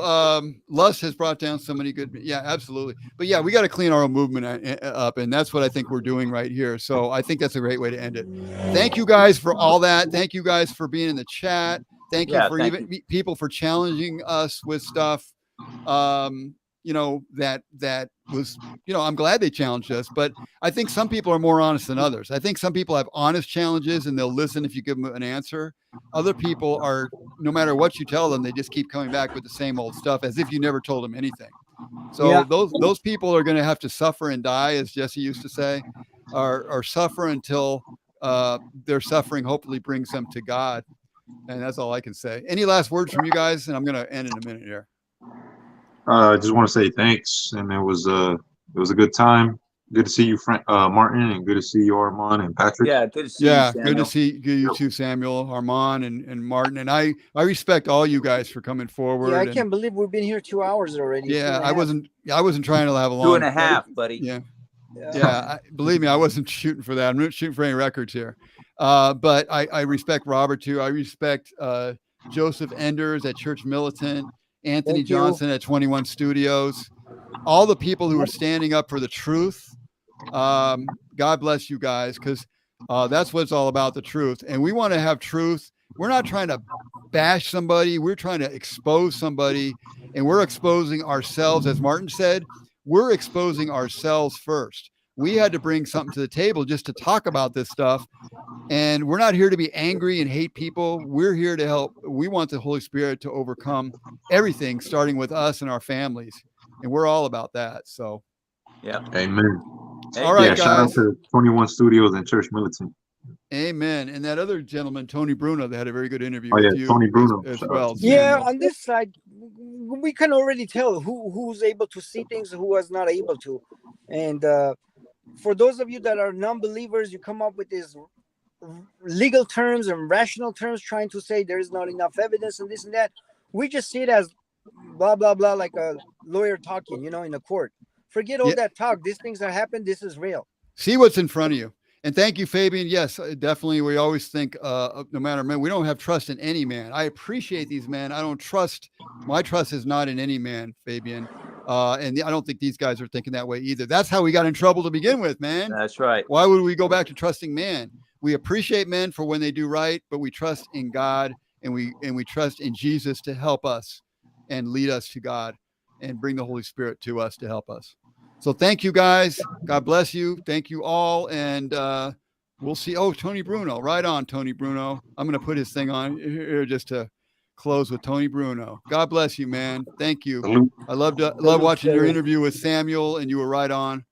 Lust has brought down so many good. Yeah, absolutely. But yeah, we got to clean our own movement up. And that's what I think we're doing right here. So I think that's a great way to end it. Thank you guys for all that. Thank you guys for being in the chat. Thank you for people for challenging us with stuff. That was, I'm glad they challenged us, but I think some people are more honest than others. I think some people have honest challenges and they'll listen if you give them an answer. Other people are, no matter what you tell them, they just keep coming back with the same old stuff as if you never told them anything. So those people are going to have to suffer and die, as Jesse used to say, or suffer until their suffering hopefully brings them to God. And that's all I can say. Any last words from you guys? And I'm going to end in a minute here. I just want to say thanks, and it was a good time. Good to see you, Martin, and good to see you, Arman and Patrick. Yeah, good to see you, Samuel. Good to see you too, Samuel, Arman, and Martin. And I respect all you guys for coming forward. Yeah, I can't believe we've been here 2 hours already. Yeah, I wasn't trying to have a long 2.5, buddy. Yeah. Believe me, I wasn't shooting for that. I'm not shooting for any records here. But I respect Robert too. I respect Joseph Enders at Church Militant, Anthony Johnson at 21 Studios, all the people who are standing up for the truth. God bless you guys, because that's what it's all about, the truth. And we want to have truth. We're not trying to bash somebody. We're trying to expose somebody, and we're exposing ourselves. As Martin said, we're exposing ourselves first. We had to bring something to the table just to talk about this stuff. And we're not here to be angry and hate people. We're here to help. We want the Holy Spirit to overcome everything, starting with us and our families. And we're all about that. So, yeah. Amen. All right, guys. Shout out to 21 Studios and Church Militant. Amen. And that other gentleman, Tony Bruno, that had a very good interview with you Tony Bruno as well. Yeah, on this side, we can already tell who's able to see things, who was not able to. And for those of you that are non-believers, you come up with these legal terms and rational terms trying to say there is not enough evidence and this and that. We just see it as blah, blah, blah, like a lawyer talking, in a court. Forget all that talk. These things that happen. This is real. See what's in front of you. And thank you, Fabian. Yes, definitely. We always think, no matter man, we don't have trust in any man. I appreciate these men. I don't trust. My trust is not in any man, Fabian. And I don't think these guys are thinking that way either. That's how we got in trouble to begin with, man. That's right. Why would we go back to trusting man? We appreciate men for when they do right, but we trust in God, and we trust in Jesus to help us and lead us to God and bring the Holy Spirit to us to help us. So thank you, guys. God bless you. Thank you all. And we'll see. Oh, Tony Bruno. Right on, Tony Bruno. I'm going to put his thing on here just to close with Tony Bruno. God bless you, man. Thank you. I love watching your interview with Samuel, and you were right on.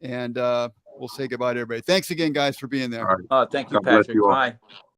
And we'll say goodbye to everybody. Thanks again, guys, for being there. Thank you, Patrick. Bye.